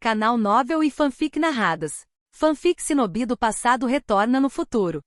Canal Novel e Fanfic narradas. Fanfic Shinobi do passado retorna no futuro.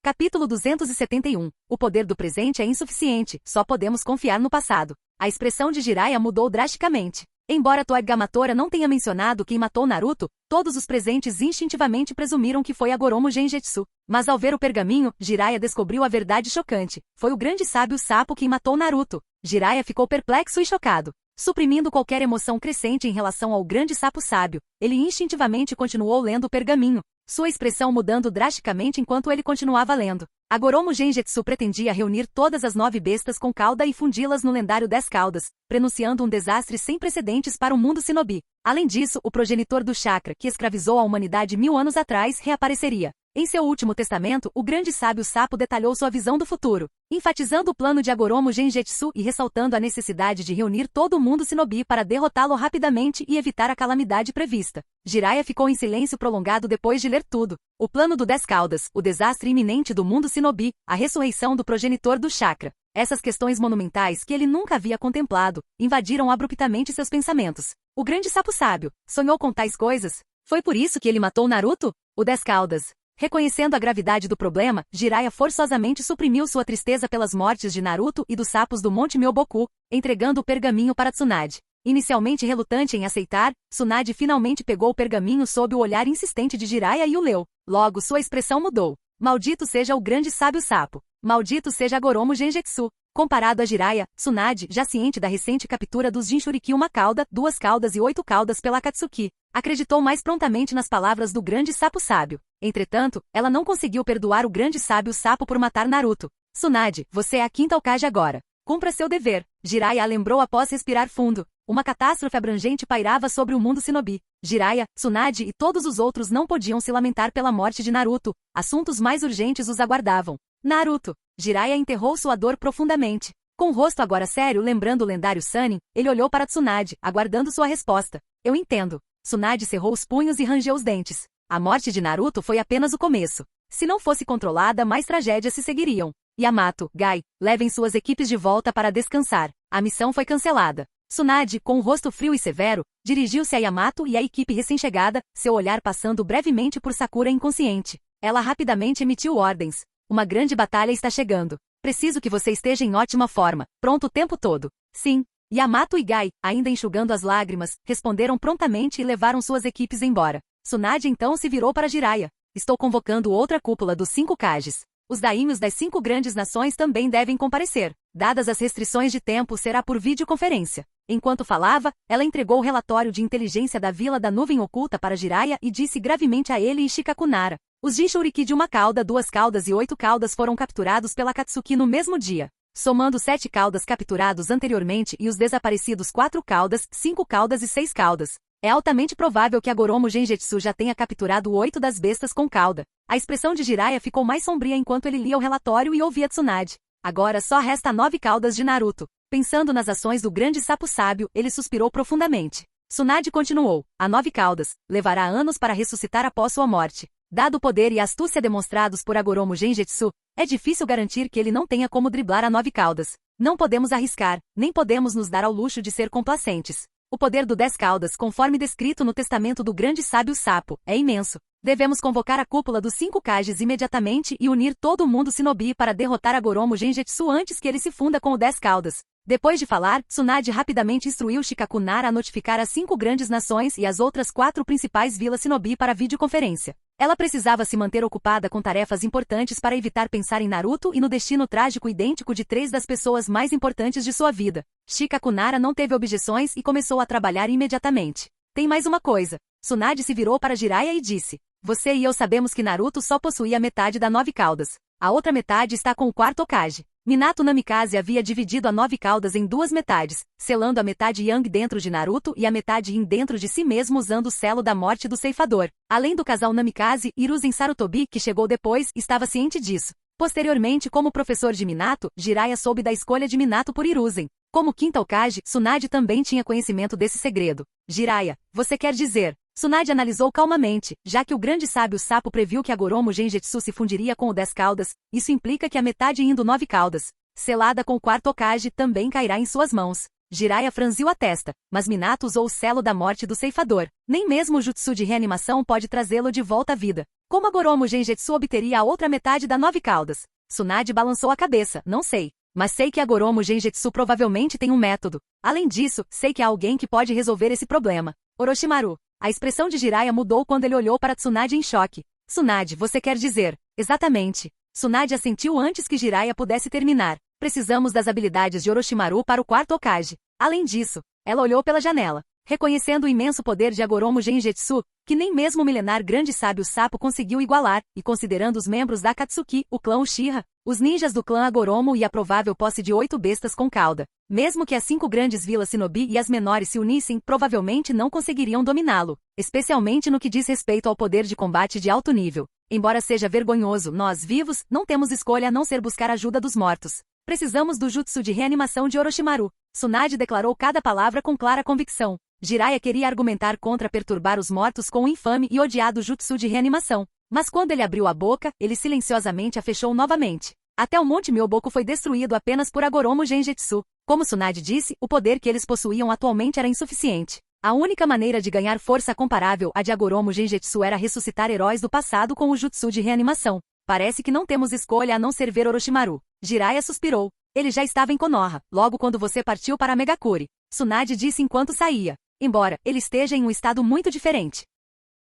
Capítulo 271. O poder do presente é insuficiente, só podemos confiar no passado. A expressão de Jiraiya mudou drasticamente. Embora Toad Gamatora não tenha mencionado quem matou Naruto, todos os presentes instintivamente presumiram que foi Agoromo Genjutsu. Mas ao ver o pergaminho, Jiraiya descobriu a verdade chocante. Foi o grande sábio sapo quem matou Naruto. Jiraiya ficou perplexo e chocado. Suprimindo qualquer emoção crescente em relação ao grande sapo sábio, ele instintivamente continuou lendo o pergaminho, sua expressão mudando drasticamente enquanto ele continuava lendo. Agoromo Genjutsu pretendia reunir todas as 9 bestas com cauda e fundi-las no lendário 10 caudas, prenunciando um desastre sem precedentes para o mundo shinobi. Além disso, o progenitor do chakra, que escravizou a humanidade 1000 anos atrás, reapareceria. Em seu último testamento, o grande sábio sapo detalhou sua visão do futuro, enfatizando o plano de Agoromo Genjutsu e ressaltando a necessidade de reunir todo o mundo shinobi para derrotá-lo rapidamente e evitar a calamidade prevista. Jiraiya ficou em silêncio prolongado depois de ler tudo. O plano do 10 caudas, o desastre iminente do mundo shinobi, a ressurreição do progenitor do chakra. Essas questões monumentais que ele nunca havia contemplado, invadiram abruptamente seus pensamentos. O grande sapo sábio sonhou com tais coisas? Foi por isso que ele matou Naruto? O 10 caudas. Reconhecendo a gravidade do problema, Jiraiya forçosamente suprimiu sua tristeza pelas mortes de Naruto e dos sapos do Monte Myoboku, entregando o pergaminho para Tsunade. Inicialmente relutante em aceitar, Tsunade finalmente pegou o pergaminho sob o olhar insistente de Jiraiya e o leu. Logo sua expressão mudou. Maldito seja o grande sábio sapo. Maldito seja Agoromo Genjutsu. Comparado a Jiraiya, Tsunade, já ciente da recente captura dos Jinchuriki, 1 cauda, 2 caudas e 8 caudas pela Akatsuki, acreditou mais prontamente nas palavras do grande sapo sábio. Entretanto, ela não conseguiu perdoar o grande sábio sapo por matar Naruto. Tsunade, você é a 5ª Hokage agora. Cumpra seu dever. Jiraiya a lembrou após respirar fundo. Uma catástrofe abrangente pairava sobre o mundo shinobi. Jiraiya, Tsunade e todos os outros não podiam se lamentar pela morte de Naruto. Assuntos mais urgentes os aguardavam. Naruto. Jiraiya enterrou sua dor profundamente. Com o rosto agora sério lembrando o lendário Sannin, ele olhou para Tsunade, aguardando sua resposta. Eu entendo. Tsunade cerrou os punhos e rangeu os dentes. A morte de Naruto foi apenas o começo. Se não fosse controlada, mais tragédias se seguiriam. Yamato, Gai, levem suas equipes de volta para descansar. A missão foi cancelada. Tsunade, com o rosto frio e severo, dirigiu-se a Yamato e à equipe recém-chegada, seu olhar passando brevemente por Sakura inconsciente. Ela rapidamente emitiu ordens. Uma grande batalha está chegando. Preciso que você esteja em ótima forma, pronto o tempo todo. Sim. Yamato e Gai, ainda enxugando as lágrimas, responderam prontamente e levaram suas equipes embora. Tsunade então se virou para Jiraiya. Estou convocando outra cúpula dos 5 Kages. Os daimyos das 5 grandes nações também devem comparecer. Dadas as restrições de tempo, será por videoconferência. Enquanto falava, ela entregou o relatório de inteligência da Vila da Nuvem Oculta para Jiraiya e disse gravemente a ele e Shikakunara. Os Jinchuriki de 1 cauda, 2 caudas e 8 caudas foram capturados pela Akatsuki no mesmo dia. Somando 7 caudas capturados anteriormente e os desaparecidos 4 caudas, 5 caudas e 6 caudas. É altamente provável que Agoromo Genjutsu já tenha capturado 8 das bestas com cauda. A expressão de Jiraiya ficou mais sombria enquanto ele lia o relatório e ouvia Tsunade. Agora só resta 9 caudas de Naruto. Pensando nas ações do grande sapo sábio, ele suspirou profundamente. Tsunade continuou. A 9 caudas. Levará anos para ressuscitar após sua morte. Dado o poder e a astúcia demonstrados por Agoromo Genjutsu, é difícil garantir que ele não tenha como driblar a 9 caudas. Não podemos arriscar, nem podemos nos dar ao luxo de ser complacentes. O poder do 10 caudas, conforme descrito no testamento do grande sábio sapo, é imenso. Devemos convocar a cúpula dos 5 Kages imediatamente e unir todo o mundo shinobi para derrotar Agoromo Genjutsu antes que ele se funda com o 10 caudas. Depois de falar, Tsunade rapidamente instruiu Shikakunara a notificar as 5 grandes nações e as outras 4 principais vilas shinobi para videoconferência. Ela precisava se manter ocupada com tarefas importantes para evitar pensar em Naruto e no destino trágico idêntico de 3 das pessoas mais importantes de sua vida. Shikakunara não teve objeções e começou a trabalhar imediatamente. Tem mais uma coisa. Tsunade se virou para Jiraiya e disse. Você e eu sabemos que Naruto só possuía metade da 9 caudas. A outra metade está com o 4º Hokage. Minato Namikaze havia dividido a 9 caudas em 2 metades, selando a metade Yang dentro de Naruto e a metade Yin dentro de si mesmo usando o selo da morte do ceifador. Além do casal Namikaze, Hiruzen Sarutobi, que chegou depois, estava ciente disso. Posteriormente, como professor de Minato, Jiraiya soube da escolha de Minato por Hiruzen. Como 5ª Hokage, Tsunade também tinha conhecimento desse segredo. Jiraiya, você quer dizer... Tsunade analisou calmamente, já que o grande sábio sapo previu que Agoromo Genjutsu se fundiria com o 10 caudas, isso implica que a metade Yin do 9 caudas, selada com o 4º Hokage, também cairá em suas mãos. Jiraiya franziu a testa, mas Minato usou o selo da morte do ceifador. Nem mesmo o jutsu de reanimação pode trazê-lo de volta à vida. Como a Goromo Genjutsu obteria a outra metade da 9 caudas? Tsunade balançou a cabeça, não sei. Mas sei que a Goromo Genjutsu provavelmente tem um método. Além disso, sei que há alguém que pode resolver esse problema. Orochimaru. A expressão de Jiraiya mudou quando ele olhou para Tsunade em choque. Tsunade, você quer dizer? Exatamente. Tsunade assentiu antes que Jiraiya pudesse terminar. Precisamos das habilidades de Orochimaru para o quarto Hokage. Além disso, ela olhou pela janela, reconhecendo o imenso poder de Agoromo Genjutsu, que nem mesmo o milenar grande sábio sapo conseguiu igualar, e considerando os membros da Akatsuki, o clã Uchiha, os ninjas do clã Agoromo e a provável posse de 8 bestas com cauda. Mesmo que as 5 grandes vilas Shinobi e as menores se unissem, provavelmente não conseguiriam dominá-lo, especialmente no que diz respeito ao poder de combate de alto nível. Embora seja vergonhoso, nós, vivos, não temos escolha a não ser buscar ajuda dos mortos. Precisamos do jutsu de reanimação de Orochimaru. Tsunade declarou cada palavra com clara convicção. Jiraiya queria argumentar contra perturbar os mortos com o infame e odiado jutsu de reanimação. Mas quando ele abriu a boca, ele silenciosamente a fechou novamente. Até o Monte Myoboku foi destruído apenas por Agoromo Genjutsu. Como Tsunade disse, o poder que eles possuíam atualmente era insuficiente. A única maneira de ganhar força comparável à de Agoromo Genjutsu era ressuscitar heróis do passado com o jutsu de reanimação. Parece que não temos escolha a não ser ver Orochimaru. Jiraiya suspirou. Ele já estava em Konoha, logo quando você partiu para Megakuri. Tsunade disse enquanto saía. Embora ele esteja em um estado muito diferente.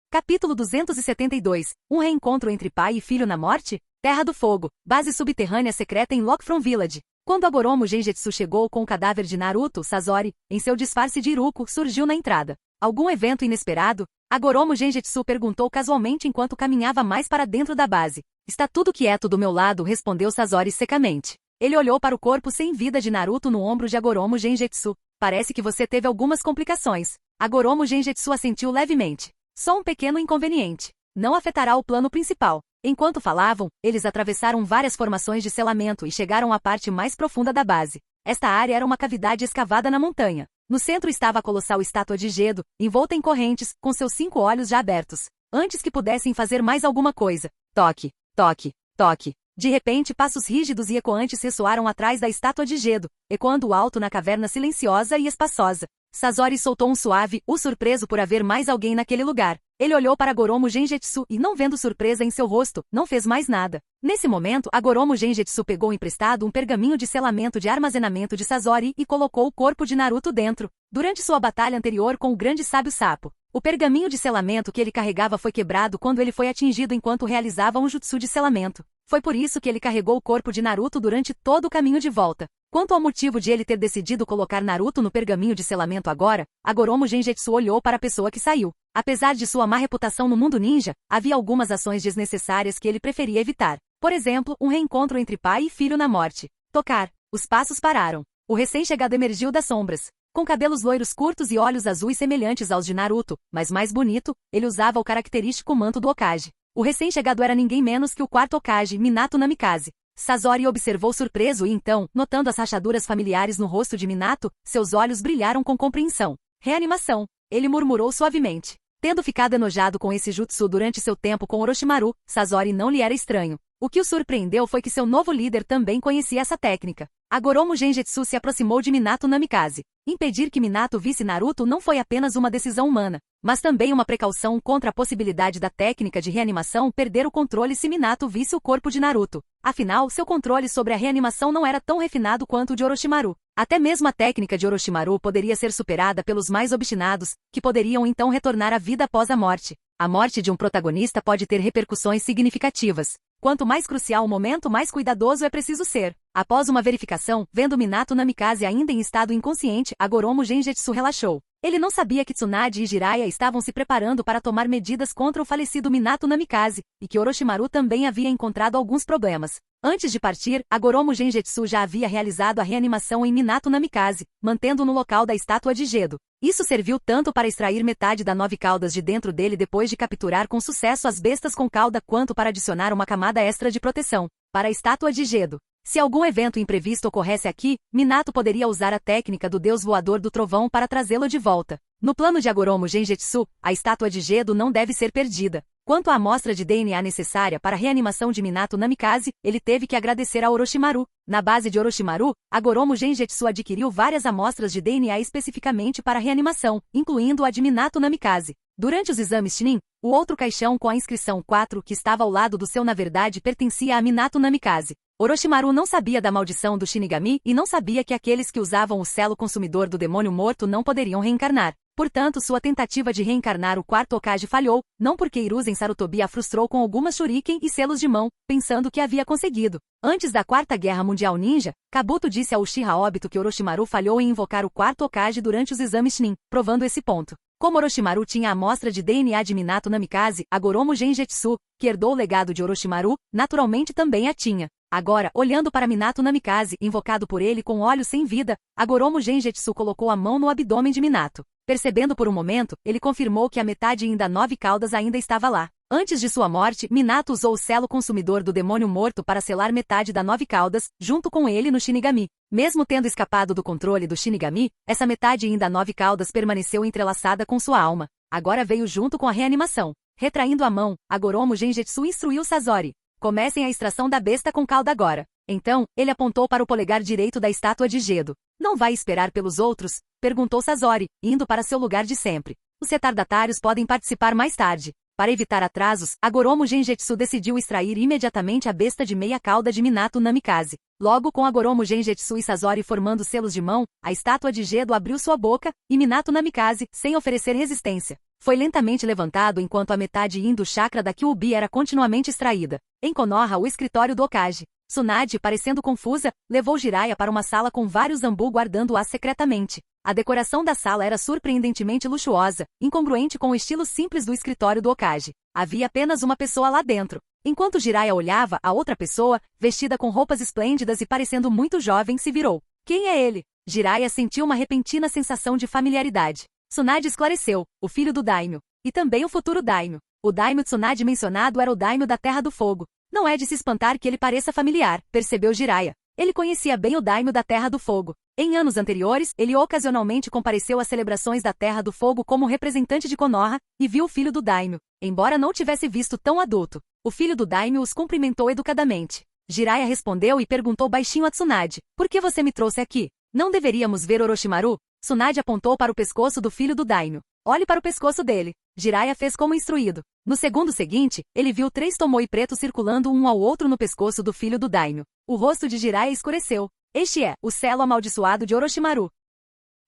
Capítulo 272. Um reencontro entre pai e filho na morte? Terra do Fogo. Base subterrânea secreta em Lockfront Village. Quando Agoromo Genjutsu chegou com o cadáver de Naruto, Sasori, em seu disfarce de Iruko, surgiu na entrada. Algum evento inesperado? Agoromo Genjutsu perguntou casualmente enquanto caminhava mais para dentro da base. Está tudo quieto do meu lado, respondeu Sasori secamente. Ele olhou para o corpo sem vida de Naruto no ombro de Agoromo Genjutsu. Parece que você teve algumas complicações. Agoromo Genjutsu assentiu levemente. Só um pequeno inconveniente. Não afetará o plano principal. Enquanto falavam, eles atravessaram várias formações de selamento e chegaram à parte mais profunda da base. Esta área era uma cavidade escavada na montanha. No centro estava a colossal estátua de Gedo, envolta em correntes, com seus 5 olhos já abertos. Antes que pudessem fazer mais alguma coisa. Toque, toque, toque. De repente, passos rígidos e ecoantes ressoaram atrás da estátua de Gedo, ecoando alto na caverna silenciosa e espaçosa. Sasori soltou um suave, surpreso por haver mais alguém naquele lugar. Ele olhou para Agoromo Genjutsu e, não vendo surpresa em seu rosto, não fez mais nada. Nesse momento, Agoromo Genjutsu pegou emprestado um pergaminho de selamento de armazenamento de Sasori e colocou o corpo de Naruto dentro. Durante sua batalha anterior com o grande sábio sapo, o pergaminho de selamento que ele carregava foi quebrado quando ele foi atingido enquanto realizava um jutsu de selamento. Foi por isso que ele carregou o corpo de Naruto durante todo o caminho de volta. Quanto ao motivo de ele ter decidido colocar Naruto no pergaminho de selamento agora, Agoromo Genjutsu olhou para a pessoa que saiu. Apesar de sua má reputação no mundo ninja, havia algumas ações desnecessárias que ele preferia evitar. Por exemplo, um reencontro entre pai e filho na morte. Tocar. Os passos pararam. O recém-chegado emergiu das sombras. Com cabelos loiros curtos e olhos azuis semelhantes aos de Naruto, mas mais bonito, ele usava o característico manto do Hokage. O recém-chegado era ninguém menos que o quarto Hokage, Minato Namikaze. Sasori observou surpreso e então, notando as rachaduras familiares no rosto de Minato, seus olhos brilharam com compreensão. Reanimação. Ele murmurou suavemente. Tendo ficado enojado com esse jutsu durante seu tempo com Orochimaru, Sasori não lhe era estranho. O que o surpreendeu foi que seu novo líder também conhecia essa técnica. Agoromo Genjutsu se aproximou de Minato Namikaze. Impedir que Minato visse Naruto não foi apenas uma decisão humana, mas também uma precaução contra a possibilidade da técnica de reanimação perder o controle se Minato visse o corpo de Naruto. Afinal, seu controle sobre a reanimação não era tão refinado quanto o de Orochimaru. Até mesmo a técnica de Orochimaru poderia ser superada pelos mais obstinados, que poderiam então retornar à vida após a morte. A morte de um protagonista pode ter repercussões significativas. Quanto mais crucial o momento, mais cuidadoso é preciso ser. Após uma verificação, vendo Minato Namikaze ainda em estado inconsciente, Agoromo Genjutsu relaxou. Ele não sabia que Tsunade e Jiraiya estavam se preparando para tomar medidas contra o falecido Minato Namikaze, e que Orochimaru também havia encontrado alguns problemas. Antes de partir, Agoromo Genjutsu já havia realizado a reanimação em Minato Namikaze, mantendo-o no local da estátua de Gedo. Isso serviu tanto para extrair metade das 9 caudas de dentro dele depois de capturar com sucesso as bestas com cauda quanto para adicionar uma camada extra de proteção. Para a estátua de Gedo. Se algum evento imprevisto ocorresse aqui, Minato poderia usar a técnica do deus voador do trovão para trazê-lo de volta. No plano de Agoromo Genjutsu, a estátua de Gedo não deve ser perdida. Quanto à amostra de DNA necessária para a reanimação de Minato Namikaze, ele teve que agradecer a Orochimaru. Na base de Orochimaru, Agoromo Genjutsu adquiriu várias amostras de DNA especificamente para a reanimação, incluindo a de Minato Namikaze. Durante os exames Chunin, o outro caixão com a inscrição 4 que estava ao lado do seu na verdade pertencia a Minato Namikaze. Orochimaru não sabia da maldição do Shinigami e não sabia que aqueles que usavam o selo consumidor do demônio morto não poderiam reencarnar. Portanto, sua tentativa de reencarnar o quarto Hokage falhou, não porque Hiruzen Sarutobi a frustrou com algumas shuriken e selos de mão, pensando que havia conseguido. Antes da Quarta Guerra Mundial Ninja, Kabuto disse a Uchiha Obito que Orochimaru falhou em invocar o quarto Hokage durante os exames Chunin, provando esse ponto. Como Orochimaru tinha a amostra de DNA de Minato Namikaze, Agoromo Genjutsu, que herdou o legado de Orochimaru, naturalmente também a tinha. Agora, olhando para Minato Namikaze, invocado por ele com olhos sem vida, Agoromo Genjutsu colocou a mão no abdômen de Minato. Percebendo por um momento, ele confirmou que a metade ainda 9 caudas ainda estava lá. Antes de sua morte, Minato usou o selo consumidor do demônio morto para selar metade da 9 caudas, junto com ele no Shinigami. Mesmo tendo escapado do controle do Shinigami, essa metade ainda 9 caudas permaneceu entrelaçada com sua alma. Agora veio junto com a reanimação. Retraindo a mão, Agoromo Genjutsu instruiu Sasori. Comecem a extração da besta com cauda agora. Então, ele apontou para o polegar direito da estátua de Gedo. Não vai esperar pelos outros? Perguntou Sasori, indo para seu lugar de sempre. Os retardatários podem participar mais tarde. Para evitar atrasos, Agoromo Genjutsu decidiu extrair imediatamente a besta de meia cauda de Minato Namikaze. Logo com Agoromo Genjutsu e Sasori formando selos de mão, a estátua de Gedo abriu sua boca, e Minato Namikaze, sem oferecer resistência, foi lentamente levantado enquanto a metade yin do chakra da Kyuubi era continuamente extraída. Em Konoha, o escritório do Hokage, Tsunade, parecendo confusa, levou Jiraiya para uma sala com vários Zambu guardando-a secretamente. A decoração da sala era surpreendentemente luxuosa, incongruente com o estilo simples do escritório do Hokage. Havia apenas uma pessoa lá dentro. Enquanto Jiraiya olhava, a outra pessoa, vestida com roupas esplêndidas e parecendo muito jovem, se virou. Quem é ele? Jiraiya sentiu uma repentina sensação de familiaridade. Tsunade esclareceu, o filho do Daimyo. E também o futuro Daimyo. O Daimyo Tsunade mencionado era o Daimyo da Terra do Fogo. Não é de se espantar que ele pareça familiar, percebeu Jiraiya. Ele conhecia bem o Daimyo da Terra do Fogo. Em anos anteriores, ele ocasionalmente compareceu às celebrações da Terra do Fogo como representante de Konoha, e viu o filho do Daimyo, embora não tivesse visto tão adulto. O filho do Daimyo os cumprimentou educadamente. Jiraiya respondeu e perguntou baixinho a Tsunade, por que você me trouxe aqui? Não deveríamos ver Orochimaru? Tsunade apontou para o pescoço do filho do Daimyo. Olhe para o pescoço dele. Jiraiya fez como instruído. No segundo seguinte, ele viu 3 tomoe pretos circulando um ao outro no pescoço do filho do Daimyo. O rosto de Jiraiya escureceu. Este é o selo amaldiçoado de Orochimaru.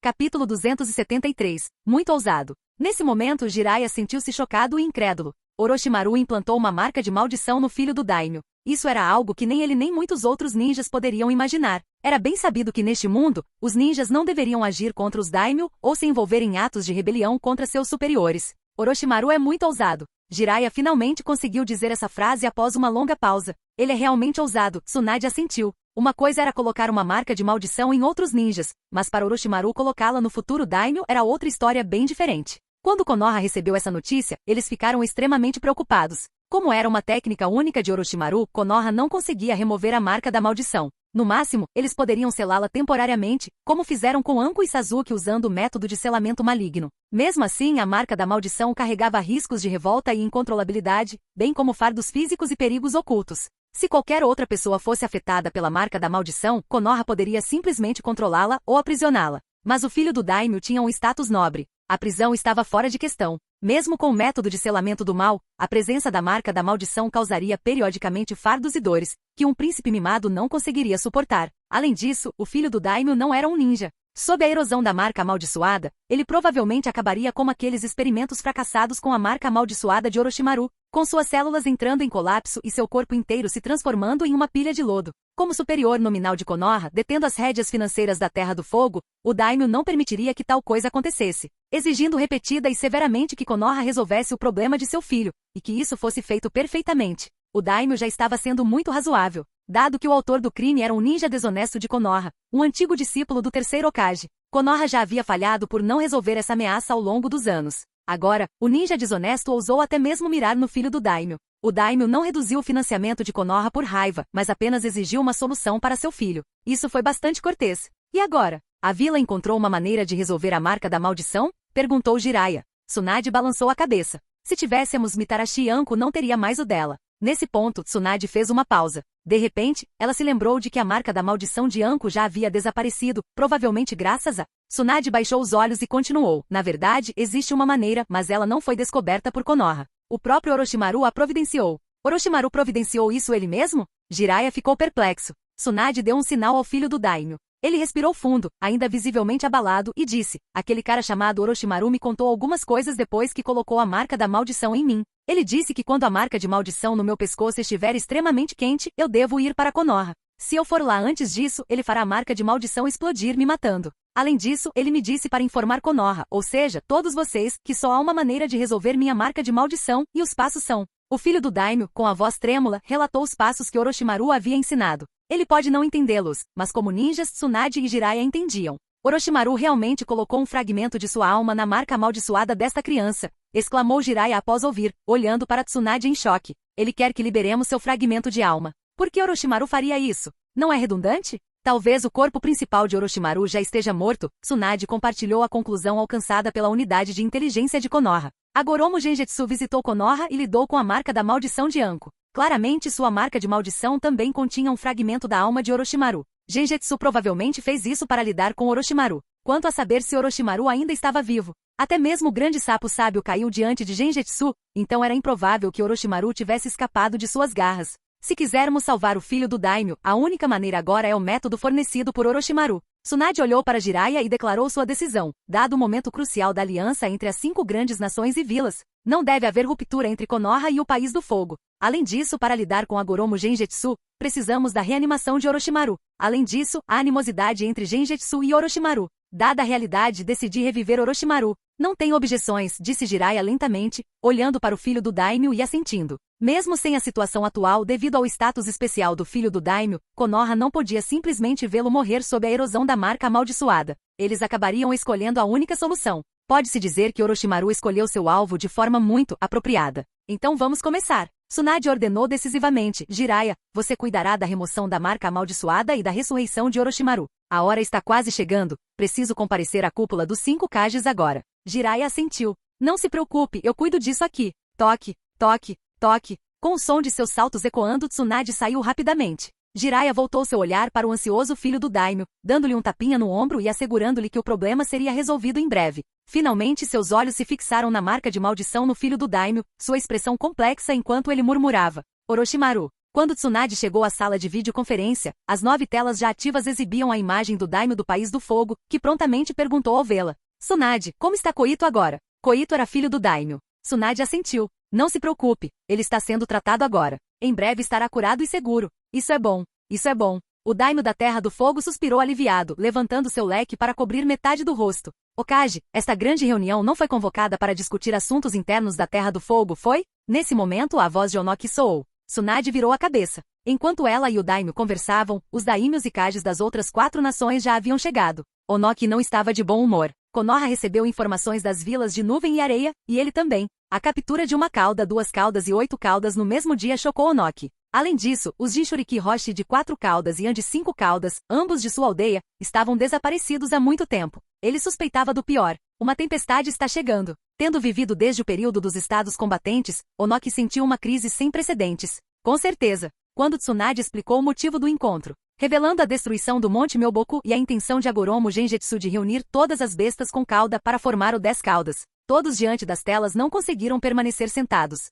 Capítulo 273. Muito ousado. Nesse momento, Jiraiya sentiu-se chocado e incrédulo. Orochimaru implantou uma marca de maldição no filho do Daimyo. Isso era algo que nem ele nem muitos outros ninjas poderiam imaginar. Era bem sabido que neste mundo, os ninjas não deveriam agir contra os Daimyo ou se envolver em atos de rebelião contra seus superiores. Orochimaru é muito ousado. Jiraiya finalmente conseguiu dizer essa frase após uma longa pausa. Ele é realmente ousado, Tsunade assentiu. Uma coisa era colocar uma marca de maldição em outros ninjas, mas para Orochimaru colocá-la no futuro Daimyo era outra história bem diferente. Quando Konoha recebeu essa notícia, eles ficaram extremamente preocupados. Como era uma técnica única de Orochimaru, Konoha não conseguia remover a marca da maldição. No máximo, eles poderiam selá-la temporariamente, como fizeram com Anko e Sasuke usando o método de selamento maligno. Mesmo assim, a marca da maldição carregava riscos de revolta e incontrolabilidade, bem como fardos físicos e perigos ocultos. Se qualquer outra pessoa fosse afetada pela marca da maldição, Konoha poderia simplesmente controlá-la ou aprisioná-la. Mas o filho do Daimyo tinha um status nobre. A prisão estava fora de questão. Mesmo com o método de selamento do mal, a presença da marca da maldição causaria periodicamente fardos e dores, que um príncipe mimado não conseguiria suportar. Além disso, o filho do Daimyo não era um ninja. Sob a erosão da marca amaldiçoada, ele provavelmente acabaria como aqueles experimentos fracassados com a marca amaldiçoada de Orochimaru, com suas células entrando em colapso e seu corpo inteiro se transformando em uma pilha de lodo. Como superior nominal de Konoha, detendo as rédeas financeiras da Terra do Fogo, o Daimyo não permitiria que tal coisa acontecesse, exigindo repetida e severamente que Konoha resolvesse o problema de seu filho, e que isso fosse feito perfeitamente. O Daimyo já estava sendo muito razoável, dado que o autor do crime era um ninja desonesto de Konoha, um antigo discípulo do terceiro Hokage. Konoha já havia falhado por não resolver essa ameaça ao longo dos anos. Agora, o ninja desonesto ousou até mesmo mirar no filho do Daimyo. O daimyo não reduziu o financiamento de Konoha por raiva, mas apenas exigiu uma solução para seu filho. Isso foi bastante cortês. E agora? A vila encontrou uma maneira de resolver a marca da maldição? Perguntou Jiraiya. Tsunade balançou a cabeça. Se tivéssemos Mitarashi e Anko não teria mais o dela. Nesse ponto, Tsunade fez uma pausa. De repente, ela se lembrou de que a marca da maldição de Anko já havia desaparecido, provavelmente graças a... Tsunade baixou os olhos e continuou. Na verdade, existe uma maneira, mas ela não foi descoberta por Konoha. O próprio Orochimaru a providenciou. Orochimaru providenciou isso ele mesmo? Jiraiya ficou perplexo. Tsunade deu um sinal ao filho do daimyo. Ele respirou fundo, ainda visivelmente abalado, e disse, aquele cara chamado Orochimaru me contou algumas coisas depois que colocou a marca da maldição em mim. Ele disse que quando a marca de maldição no meu pescoço estiver extremamente quente, eu devo ir para Konoha. Se eu for lá antes disso, ele fará a marca de maldição explodir me matando. Além disso, ele me disse para informar Konoha, ou seja, todos vocês, que só há uma maneira de resolver minha marca de maldição, e os passos são... O filho do daimyo, com a voz trêmula, relatou os passos que Orochimaru havia ensinado. Ele pode não entendê-los, mas como ninjas, Tsunade e Jiraiya entendiam. Orochimaru realmente colocou um fragmento de sua alma na marca amaldiçoada desta criança, exclamou Jiraiya após ouvir, olhando para Tsunade em choque. Ele quer que liberemos seu fragmento de alma. Por que Orochimaru faria isso? Não é redundante? Talvez o corpo principal de Orochimaru já esteja morto. Tsunade compartilhou a conclusão alcançada pela unidade de inteligência de Konoha. A Goromo Genjutsu visitou Konoha e lidou com a marca da maldição de Anko. Claramente sua marca de maldição também continha um fragmento da alma de Orochimaru. Genjutsu provavelmente fez isso para lidar com Orochimaru. Quanto a saber se Orochimaru ainda estava vivo. Até mesmo o grande sapo sábio caiu diante de Genjutsu, então era improvável que Orochimaru tivesse escapado de suas garras. Se quisermos salvar o filho do daimyo, a única maneira agora é o método fornecido por Orochimaru. Tsunade olhou para Jiraiya e declarou sua decisão. Dado o momento crucial da aliança entre as 5 grandes nações e vilas, não deve haver ruptura entre Konoha e o País do Fogo. Além disso, para lidar com a Goromo Genjutsu, precisamos da reanimação de Orochimaru. Além disso, a animosidade entre Genjutsu e Orochimaru. Dada a realidade, decidi reviver Orochimaru. Não tenho objeções, disse Jiraiya lentamente, olhando para o filho do daimyo e assentindo. Mesmo sem a situação atual devido ao status especial do filho do daimyo, Konoha não podia simplesmente vê-lo morrer sob a erosão da marca amaldiçoada. Eles acabariam escolhendo a única solução. Pode-se dizer que Orochimaru escolheu seu alvo de forma muito apropriada. Então vamos começar. Tsunade ordenou decisivamente. Jiraiya, você cuidará da remoção da marca amaldiçoada e da ressurreição de Orochimaru. A hora está quase chegando. Preciso comparecer à cúpula dos 5 Kages agora. Jiraiya assentiu. Não se preocupe, eu cuido disso aqui. Toque, toque, toque. Com o som de seus saltos ecoando, Tsunade saiu rapidamente. Jiraiya voltou seu olhar para o ansioso filho do daimyo, dando-lhe um tapinha no ombro e assegurando-lhe que o problema seria resolvido em breve. Finalmente seus olhos se fixaram na marca de maldição no filho do daimyo, sua expressão complexa enquanto ele murmurava. Orochimaru. Quando Tsunade chegou à sala de videoconferência, as 9 telas já ativas exibiam a imagem do daimyo do País do Fogo, que prontamente perguntou ao vê-la. Tsunade, como está Koito agora? Koito era filho do daimyo. Tsunade assentiu. Não se preocupe, ele está sendo tratado agora. Em breve estará curado e seguro. Isso é bom. Isso é bom. O daimyo da Terra do Fogo suspirou aliviado, levantando seu leque para cobrir metade do rosto. Okage, esta grande reunião não foi convocada para discutir assuntos internos da Terra do Fogo, foi? Nesse momento a voz de Onoki soou. Tsunade virou a cabeça. Enquanto ela e o daimyo conversavam, os daimyos e kages das outras 4 nações já haviam chegado. Onoki não estava de bom humor. Konoha recebeu informações das vilas de Nuvem e Areia, e ele também. A captura de 1 cauda, 2 caudas e 8 caudas no mesmo dia chocou Onoki. Além disso, os Jinchuriki Roshi de 4 caudas e An de 5 caudas, ambos de sua aldeia, estavam desaparecidos há muito tempo. Ele suspeitava do pior. Uma tempestade está chegando. Tendo vivido desde o período dos estados combatentes, Onoki sentiu uma crise sem precedentes. Com certeza. Quando Tsunade explicou o motivo do encontro, revelando a destruição do Monte Myoboku e a intenção de Agoromo Genjutsu de reunir todas as bestas com cauda para formar o 10 caudas. Todos diante das telas não conseguiram permanecer sentados.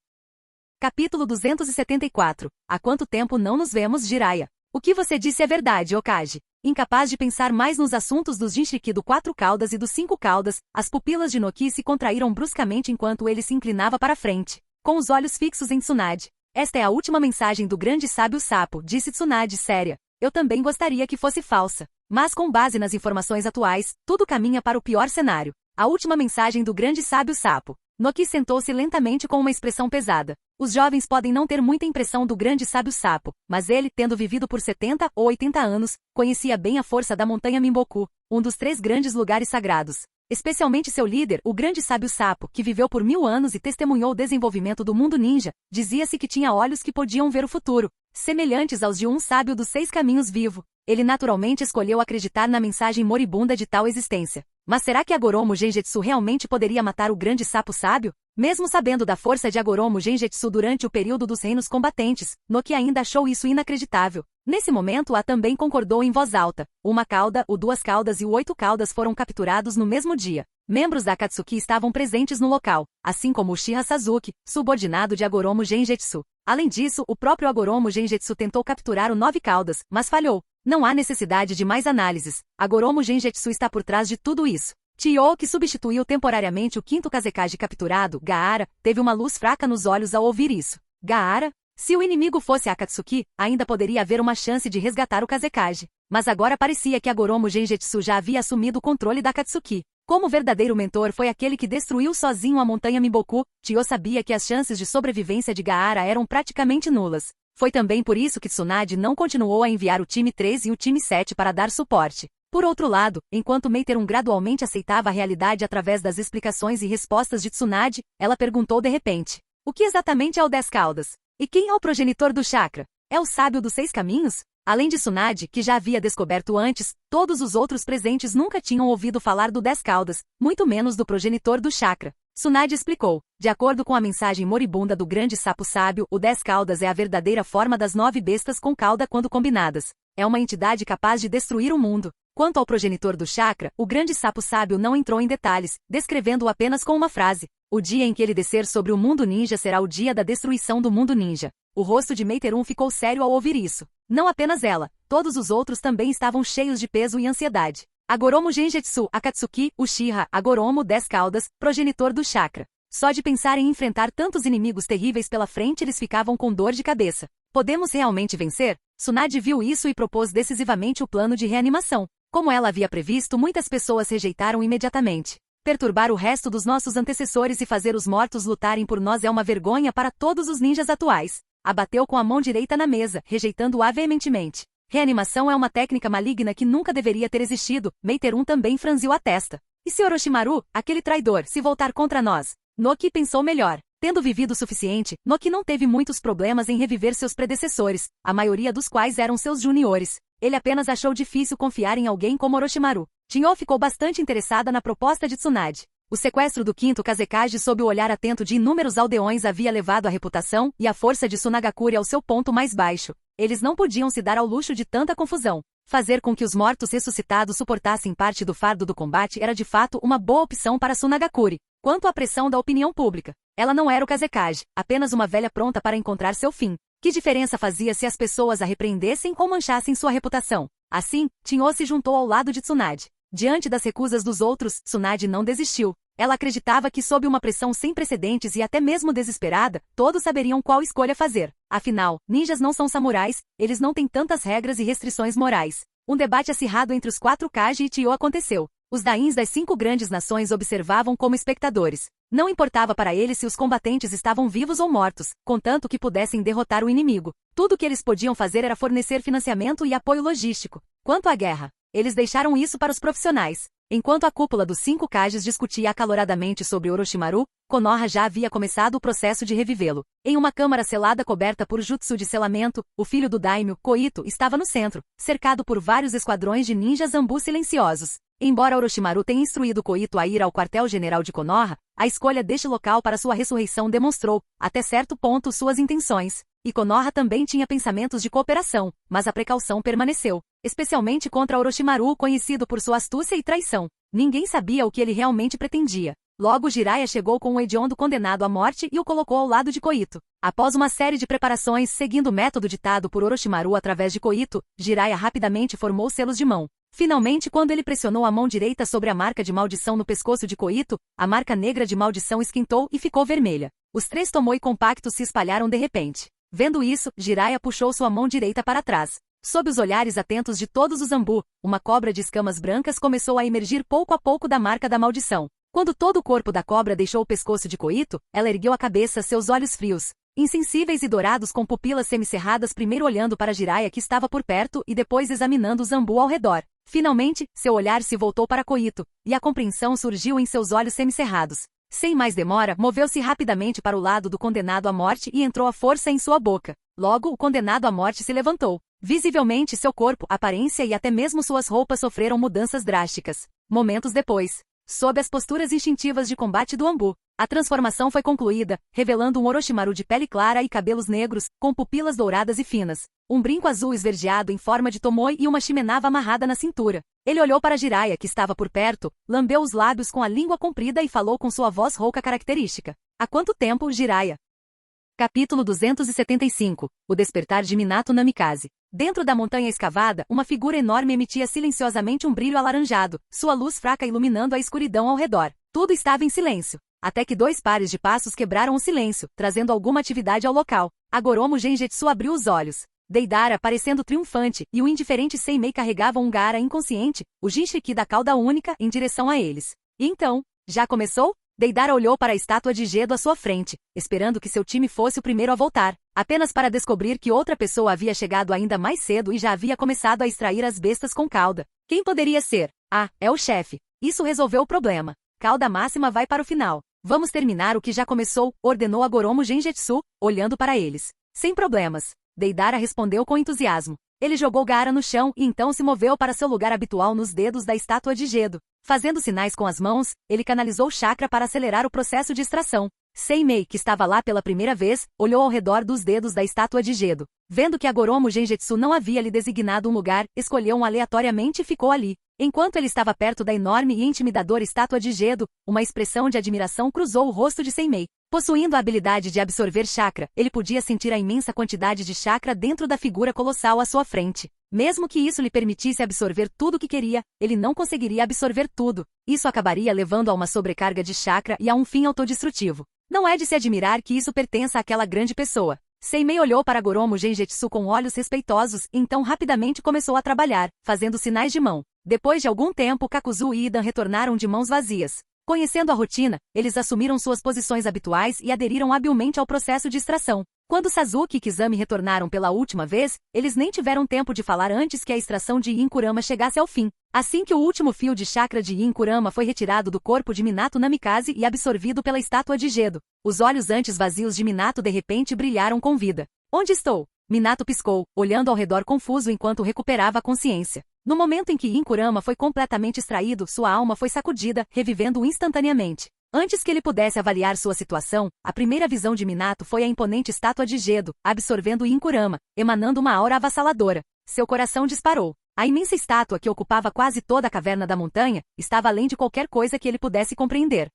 Capítulo 274. Há quanto tempo não nos vemos, Jiraiya? O que você disse é verdade, Okage. Incapaz de pensar mais nos assuntos dos Jinchuriki do 4 caudas e dos 5 caudas, as pupilas de Noki se contraíram bruscamente enquanto ele se inclinava para frente, com os olhos fixos em Tsunade. Esta é a última mensagem do grande sábio sapo, disse Tsunade séria. Eu também gostaria que fosse falsa. Mas com base nas informações atuais, tudo caminha para o pior cenário. A última mensagem do grande sábio sapo. Noki sentou-se lentamente com uma expressão pesada. Os jovens podem não ter muita impressão do grande sábio sapo, mas ele, tendo vivido por 70 ou 80 anos, conhecia bem a força da montanha Mimboku, um dos 3 grandes lugares sagrados. Especialmente seu líder, o grande sábio sapo, que viveu por 1000 anos e testemunhou o desenvolvimento do mundo ninja, dizia-se que tinha olhos que podiam ver o futuro, semelhantes aos de um sábio dos 6 caminhos vivo. Ele naturalmente escolheu acreditar na mensagem moribunda de tal existência. Mas será que Agoromo Genjutsu realmente poderia matar o grande sapo sábio? Mesmo sabendo da força de Agoromo Genjutsu durante o período dos reinos combatentes, Noki ainda achou isso inacreditável. Nesse momento, A também concordou em voz alta. Uma cauda, o Duas Caudas e o Oito Caudas foram capturados no mesmo dia. Membros da Akatsuki estavam presentes no local, assim como Uchiha Sasuke, subordinado de Agoromo Genjutsu. Além disso, o próprio Agoromo Genjutsu tentou capturar o Nove Caudas, mas falhou. Não há necessidade de mais análises. Agoromo Genjutsu está por trás de tudo isso. Chiyo, que substituiu temporariamente o quinto Kazekage capturado, Gaara, teve uma luz fraca nos olhos ao ouvir isso. Gaara? Se o inimigo fosse a Akatsuki, ainda poderia haver uma chance de resgatar o Kazekage. Mas agora parecia que Agoromo Genjutsu já havia assumido o controle da Akatsuki. Como verdadeiro mentor foi aquele que destruiu sozinho a montanha Mimboku, Chiyo sabia que as chances de sobrevivência de Gaara eram praticamente nulas. Foi também por isso que Tsunade não continuou a enviar o time 3 e o time 7 para dar suporte. Por outro lado, enquanto Meiterum gradualmente aceitava a realidade através das explicações e respostas de Tsunade, ela perguntou de repente: o que exatamente é o 10 Caudas? E quem é o progenitor do chakra? É o sábio dos 6 caminhos? Além de Tsunade, que já havia descoberto antes, todos os outros presentes nunca tinham ouvido falar do 10 Caudas, muito menos do progenitor do chakra. Tsunade explicou: de acordo com a mensagem moribunda do grande sapo sábio, o 10 Caudas é a verdadeira forma das 9 bestas com cauda quando combinadas. É uma entidade capaz de destruir o mundo. Quanto ao progenitor do chakra, o grande sapo sábio não entrou em detalhes, descrevendo-o apenas com uma frase: o dia em que ele descer sobre o mundo ninja será o dia da destruição do mundo ninja. O rosto de Meiterum ficou sério ao ouvir isso. Não apenas ela, todos os outros também estavam cheios de peso e ansiedade. Agoromo Genjutsu, Akatsuki, Uchiha, Agoromo 10 Caudas, progenitor do chakra. Só de pensar em enfrentar tantos inimigos terríveis pela frente eles ficavam com dor de cabeça. Podemos realmente vencer? Tsunade viu isso e propôs decisivamente o plano de reanimação. Como ela havia previsto, muitas pessoas rejeitaram imediatamente. Perturbar o resto dos nossos antecessores e fazer os mortos lutarem por nós é uma vergonha para todos os ninjas atuais. Abateu com a mão direita na mesa, rejeitando-a veementemente. Reanimação é uma técnica maligna que nunca deveria ter existido. Meiterum também franziu a testa. E se Orochimaru, aquele traidor, se voltar contra nós? Noki pensou melhor. Tendo vivido o suficiente, Noki não teve muitos problemas em reviver seus predecessores, a maioria dos quais eram seus juniores. Ele apenas achou difícil confiar em alguém como Orochimaru. Chiyo ficou bastante interessada na proposta de Tsunade. O sequestro do quinto Kazekage sob o olhar atento de inúmeros aldeões havia levado a reputação e a força de Sunagakure ao seu ponto mais baixo. Eles não podiam se dar ao luxo de tanta confusão. Fazer com que os mortos ressuscitados suportassem parte do fardo do combate era de fato uma boa opção para Sunagakure. Quanto à pressão da opinião pública, ela não era o Kazekage, apenas uma velha pronta para encontrar seu fim. Que diferença fazia se as pessoas a repreendessem ou manchassem sua reputação? Assim, Chiyo se juntou ao lado de Tsunade. Diante das recusas dos outros, Tsunade não desistiu. Ela acreditava que sob uma pressão sem precedentes e até mesmo desesperada, todos saberiam qual escolha fazer. Afinal, ninjas não são samurais, eles não têm tantas regras e restrições morais. Um debate acirrado entre os 4 Kage e Chiyo aconteceu. Os Dains das 5 grandes nações observavam como espectadores. Não importava para eles se os combatentes estavam vivos ou mortos, contanto que pudessem derrotar o inimigo. Tudo o que eles podiam fazer era fornecer financiamento e apoio logístico. Quanto à guerra, eles deixaram isso para os profissionais. Enquanto a cúpula dos 5 Kages discutia acaloradamente sobre Orochimaru, Konoha já havia começado o processo de revivê-lo. Em uma câmara selada coberta por jutsu de selamento, o filho do daimyo, Koito, estava no centro, cercado por vários esquadrões de ninjas Zambu silenciosos. Embora Orochimaru tenha instruído Koito a ir ao quartel-general de Konoha, a escolha deste local para sua ressurreição demonstrou, até certo ponto, suas intenções. E Konoha também tinha pensamentos de cooperação, mas a precaução permaneceu, especialmente contra Orochimaru, conhecido por sua astúcia e traição. Ninguém sabia o que ele realmente pretendia. Logo Jiraiya chegou com um hediondo condenado à morte e o colocou ao lado de Koito. Após uma série de preparações seguindo o método ditado por Orochimaru através de Koito, Jiraiya rapidamente formou selos de mão. Finalmente, quando ele pressionou a mão direita sobre a marca de maldição no pescoço de Koito, a marca negra de maldição esquentou e ficou vermelha. Os 3 Tomoe compactos se espalharam de repente. Vendo isso, Jiraiya puxou sua mão direita para trás. Sob os olhares atentos de todos os Zambu, uma cobra de escamas brancas começou a emergir pouco a pouco da marca da maldição. Quando todo o corpo da cobra deixou o pescoço de Koito, ela ergueu a cabeça, seus olhos frios, insensíveis e dourados com pupilas semicerradas, primeiro olhando para Jiraiya que estava por perto e depois examinando o Zambu ao redor. Finalmente, seu olhar se voltou para Koito, e a compreensão surgiu em seus olhos semicerrados. Sem mais demora, moveu-se rapidamente para o lado do condenado à morte e entrou à força em sua boca. Logo, o condenado à morte se levantou. Visivelmente, seu corpo, aparência e até mesmo suas roupas sofreram mudanças drásticas. Momentos depois, sob as posturas instintivas de combate do Anbu, a transformação foi concluída, revelando um Orochimaru de pele clara e cabelos negros, com pupilas douradas e finas, um brinco azul esverdeado em forma de tomoe e uma shimenava amarrada na cintura. Ele olhou para Jiraiya, que estava por perto, lambeu os lábios com a língua comprida e falou com sua voz rouca característica. Há quanto tempo, Jiraiya? Capítulo 275. O despertar de Minato Namikaze. Dentro da montanha escavada, uma figura enorme emitia silenciosamente um brilho alaranjado, sua luz fraca iluminando a escuridão ao redor. Tudo estava em silêncio. Até que 2 pares de passos quebraram o silêncio, trazendo alguma atividade ao local. Agoromo Genjutsu abriu os olhos. Deidara, parecendo triunfante, e o indiferente Seimei carregavam um Gaara inconsciente, o Jinchuriki da cauda única, em direção a eles. E então, já começou? Deidara olhou para a estátua de Gedo à sua frente, esperando que seu time fosse o primeiro a voltar, apenas para descobrir que outra pessoa havia chegado ainda mais cedo e já havia começado a extrair as bestas com cauda. Quem poderia ser? Ah, é o chefe. Isso resolveu o problema. Cauda máxima vai para o final. Vamos terminar o que já começou, ordenou Agoromo Genjutsu, olhando para eles. Sem problemas. Deidara respondeu com entusiasmo. Ele jogou Gaara no chão e então se moveu para seu lugar habitual nos dedos da estátua de Gedo. Fazendo sinais com as mãos, ele canalizou chakra para acelerar o processo de extração. Seimei, que estava lá pela primeira vez, olhou ao redor dos dedos da estátua de Gedo. Vendo que Agoromo Genjutsu não havia lhe designado um lugar, escolheu um aleatoriamente e ficou ali. Enquanto ele estava perto da enorme e intimidadora estátua de Gedo, uma expressão de admiração cruzou o rosto de Seimei. Possuindo a habilidade de absorver chakra, ele podia sentir a imensa quantidade de chakra dentro da figura colossal à sua frente. Mesmo que isso lhe permitisse absorver tudo o que queria, ele não conseguiria absorver tudo. Isso acabaria levando a uma sobrecarga de chakra e a um fim autodestrutivo. Não é de se admirar que isso pertença àquela grande pessoa. Seimei olhou para Agoromo Genjutsu com olhos respeitosos e então rapidamente começou a trabalhar, fazendo sinais de mão. Depois de algum tempo, Kakuzu e Idan retornaram de mãos vazias. Conhecendo a rotina, eles assumiram suas posições habituais e aderiram habilmente ao processo de extração. Quando Sasuke e Kizami retornaram pela última vez, eles nem tiveram tempo de falar antes que a extração de Yin Kurama chegasse ao fim. Assim que o último fio de chakra de Yin Kurama foi retirado do corpo de Minato Namikaze e absorvido pela estátua de Gedo, os olhos antes vazios de Minato de repente brilharam com vida. Onde estou? Minato piscou, olhando ao redor confuso enquanto recuperava a consciência. No momento em que Yin Kurama foi completamente extraído, sua alma foi sacudida, revivendo-o instantaneamente. Antes que ele pudesse avaliar sua situação, a primeira visão de Minato foi a imponente estátua de Gedo, absorvendo Yin Kurama, emanando uma aura avassaladora. Seu coração disparou. A imensa estátua que ocupava quase toda a caverna da montanha, estava além de qualquer coisa que ele pudesse compreender.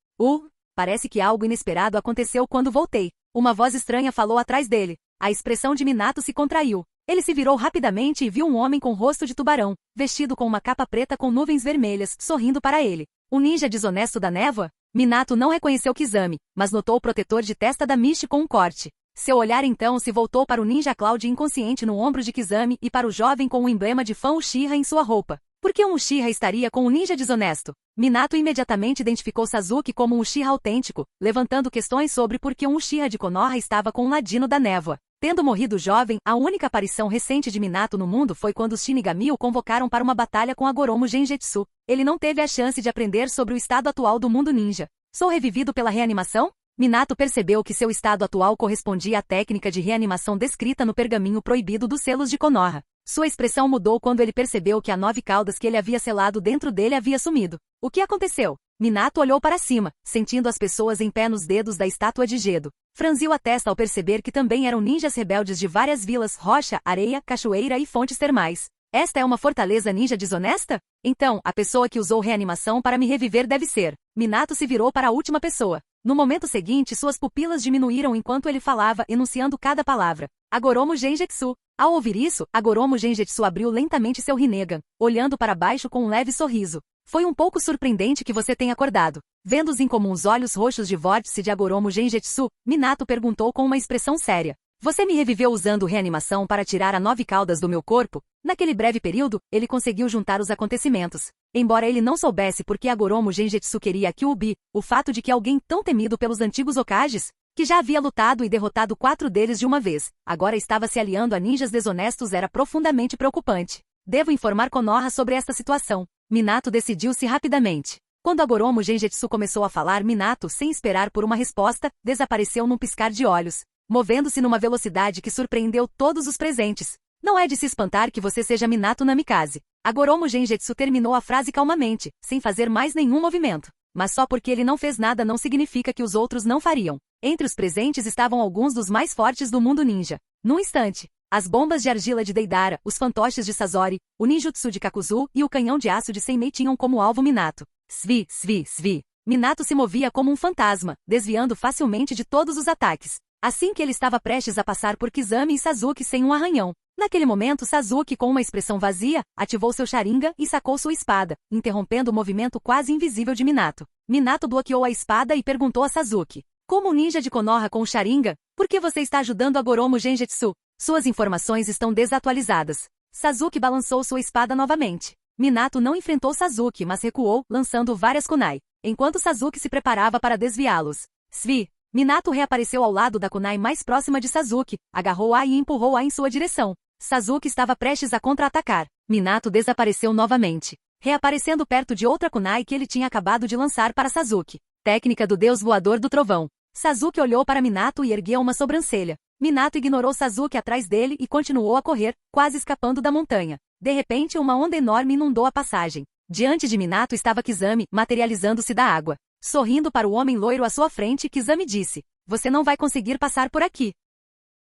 Parece que algo inesperado aconteceu quando voltei. Uma voz estranha falou atrás dele. A expressão de Minato se contraiu. Ele se virou rapidamente e viu um homem com rosto de tubarão, vestido com uma capa preta com nuvens vermelhas, sorrindo para ele. Um ninja desonesto da névoa? Minato não reconheceu Kizami, mas notou o protetor de testa da Michi com um corte. Seu olhar então se voltou para o ninja Cloud inconsciente no ombro de Kizami e para o jovem com o emblema de fã Uchiha em sua roupa. Por que um Uchiha estaria com um ninja desonesto? Minato imediatamente identificou Sasuke como um Uchiha autêntico, levantando questões sobre por que um Uchiha de Konoha estava com um ladino da névoa. Tendo morrido jovem, a única aparição recente de Minato no mundo foi quando os Shinigami o convocaram para uma batalha com Agoromo Genjutsu. Ele não teve a chance de aprender sobre o estado atual do mundo ninja. Sou revivido pela reanimação? Minato percebeu que seu estado atual correspondia à técnica de reanimação descrita no pergaminho proibido dos selos de Konoha. Sua expressão mudou quando ele percebeu que a 9 caudas que ele havia selado dentro dele havia sumido. O que aconteceu? Minato olhou para cima, sentindo as pessoas em pé nos dedos da estátua de Gedo. Franziu a testa ao perceber que também eram ninjas rebeldes de várias vilas, rocha, areia, cachoeira e fontes termais. Esta é uma fortaleza ninja desonesta? Então, a pessoa que usou reanimação para me reviver deve ser. Minato se virou para a última pessoa. No momento seguinte, suas pupilas diminuíram enquanto ele falava, enunciando cada palavra. Agoromo Genjutsu. Ao ouvir isso, Agoromo Genjutsu abriu lentamente seu Rinnegan, olhando para baixo com um leve sorriso. Foi um pouco surpreendente que você tenha acordado. Vendo os incomuns olhos roxos de vórtice de Agoromo Genjutsu, Minato perguntou com uma expressão séria. Você me reviveu usando reanimação para tirar a 9 caudas do meu corpo? Naquele breve período, ele conseguiu juntar os acontecimentos. Embora ele não soubesse por que Agoromo Genjutsu queria Kyuubi, o fato de que alguém tão temido pelos antigos Hokages, que já havia lutado e derrotado 4 deles de uma vez, agora estava se aliando a ninjas desonestos era profundamente preocupante. Devo informar Konoha sobre esta situação. Minato decidiu-se rapidamente. Quando Agoromo Genjutsu começou a falar, Minato, sem esperar por uma resposta, desapareceu num piscar de olhos, movendo-se numa velocidade que surpreendeu todos os presentes. Não é de se espantar que você seja Minato Namikaze. Agoromo Genjutsu terminou a frase calmamente, sem fazer mais nenhum movimento. Mas só porque ele não fez nada não significa que os outros não fariam. Entre os presentes estavam alguns dos mais fortes do mundo ninja. Num instante, as bombas de argila de Deidara, os fantoches de Sasori, o ninjutsu de Kakuzu e o canhão de aço de Senmei tinham como alvo Minato. Svi, svi, svi. Minato se movia como um fantasma, desviando facilmente de todos os ataques. Assim que ele estava prestes a passar por Kizami e Sasuke sem um arranhão. Naquele momento, Sasuke, com uma expressão vazia, ativou seu Sharingan e sacou sua espada, interrompendo o movimento quase invisível de Minato. Minato bloqueou a espada e perguntou a Sasuke: como um ninja de Konoha com o Sharingan, por que você está ajudando Agoromo Genjutsu? Suas informações estão desatualizadas. Sasuke balançou sua espada novamente. Minato não enfrentou Sasuke, mas recuou, lançando várias kunai, enquanto Sasuke se preparava para desviá-los. Svi. Minato reapareceu ao lado da kunai mais próxima de Sasuke, agarrou-a e empurrou-a em sua direção. Sasuke estava prestes a contra-atacar. Minato desapareceu novamente, reaparecendo perto de outra kunai que ele tinha acabado de lançar para Sasuke. Técnica do Deus Voador do Trovão. Sasuke olhou para Minato e ergueu uma sobrancelha. Minato ignorou Sasuke atrás dele e continuou a correr, quase escapando da montanha. De repente, uma onda enorme inundou a passagem. Diante de Minato estava Kizami, materializando-se da água. Sorrindo para o homem loiro à sua frente, Kizami disse: você não vai conseguir passar por aqui.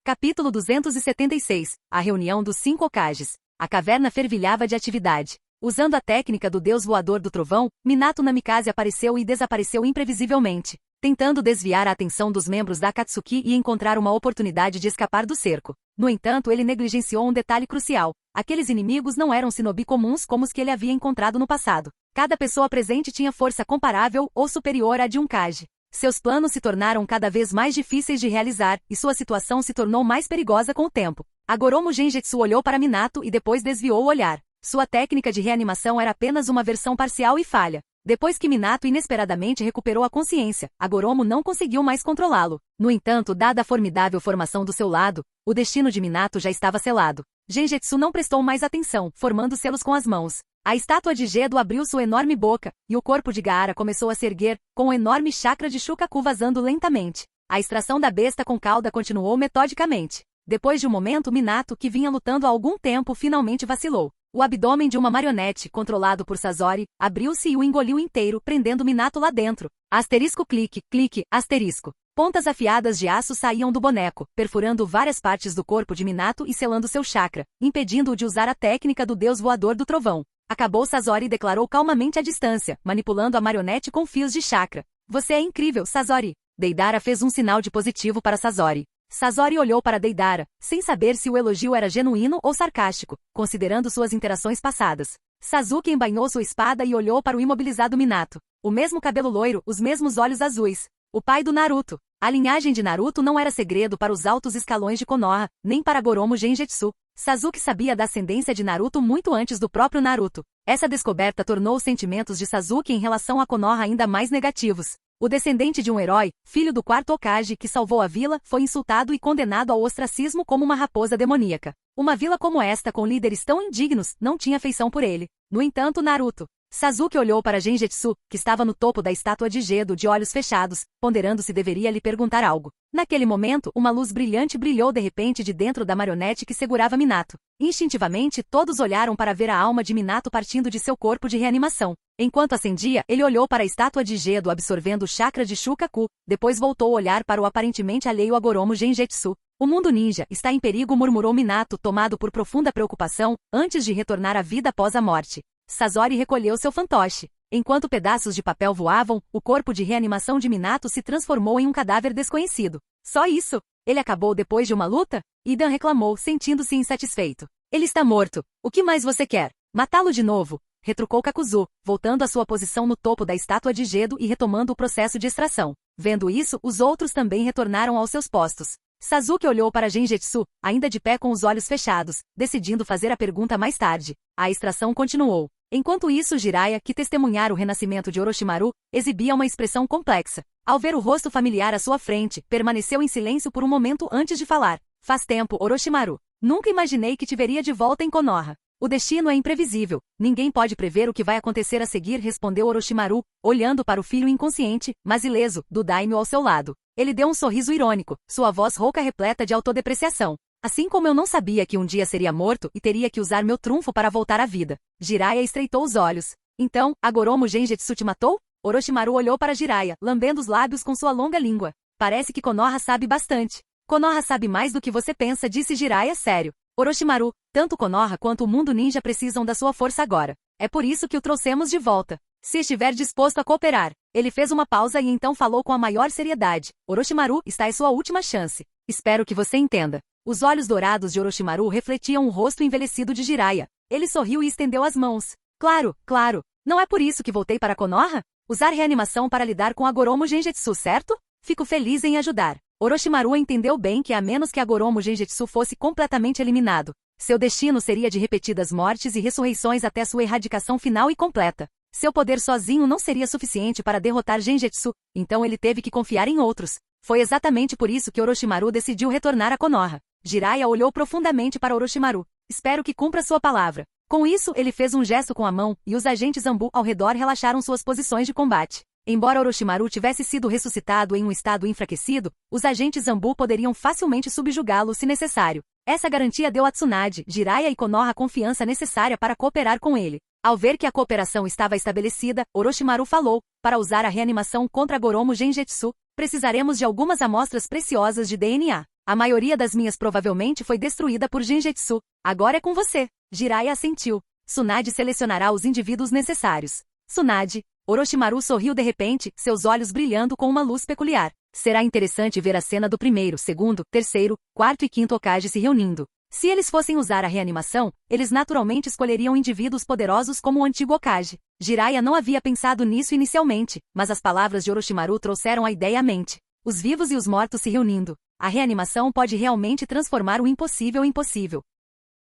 Capítulo 276. A reunião dos 5 Hokages. A caverna fervilhava de atividade. Usando a técnica do Deus Voador do Trovão, Minato Namikaze apareceu e desapareceu imprevisivelmente, tentando desviar a atenção dos membros da Akatsuki e encontrar uma oportunidade de escapar do cerco. No entanto, ele negligenciou um detalhe crucial. Aqueles inimigos não eram shinobi comuns como os que ele havia encontrado no passado. Cada pessoa presente tinha força comparável ou superior à de um Kage. Seus planos se tornaram cada vez mais difíceis de realizar, e sua situação se tornou mais perigosa com o tempo. Agoromo Genjutsu olhou para Minato e depois desviou o olhar. Sua técnica de reanimação era apenas uma versão parcial e falha. Depois que Minato inesperadamente recuperou a consciência, Agoromo não conseguiu mais controlá-lo. No entanto, dada a formidável formação do seu lado, o destino de Minato já estava selado. Genjutsu não prestou mais atenção, formando selos com as mãos. A estátua de Gedo abriu sua enorme boca, e o corpo de Gaara começou a se erguer, com o enorme chakra de Shukaku vazando lentamente. A extração da besta com cauda continuou metodicamente. Depois de um momento, Minato, que vinha lutando há algum tempo, finalmente vacilou. O abdômen de uma marionete, controlado por Sasori, abriu-se e o engoliu inteiro, prendendo Minato lá dentro. Asterisco clique, clique, asterisco. Pontas afiadas de aço saíam do boneco, perfurando várias partes do corpo de Minato e selando seu chakra, impedindo-o de usar a técnica do Deus Voador do Trovão. Acabou Sasori e declarou calmamente à distância, manipulando a marionete com fios de chakra. Você é incrível, Sasori. Deidara fez um sinal de positivo para Sasori. Sasori olhou para Deidara, sem saber se o elogio era genuíno ou sarcástico, considerando suas interações passadas. Sasuke embainhou sua espada e olhou para o imobilizado Minato. O mesmo cabelo loiro, os mesmos olhos azuis. O pai do Naruto. A linhagem de Naruto não era segredo para os altos escalões de Konoha, nem para Agoromo Genjutsu. Sasuke sabia da ascendência de Naruto muito antes do próprio Naruto. Essa descoberta tornou os sentimentos de Sasuke em relação a Konoha ainda mais negativos. O descendente de um herói, filho do 4º Hokage que salvou a vila, foi insultado e condenado ao ostracismo como uma raposa demoníaca. Uma vila como esta com líderes tão indignos não tinha afeição por ele. No entanto, Naruto. Sasuke olhou para Genjutsu, que estava no topo da estátua de Gedo de olhos fechados, ponderando se deveria lhe perguntar algo. Naquele momento, uma luz brilhante brilhou de repente de dentro da marionete que segurava Minato. Instintivamente, todos olharam para ver a alma de Minato partindo de seu corpo de reanimação. Enquanto acendia, ele olhou para a estátua de Gedo absorvendo o chakra de Shukaku, depois voltou a olhar para o aparentemente alheio Agoromo Genjutsu. O mundo ninja está em perigo, murmurou Minato, tomado por profunda preocupação, antes de retornar à vida após a morte. Sasori recolheu seu fantoche. Enquanto pedaços de papel voavam, o corpo de reanimação de Minato se transformou em um cadáver desconhecido. Só isso? Ele acabou depois de uma luta? Idan reclamou, sentindo-se insatisfeito. Ele está morto. O que mais você quer? Matá-lo de novo? Retrucou Kakuzu, voltando à sua posição no topo da estátua de Gedo e retomando o processo de extração. Vendo isso, os outros também retornaram aos seus postos. Sasuke olhou para Genjutsu, ainda de pé com os olhos fechados, decidindo fazer a pergunta mais tarde. A extração continuou. Enquanto isso, Jiraiya, que testemunhara o renascimento de Orochimaru, exibia uma expressão complexa. Ao ver o rosto familiar à sua frente, permaneceu em silêncio por um momento antes de falar. Faz tempo, Orochimaru. Nunca imaginei que te veria de volta em Konoha. O destino é imprevisível. Ninguém pode prever o que vai acontecer a seguir, respondeu Orochimaru, olhando para o filho inconsciente, mas ileso, do daimyo ao seu lado. Ele deu um sorriso irônico, sua voz rouca repleta de autodepreciação. Assim como eu não sabia que um dia seria morto e teria que usar meu trunfo para voltar à vida. Jiraiya estreitou os olhos. Então, a Goromo Genjutsu te matou? Orochimaru olhou para Jiraiya, lambendo os lábios com sua longa língua. Parece que Konoha sabe bastante. Konoha sabe mais do que você pensa, disse Jiraiya sério. Orochimaru, tanto Konoha quanto o mundo ninja precisam da sua força agora. É por isso que o trouxemos de volta. Se estiver disposto a cooperar. Ele fez uma pausa e então falou com a maior seriedade. Orochimaru, está é sua última chance. Espero que você entenda. Os olhos dourados de Orochimaru refletiam o rosto envelhecido de Jiraiya. Ele sorriu e estendeu as mãos. Claro, claro. Não é por isso que voltei para Konoha? Usar reanimação para lidar com a Goromo Genjutsu, certo? Fico feliz em ajudar. Orochimaru entendeu bem que a menos que a Goromo Genjutsu fosse completamente eliminado, seu destino seria de repetidas mortes e ressurreições até sua erradicação final e completa. Seu poder sozinho não seria suficiente para derrotar Genjutsu, então ele teve que confiar em outros. Foi exatamente por isso que Orochimaru decidiu retornar a Konoha. Jiraiya olhou profundamente para Orochimaru. Espero que cumpra sua palavra. Com isso, ele fez um gesto com a mão, e os agentes Zanbu ao redor relaxaram suas posições de combate. Embora Orochimaru tivesse sido ressuscitado em um estado enfraquecido, os agentes Zanbu poderiam facilmente subjugá-lo se necessário. Essa garantia deu a Tsunade, Jiraiya e Konoha a confiança necessária para cooperar com ele. Ao ver que a cooperação estava estabelecida, Orochimaru falou, para usar a reanimação contra Goromo Genjutsu, precisaremos de algumas amostras preciosas de DNA. A maioria das minhas provavelmente foi destruída por Genjutsu. Agora é com você. Jiraiya assentiu. Tsunade selecionará os indivíduos necessários. Tsunade. Orochimaru sorriu de repente, seus olhos brilhando com uma luz peculiar. Será interessante ver a cena do primeiro, segundo, terceiro, quarto e quinto Hokage se reunindo. Se eles fossem usar a reanimação, eles naturalmente escolheriam indivíduos poderosos como o antigo Hokage. Jiraiya não havia pensado nisso inicialmente, mas as palavras de Orochimaru trouxeram a ideia à mente. Os vivos e os mortos se reunindo. A reanimação pode realmente transformar o impossível em possível.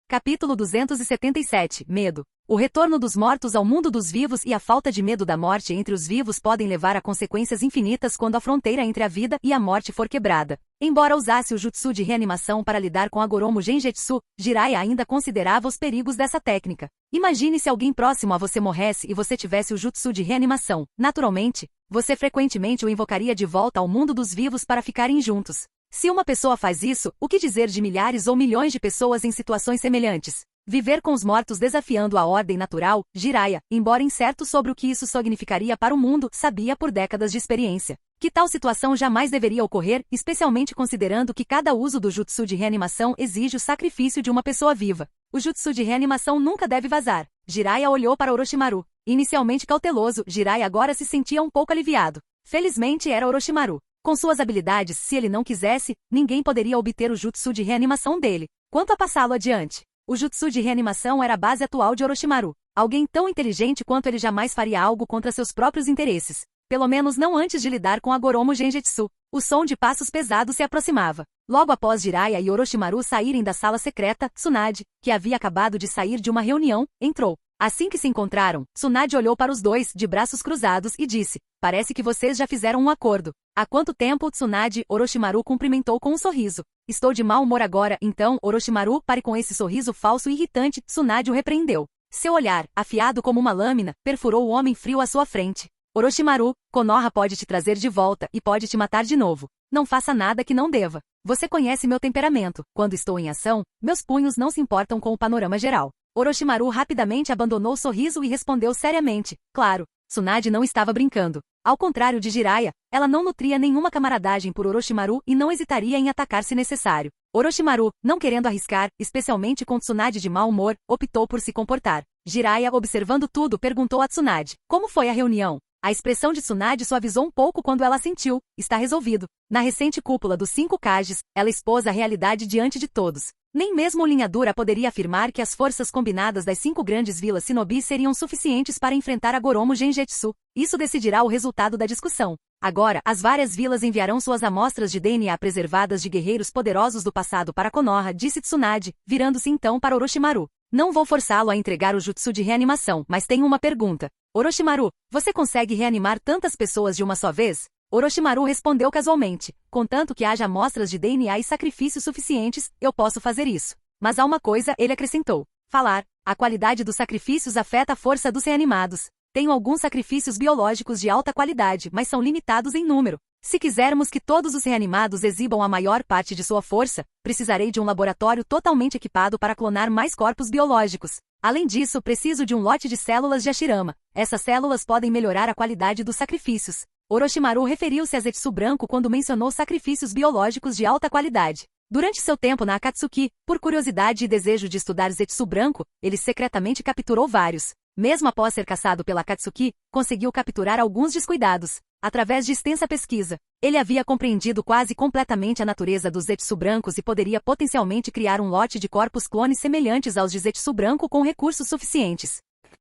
Capítulo 277. Medo. O retorno dos mortos ao mundo dos vivos e a falta de medo da morte entre os vivos podem levar a consequências infinitas quando a fronteira entre a vida e a morte for quebrada. Embora usasse o jutsu de reanimação para lidar com a Goromo Genjutsu, Jiraiya ainda considerava os perigos dessa técnica. Imagine se alguém próximo a você morresse e você tivesse o jutsu de reanimação. Naturalmente, você frequentemente o invocaria de volta ao mundo dos vivos para ficarem juntos. Se uma pessoa faz isso, o que dizer de milhares ou milhões de pessoas em situações semelhantes? Viver com os mortos desafiando a ordem natural, Jiraiya, embora incerto sobre o que isso significaria para o mundo, sabia por décadas de experiência que tal situação jamais deveria ocorrer, especialmente considerando que cada uso do jutsu de reanimação exige o sacrifício de uma pessoa viva. O jutsu de reanimação nunca deve vazar. Jiraiya olhou para Orochimaru. Inicialmente cauteloso, Jiraiya agora se sentia um pouco aliviado. Felizmente era Orochimaru. Com suas habilidades, se ele não quisesse, ninguém poderia obter o jutsu de reanimação dele. Quanto a passá-lo adiante, o jutsu de reanimação era a base atual de Orochimaru. Alguém tão inteligente quanto ele jamais faria algo contra seus próprios interesses. Pelo menos não antes de lidar com a Goromo Genjutsu. O som de passos pesados se aproximava. Logo após Jiraiya e Orochimaru saírem da sala secreta, Tsunade, que havia acabado de sair de uma reunião, entrou. Assim que se encontraram, Tsunade olhou para os dois, de braços cruzados, e disse: parece que vocês já fizeram um acordo. Há quanto tempo, Tsunade? Orochimaru cumprimentou com um sorriso. Estou de mau humor agora, então, Orochimaru, pare com esse sorriso falso e irritante, Tsunade o repreendeu. Seu olhar, afiado como uma lâmina, perfurou o homem frio à sua frente. Orochimaru, Konoha pode te trazer de volta e pode te matar de novo. Não faça nada que não deva. Você conhece meu temperamento. Quando estou em ação, meus punhos não se importam com o panorama geral. Orochimaru rapidamente abandonou o sorriso e respondeu seriamente. Claro, Tsunade não estava brincando. Ao contrário de Jiraiya, ela não nutria nenhuma camaradagem por Orochimaru e não hesitaria em atacar se necessário. Orochimaru, não querendo arriscar, especialmente com Tsunade de mau humor, optou por se comportar. Jiraiya, observando tudo, perguntou a Tsunade: como foi a reunião? A expressão de Tsunade suavizou um pouco quando ela sentiu. Está resolvido. Na recente cúpula dos 5 Kages, ela expôs a realidade diante de todos. Nem mesmo o Linha Dura poderia afirmar que as forças combinadas das 5 grandes vilas Shinobi seriam suficientes para enfrentar a Goromo Genjutsu. Isso decidirá o resultado da discussão. Agora, as várias vilas enviarão suas amostras de DNA preservadas de guerreiros poderosos do passado para Konoha, disse Tsunade, virando-se então para Orochimaru. Não vou forçá-lo a entregar o jutsu de reanimação, mas tenho uma pergunta. Orochimaru, você consegue reanimar tantas pessoas de uma só vez? Orochimaru respondeu casualmente. Contanto que haja amostras de DNA e sacrifícios suficientes, eu posso fazer isso. Mas há uma coisa, ele acrescentou. Falar. A qualidade dos sacrifícios afeta a força dos reanimados. Tenho alguns sacrifícios biológicos de alta qualidade, mas são limitados em número. Se quisermos que todos os reanimados exibam a maior parte de sua força, precisarei de um laboratório totalmente equipado para clonar mais corpos biológicos. Além disso, preciso de um lote de células de Hashirama. Essas células podem melhorar a qualidade dos sacrifícios. Orochimaru referiu-se a Zetsu Branco quando mencionou sacrifícios biológicos de alta qualidade. Durante seu tempo na Akatsuki, por curiosidade e desejo de estudar Zetsu Branco, ele secretamente capturou vários. Mesmo após ser caçado pela Akatsuki, conseguiu capturar alguns descuidados. Através de extensa pesquisa, ele havia compreendido quase completamente a natureza dos Zetsu Brancos e poderia potencialmente criar um lote de corpos clones semelhantes aos de Zetsu Branco com recursos suficientes.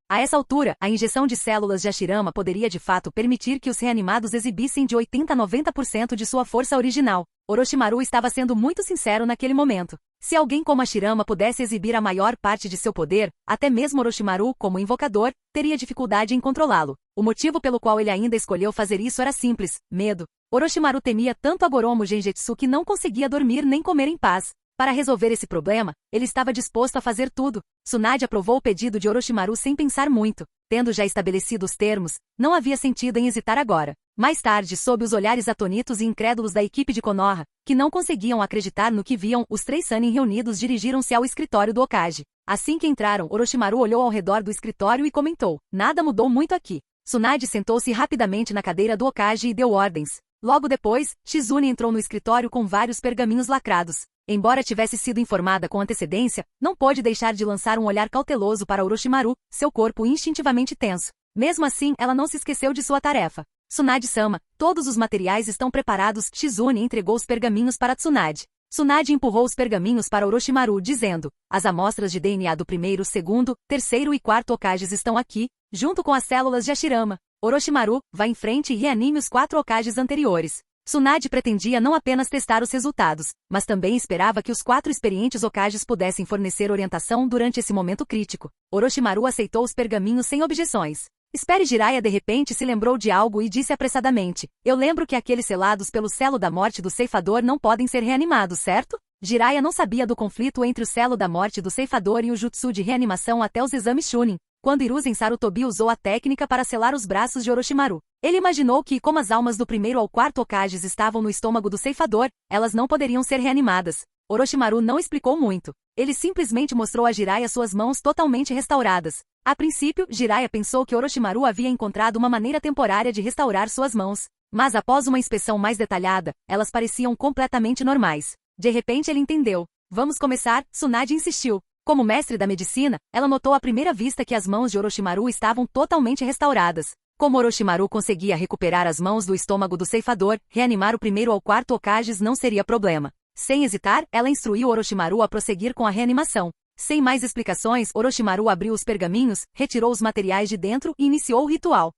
A essa altura, a injeção de células de Hashirama poderia de fato permitir que os reanimados exibissem de 80 a 90% de sua força original. Orochimaru estava sendo muito sincero naquele momento. Se alguém como Hashirama pudesse exibir a maior parte de seu poder, até mesmo Orochimaru, como invocador, teria dificuldade em controlá-lo. O motivo pelo qual ele ainda escolheu fazer isso era simples: medo. Orochimaru temia tanto a Goromo Genjutsu que não conseguia dormir nem comer em paz. Para resolver esse problema, ele estava disposto a fazer tudo. Tsunade aprovou o pedido de Orochimaru sem pensar muito. Tendo já estabelecido os termos, não havia sentido em hesitar agora. Mais tarde, sob os olhares atônitos e incrédulos da equipe de Konoha, que não conseguiam acreditar no que viam, os 3 Sannin reunidos dirigiram-se ao escritório do Hokage. Assim que entraram, Orochimaru olhou ao redor do escritório e comentou: "Nada mudou muito aqui." Tsunade sentou-se rapidamente na cadeira do Hokage e deu ordens. Logo depois, Shizune entrou no escritório com vários pergaminhos lacrados. Embora tivesse sido informada com antecedência, não pôde deixar de lançar um olhar cauteloso para Orochimaru, seu corpo instintivamente tenso. Mesmo assim, ela não se esqueceu de sua tarefa. "Tsunade-sama, todos os materiais estão preparados." Shizune entregou os pergaminhos para Tsunade. Tsunade empurrou os pergaminhos para Orochimaru, dizendo: "As amostras de DNA do primeiro, segundo, terceiro e quarto Hokages estão aqui, junto com as células de Hashirama. Orochimaru, vá em frente e reanime os 4 Hokages anteriores." Tsunade pretendia não apenas testar os resultados, mas também esperava que os 4 experientes Hokages pudessem fornecer orientação durante esse momento crítico. Orochimaru aceitou os pergaminhos sem objeções. "Espere." Jiraiya de repente se lembrou de algo e disse apressadamente: "Eu lembro que aqueles selados pelo selo da morte do ceifador não podem ser reanimados, certo?" Jiraiya não sabia do conflito entre o selo da morte do ceifador e o jutsu de reanimação até os exames Chunin, quando Hiruzen Sarutobi usou a técnica para selar os braços de Orochimaru. Ele imaginou que, como as almas do primeiro ao quarto Hokages estavam no estômago do ceifador, elas não poderiam ser reanimadas. Orochimaru não explicou muito. Ele simplesmente mostrou a Jiraiya suas mãos totalmente restauradas. A princípio, Jiraiya pensou que Orochimaru havia encontrado uma maneira temporária de restaurar suas mãos. Mas após uma inspeção mais detalhada, elas pareciam completamente normais. De repente ele entendeu. "Vamos começar." Tsunade insistiu. Como mestre da medicina, ela notou à primeira vista que as mãos de Orochimaru estavam totalmente restauradas. Como Orochimaru conseguia recuperar as mãos do estômago do ceifador, reanimar o primeiro ao quarto Hokages não seria problema. Sem hesitar, ela instruiu Orochimaru a prosseguir com a reanimação. Sem mais explicações, Orochimaru abriu os pergaminhos, retirou os materiais de dentro e iniciou o ritual.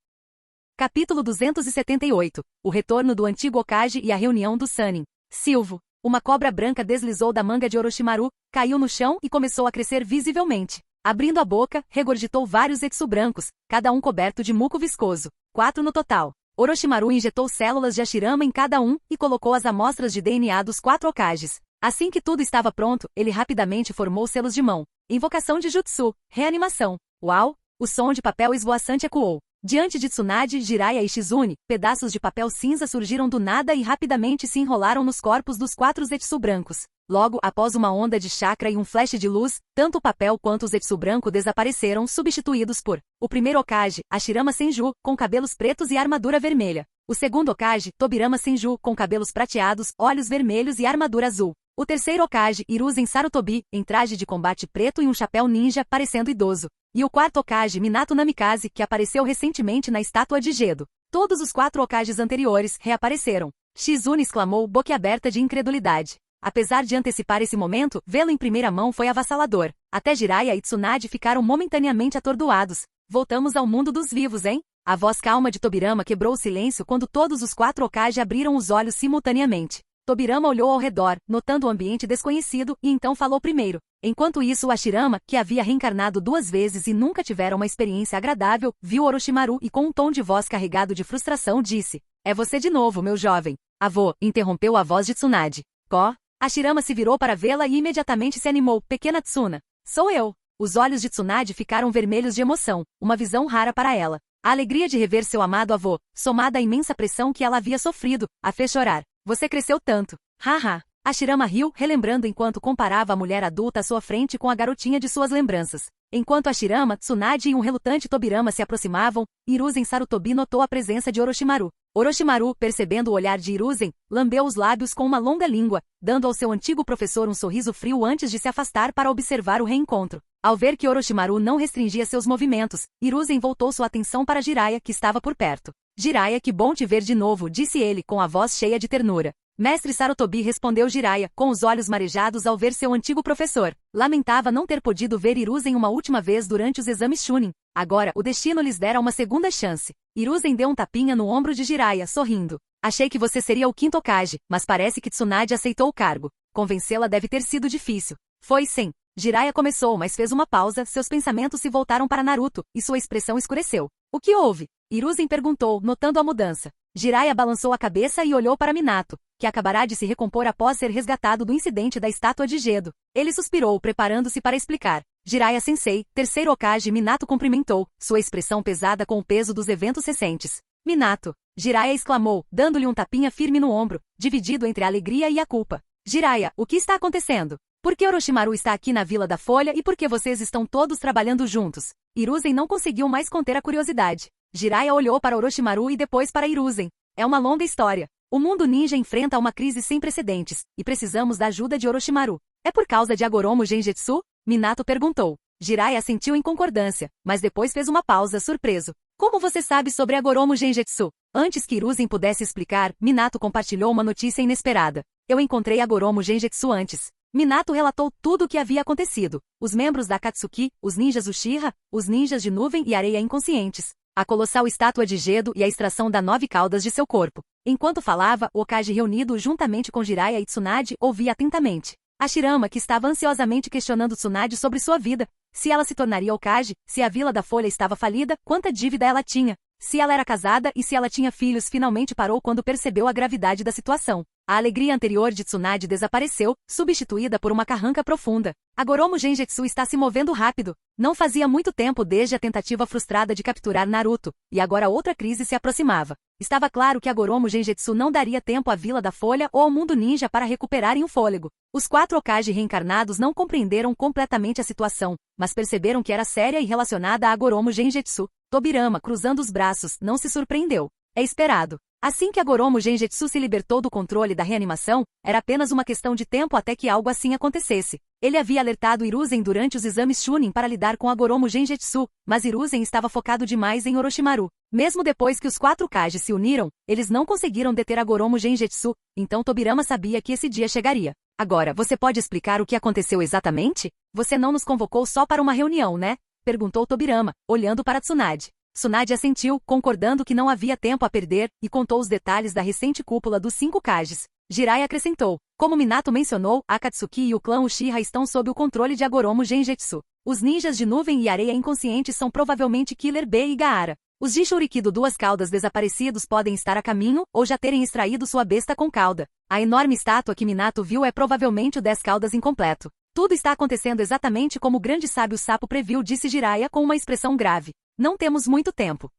Capítulo 278. O retorno do antigo Hokage e a reunião do Sannin. Silvo. Uma cobra branca deslizou da manga de Orochimaru, caiu no chão e começou a crescer visivelmente. Abrindo a boca, regurgitou vários Zetsu brancos, cada um coberto de muco viscoso. 4 no total. Orochimaru injetou células de Hashirama em cada um e colocou as amostras de DNA dos 4 Hokages. Assim que tudo estava pronto, ele rapidamente formou selos de mão. Invocação de Jutsu. Reanimação. Uau! O som de papel esvoaçante ecoou. Diante de Tsunade, Jiraiya e Shizune, pedaços de papel cinza surgiram do nada e rapidamente se enrolaram nos corpos dos 4 Zetsu brancos. Logo, após uma onda de chakra e um flash de luz, tanto o papel quanto o Zetsu branco desapareceram, substituídos por o primeiro Hokage, Hashirama Senju, com cabelos pretos e armadura vermelha. O segundo Hokage, Tobirama Senju, com cabelos prateados, olhos vermelhos e armadura azul. O terceiro Hokage, Hiruzen Sarutobi, em traje de combate preto e um chapéu ninja, parecendo idoso. E o quarto Hokage, Minato Namikaze, que apareceu recentemente na estátua de Gedo. Todos os 4 Hokages anteriores reapareceram. Shizune exclamou, boquiaberta de incredulidade. Apesar de antecipar esse momento, vê-lo em primeira mão foi avassalador. Até Jiraiya e Tsunade ficaram momentaneamente atordoados. Voltamos ao mundo dos vivos, hein? A voz calma de Tobirama quebrou o silêncio quando todos os 4 Hokage abriram os olhos simultaneamente. Tobirama olhou ao redor, notando o ambiente desconhecido, e então falou primeiro. Enquanto isso, o Hashirama, que havia reencarnado 2 vezes e nunca tivera uma experiência agradável, viu Orochimaru e com um tom de voz carregado de frustração disse: "É você de novo, meu jovem." "Avô," interrompeu a voz de Tsunade. "Có?" Hashirama se virou para vê-la e imediatamente se animou. "Pequena Tsuna." "Sou eu." Os olhos de Tsunade ficaram vermelhos de emoção, uma visão rara para ela. A alegria de rever seu amado avô, somada à imensa pressão que ela havia sofrido, a fez chorar. Você cresceu tanto. Haha. Hashirama riu, relembrando enquanto comparava a mulher adulta à sua frente com a garotinha de suas lembranças. Enquanto Hashirama, Tsunade e um relutante Tobirama se aproximavam, Hiruzen Sarutobi notou a presença de Orochimaru. Orochimaru, percebendo o olhar de Hiruzen, lambeu os lábios com uma longa língua, dando ao seu antigo professor um sorriso frio antes de se afastar para observar o reencontro. Ao ver que Orochimaru não restringia seus movimentos, Hiruzen voltou sua atenção para Jiraiya, que estava por perto. Jiraiya, que bom te ver de novo, disse ele com a voz cheia de ternura. Mestre Sarutobi, respondeu Jiraiya, com os olhos marejados ao ver seu antigo professor. Lamentava não ter podido ver Hiruzen uma última vez durante os exames Chunin. Agora, o destino lhes dera uma segunda chance. Hiruzen deu um tapinha no ombro de Jiraiya, sorrindo. Achei que você seria o quinto Hokage, mas parece que Tsunade aceitou o cargo. Convencê-la deve ter sido difícil. Foi sim. Jiraiya começou, mas fez uma pausa, seus pensamentos se voltaram para Naruto, e sua expressão escureceu. O que houve? Hiruzen perguntou, notando a mudança. Jiraiya balançou a cabeça e olhou para Minato, que acabará de se recompor após ser resgatado do incidente da estátua de Gedo. Ele suspirou, preparando-se para explicar. Jiraiya-sensei, terceiro Hokage, Minato cumprimentou, sua expressão pesada com o peso dos eventos recentes. Minato! Jiraiya exclamou, dando-lhe um tapinha firme no ombro, dividido entre a alegria e a culpa. Jiraiya, o que está acontecendo? Por que Orochimaru está aqui na Vila da Folha e por que vocês estão todos trabalhando juntos? Hiruzen não conseguiu mais conter a curiosidade. Jiraiya olhou para Orochimaru e depois para Hiruzen. É uma longa história. O mundo ninja enfrenta uma crise sem precedentes, e precisamos da ajuda de Orochimaru. É por causa de Agoromo Genjutsu? Minato perguntou. Jiraiya assentiu em concordância, mas depois fez uma pausa, surpreso. Como você sabe sobre Agoromo Genjutsu? Antes que Hiruzen pudesse explicar, Minato compartilhou uma notícia inesperada. Eu encontrei Agoromo Genjutsu antes. Minato relatou tudo o que havia acontecido. Os membros da Akatsuki, os ninjas Uchiha, os ninjas de nuvem e areia inconscientes. A colossal estátua de Gedo e a extração das 9 caudas de seu corpo. Enquanto falava, o Hokage reunido juntamente com Jiraiya e Tsunade ouvia atentamente. Hashirama, que estava ansiosamente questionando Tsunade sobre sua vida, se ela se tornaria Hokage, se a Vila da Folha estava falida, quanta dívida ela tinha, se ela era casada e se ela tinha filhos, finalmente parou quando percebeu a gravidade da situação. A alegria anterior de Tsunade desapareceu, substituída por uma carranca profunda. Agoromo Genjutsu está se movendo rápido. Não fazia muito tempo desde a tentativa frustrada de capturar Naruto, e agora outra crise se aproximava. Estava claro que Agoromo Genjutsu não daria tempo à Vila da Folha ou ao mundo ninja para recuperarem o fôlego. Os 4 Hokage reencarnados não compreenderam completamente a situação, mas perceberam que era séria e relacionada a Agoromo Genjutsu. Tobirama, cruzando os braços, não se surpreendeu. É esperado. Assim que Agoromo Genjutsu se libertou do controle da reanimação, era apenas uma questão de tempo até que algo assim acontecesse. Ele havia alertado Hiruzen durante os exames Chunin para lidar com Agoromo Genjutsu, mas Hiruzen estava focado demais em Orochimaru. Mesmo depois que os 4 Hokage se uniram, eles não conseguiram deter Agoromo Genjutsu, então Tobirama sabia que esse dia chegaria. Agora, você pode explicar o que aconteceu exatamente? Você não nos convocou só para uma reunião, né? Perguntou Tobirama, olhando para Tsunade. Tsunade assentiu, concordando que não havia tempo a perder, e contou os detalhes da recente cúpula dos 5 Kages. Jiraiya acrescentou, como Minato mencionou, Akatsuki e o clã Uchiha estão sob o controle de Agoromo Genjutsu. Os ninjas de nuvem e areia inconscientes são provavelmente Killer Bee e Gaara. Os Jinchuriki do 2 caudas desaparecidos podem estar a caminho, ou já terem extraído sua besta com cauda. A enorme estátua que Minato viu é provavelmente o 10 caudas incompleto. Tudo está acontecendo exatamente como o grande sábio sapo previu, disse Jiraiya com uma expressão grave. Não temos muito tempo.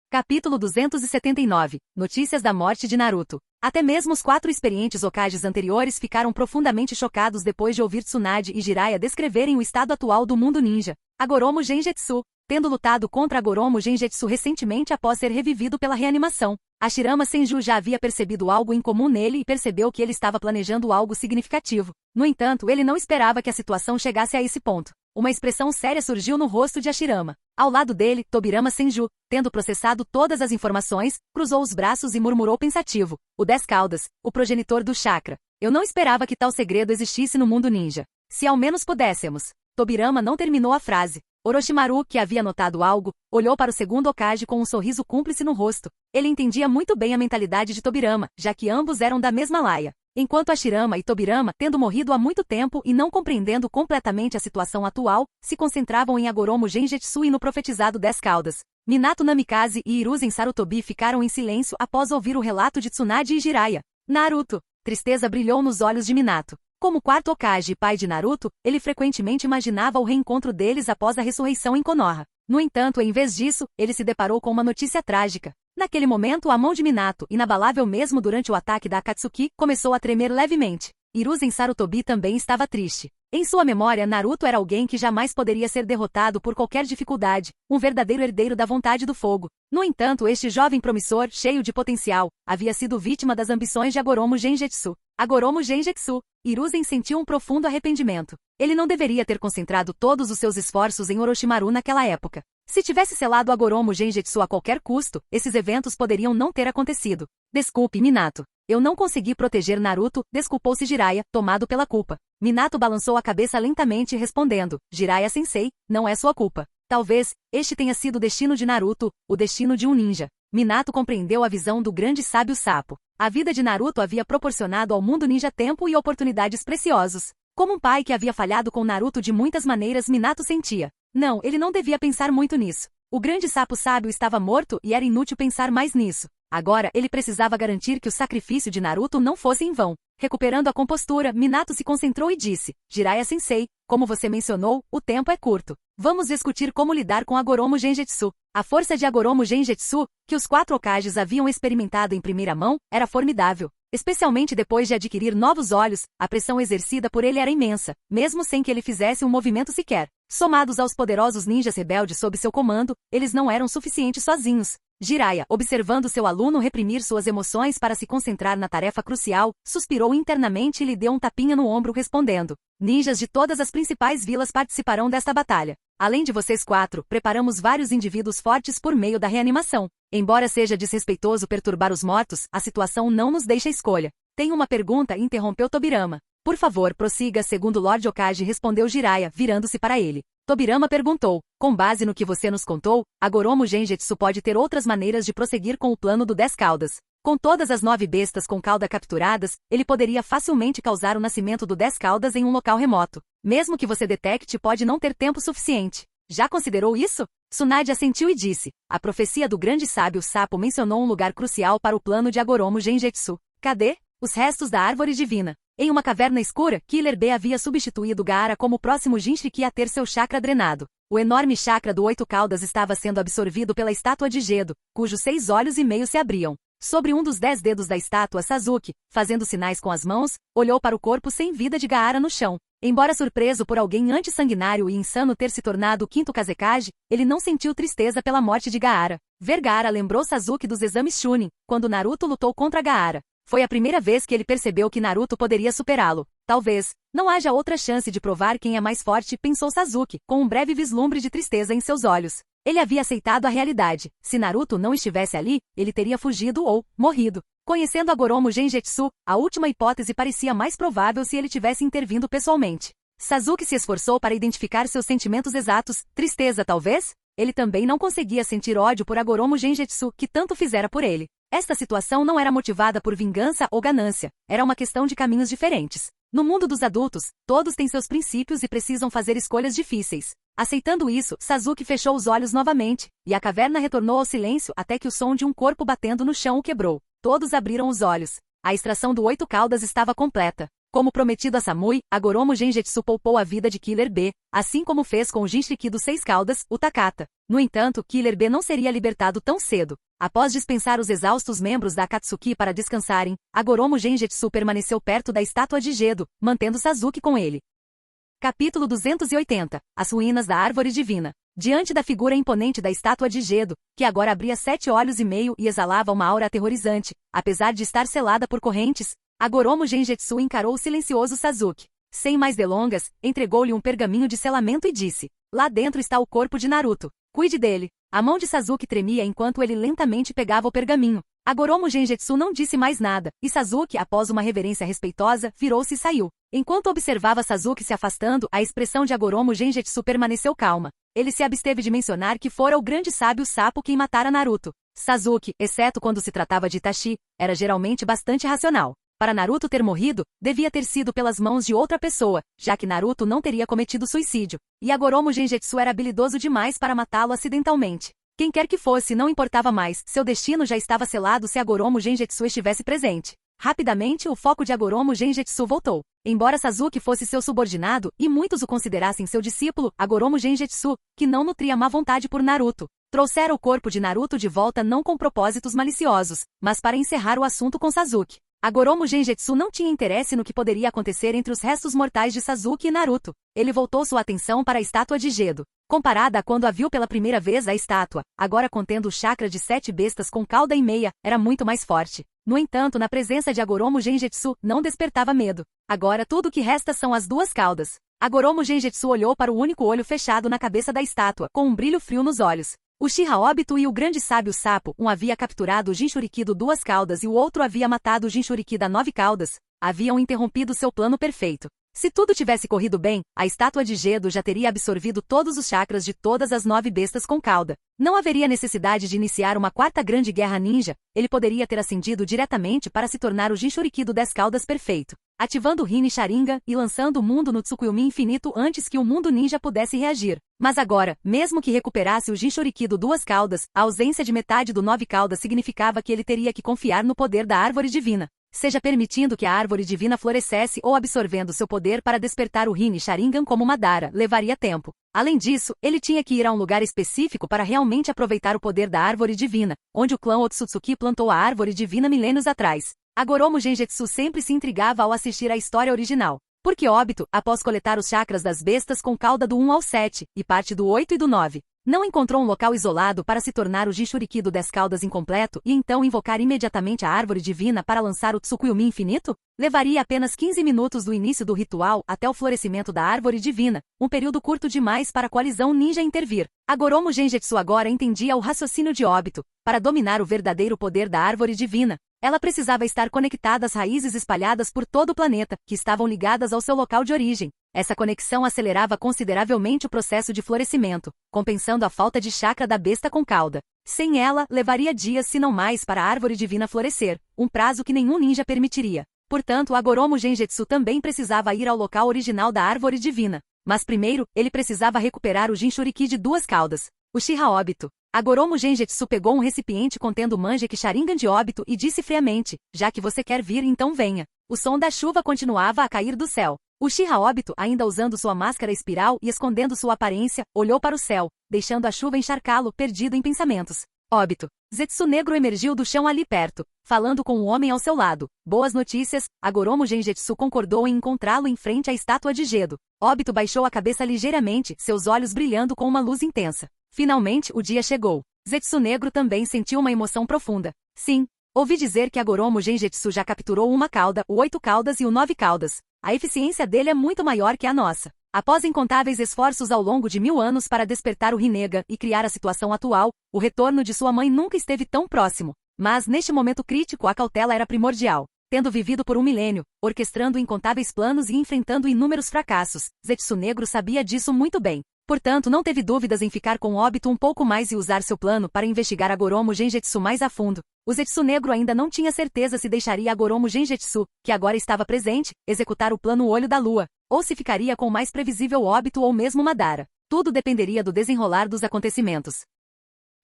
Capítulo 279. Notícias da morte de Naruto. Até mesmo os 4 experientes Hokages anteriores ficaram profundamente chocados depois de ouvir Tsunade e Jiraiya descreverem o estado atual do mundo ninja. Agoromo Genjutsu, tendo lutado contra Agoromo Genjutsu recentemente após ser revivido pela reanimação. Hashirama Senju já havia percebido algo incomum nele e percebeu que ele estava planejando algo significativo. No entanto, ele não esperava que a situação chegasse a esse ponto. Uma expressão séria surgiu no rosto de Hashirama. Ao lado dele, Tobirama Senju, tendo processado todas as informações, cruzou os braços e murmurou pensativo. O 10 caudas, o progenitor do chakra. Eu não esperava que tal segredo existisse no mundo ninja. Se ao menos pudéssemos. Tobirama não terminou a frase. Orochimaru, que havia notado algo, olhou para o segundo Hokage com um sorriso cúmplice no rosto. Ele entendia muito bem a mentalidade de Tobirama, já que ambos eram da mesma laia. Enquanto Hashirama e Tobirama, tendo morrido há muito tempo e não compreendendo completamente a situação atual, se concentravam em Agoromo Genjutsu e no profetizado 10 caudas. Minato Namikaze e Hiruzen Sarutobi ficaram em silêncio após ouvir o relato de Tsunade e Jiraiya. Naruto! Tristeza brilhou nos olhos de Minato. como quarto Hokage e pai de Naruto, ele frequentemente imaginava o reencontro deles após a ressurreição em Konoha. No entanto, em vez disso, ele se deparou com uma notícia trágica. Naquele momento, a mão de Minato, inabalável mesmo durante o ataque da Akatsuki, começou a tremer levemente. Hiruzen Sarutobi também estava triste. Em sua memória, Naruto era alguém que jamais poderia ser derrotado por qualquer dificuldade, um verdadeiro herdeiro da vontade do fogo. No entanto, este jovem promissor, cheio de potencial, havia sido vítima das ambições de Agoromo Genjutsu. Agoromo Genjutsu. Hiruzen sentiu um profundo arrependimento. Ele não deveria ter concentrado todos os seus esforços em Orochimaru naquela época. Se tivesse selado Agoromo Genjutsu a qualquer custo, esses eventos poderiam não ter acontecido. Desculpe, Minato. Eu não consegui proteger Naruto, desculpou-se Jiraiya, tomado pela culpa. Minato balançou a cabeça lentamente respondendo, Jiraiya-sensei, não é sua culpa. Talvez, este tenha sido o destino de Naruto, o destino de um ninja. Minato compreendeu a visão do grande sábio sapo. A vida de Naruto havia proporcionado ao mundo ninja tempo e oportunidades preciosos. Como um pai que havia falhado com Naruto de muitas maneiras, Minato sentia. Não, ele não devia pensar muito nisso. O grande sapo sábio estava morto e era inútil pensar mais nisso. Agora, ele precisava garantir que o sacrifício de Naruto não fosse em vão. Recuperando a compostura, Minato se concentrou e disse, Jiraiya-sensei, como você mencionou, o tempo é curto. Vamos discutir como lidar com Agoromo Genjutsu. A força de Agoromo Genjutsu, que os 4 Hokages haviam experimentado em primeira mão, era formidável. Especialmente depois de adquirir novos olhos, a pressão exercida por ele era imensa, mesmo sem que ele fizesse um movimento sequer. Somados aos poderosos ninjas rebeldes sob seu comando, eles não eram suficientes sozinhos. Jiraiya, observando seu aluno reprimir suas emoções para se concentrar na tarefa crucial, suspirou internamente e lhe deu um tapinha no ombro respondendo, ninjas de todas as principais vilas participarão desta batalha. Além de vocês 4, preparamos vários indivíduos fortes por meio da reanimação. Embora seja desrespeitoso perturbar os mortos, a situação não nos deixa escolha. Tenho uma pergunta, interrompeu Tobirama. Por favor, prossiga, segundo Lord Hokage, respondeu Jiraiya, virando-se para ele. Tobirama perguntou, com base no que você nos contou, Agoromo Genjutsu pode ter outras maneiras de prosseguir com o plano do 10 caudas. Com todas as 9 bestas com cauda capturadas, ele poderia facilmente causar o nascimento do 10 caudas em um local remoto. Mesmo que você detecte, pode não ter tempo suficiente. Já considerou isso? Tsunade assentiu e disse, a profecia do grande sábio sapo mencionou um lugar crucial para o plano de Agoromo Genjutsu. Cadê? Os restos da árvore divina. Em uma caverna escura, Killer B havia substituído Gaara como o próximo Jinchuriki a ter seu chakra drenado. O enorme chakra do 8 caudas estava sendo absorvido pela estátua de Gedo, cujos 6 olhos e meio se abriam. Sobre um dos 10 dedos da estátua, Sasuke, fazendo sinais com as mãos, olhou para o corpo sem vida de Gaara no chão. Embora surpreso por alguém antissanguinário e insano ter se tornado o 5º Kazekage, ele não sentiu tristeza pela morte de Gaara. Ver Gaara lembrou Sasuke dos exames Chunin, quando Naruto lutou contra Gaara. Foi a primeira vez que ele percebeu que Naruto poderia superá-lo. Talvez não haja outra chance de provar quem é mais forte, pensou Sasuke, com um breve vislumbre de tristeza em seus olhos. Ele havia aceitado a realidade. Se Naruto não estivesse ali, ele teria fugido ou morrido. Conhecendo Agoromo Genjutsu, a última hipótese parecia mais provável se ele tivesse intervindo pessoalmente. Sasuke se esforçou para identificar seus sentimentos exatos. Tristeza, talvez? Ele também não conseguia sentir ódio por Agoromo Genjutsu, que tanto fizera por ele. Esta situação não era motivada por vingança ou ganância, era uma questão de caminhos diferentes. No mundo dos adultos, todos têm seus princípios e precisam fazer escolhas difíceis. Aceitando isso, Sasuke fechou os olhos novamente, e a caverna retornou ao silêncio até que o som de um corpo batendo no chão o quebrou. Todos abriram os olhos. A extração do 8 caudas estava completa. Como prometido a Samui, Agoromo Genjutsu poupou a vida de Killer B, assim como fez com o Jinchuriki dos 6 caudas, o Takata. No entanto, Killer B não seria libertado tão cedo. Após dispensar os exaustos membros da Akatsuki para descansarem, Agoromo Genjutsu permaneceu perto da estátua de Gedo, mantendo Sasuke com ele. Capítulo 280. As ruínas da Árvore Divina. Diante da figura imponente da estátua de Gedo, que agora abria 7 olhos e meio e exalava uma aura aterrorizante, apesar de estar selada por correntes, Agoromo Genjutsu encarou o silencioso Sasuke. Sem mais delongas, entregou-lhe um pergaminho de selamento e disse, lá dentro está o corpo de Naruto. Cuide dele. A mão de Sasuke tremia enquanto ele lentamente pegava o pergaminho. Agoromo Genjutsu não disse mais nada, e Sasuke, após uma reverência respeitosa, virou-se e saiu. Enquanto observava Sasuke se afastando, a expressão de Agoromo Genjutsu permaneceu calma. Ele se absteve de mencionar que fora o grande sábio sapo quem matara Naruto. Sasuke, exceto quando se tratava de Itachi, era geralmente bastante racional. Para Naruto ter morrido, devia ter sido pelas mãos de outra pessoa, já que Naruto não teria cometido suicídio. E Agoromo Genjutsu era habilidoso demais para matá-lo acidentalmente. Quem quer que fosse não importava mais, seu destino já estava selado se Agoromo Genjutsu estivesse presente. Rapidamente o foco de Hagoromo Genjutsu voltou. Embora Sasuke fosse seu subordinado e muitos o considerassem seu discípulo, Hagoromo Genjutsu, que não nutria má vontade por Naruto, trouxera o corpo de Naruto de volta não com propósitos maliciosos, mas para encerrar o assunto com Sasuke. Hagoromo Genjutsu não tinha interesse no que poderia acontecer entre os restos mortais de Sasuke e Naruto. Ele voltou sua atenção para a estátua de Gedo. Comparada a quando a viu pela primeira vez, a estátua, agora contendo o chakra de 7 bestas com cauda e meia, era muito mais forte. No entanto, na presença de Hagoromo Genjutsu, não despertava medo. Agora tudo o que resta são as 2 caudas. Hagoromo Genjutsu olhou para o único olho fechado na cabeça da estátua, com um brilho frio nos olhos. Uchiha Obito e o grande sábio Sapo, um havia capturado o Jinchuriki do 2 caudas e o outro havia matado o Jinchuriki da 9 caudas, haviam interrompido seu plano perfeito. Se tudo tivesse corrido bem, a estátua de Gedo já teria absorvido todos os chakras de todas as 9 bestas com cauda. Não haveria necessidade de iniciar uma 4ª grande guerra ninja, ele poderia ter ascendido diretamente para se tornar o Jinchuriki do 10 caudas perfeito, ativando o Rinne Sharingan e lançando o mundo no Tsukuyomi infinito antes que o mundo ninja pudesse reagir. Mas agora, mesmo que recuperasse o Jinchuriki do 2 caudas, a ausência de metade do 9 caudas significava que ele teria que confiar no poder da árvore divina. Seja permitindo que a árvore divina florescesse ou absorvendo seu poder para despertar o Rinne Sharingan como Madara, levaria tempo. Além disso, ele tinha que ir a um lugar específico para realmente aproveitar o poder da árvore divina, onde o clã Otsutsuki plantou a árvore divina milênios atrás. Hagoromo Genjutsu sempre se intrigava ao assistir à história original. Porque Obito, após coletar os chakras das bestas com cauda do 1 ao 7, e parte do 8 e do 9, não encontrou um local isolado para se tornar o Jinchuriki do 10 caudas incompleto e então invocar imediatamente a árvore divina para lançar o Tsukuyomi infinito? Levaria apenas 15 minutos do início do ritual até o florescimento da árvore divina, um período curto demais para a coalizão ninja intervir. Hagoromo Genjutsu agora entendia o raciocínio de Obito. Para dominar o verdadeiro poder da árvore divina, ela precisava estar conectada às raízes espalhadas por todo o planeta, que estavam ligadas ao seu local de origem. Essa conexão acelerava consideravelmente o processo de florescimento, compensando a falta de chakra da besta com cauda. Sem ela, levaria dias se não mais para a árvore divina florescer, um prazo que nenhum ninja permitiria. Portanto, Hagoromo Genjutsu também precisava ir ao local original da árvore divina. Mas primeiro, ele precisava recuperar o Jinchuriki de 2 caudas. Uchiha Obito. Hagoromo Genjutsu pegou um recipiente contendo Mangekyou Sharingan de Obito e disse friamente: já que você quer vir, então venha. O som da chuva continuava a cair do céu. Uchiha Obito, ainda usando sua máscara espiral e escondendo sua aparência, olhou para o céu, deixando a chuva encharcá-lo, perdido em pensamentos. Obito. Zetsu Negro emergiu do chão ali perto, falando com o homem ao seu lado. Boas notícias. Hagoromo Genjutsu concordou em encontrá-lo em frente à estátua de Gedo. Obito baixou a cabeça ligeiramente, seus olhos brilhando com uma luz intensa. Finalmente, o dia chegou. Zetsu Negro também sentiu uma emoção profunda. Sim, ouvi dizer que Hagoromo Genjutsu já capturou uma cauda, o 8 caudas e o 9 caudas. A eficiência dele é muito maior que a nossa. Após incontáveis esforços ao longo de 1000 anos para despertar o Rinnegan e criar a situação atual, o retorno de sua mãe nunca esteve tão próximo. Mas, neste momento crítico, a cautela era primordial. Tendo vivido por 1 milênio, orquestrando incontáveis planos e enfrentando inúmeros fracassos, Zetsu Negro sabia disso muito bem. Portanto, não teve dúvidas em ficar com Obito um pouco mais e usar seu plano para investigar Hagoromo Genjutsu mais a fundo. O Zetsu Negro ainda não tinha certeza se deixaria Hagoromo Genjutsu, que agora estava presente, executar o plano Olho da Lua, ou se ficaria com o mais previsível Obito ou mesmo Madara. Tudo dependeria do desenrolar dos acontecimentos.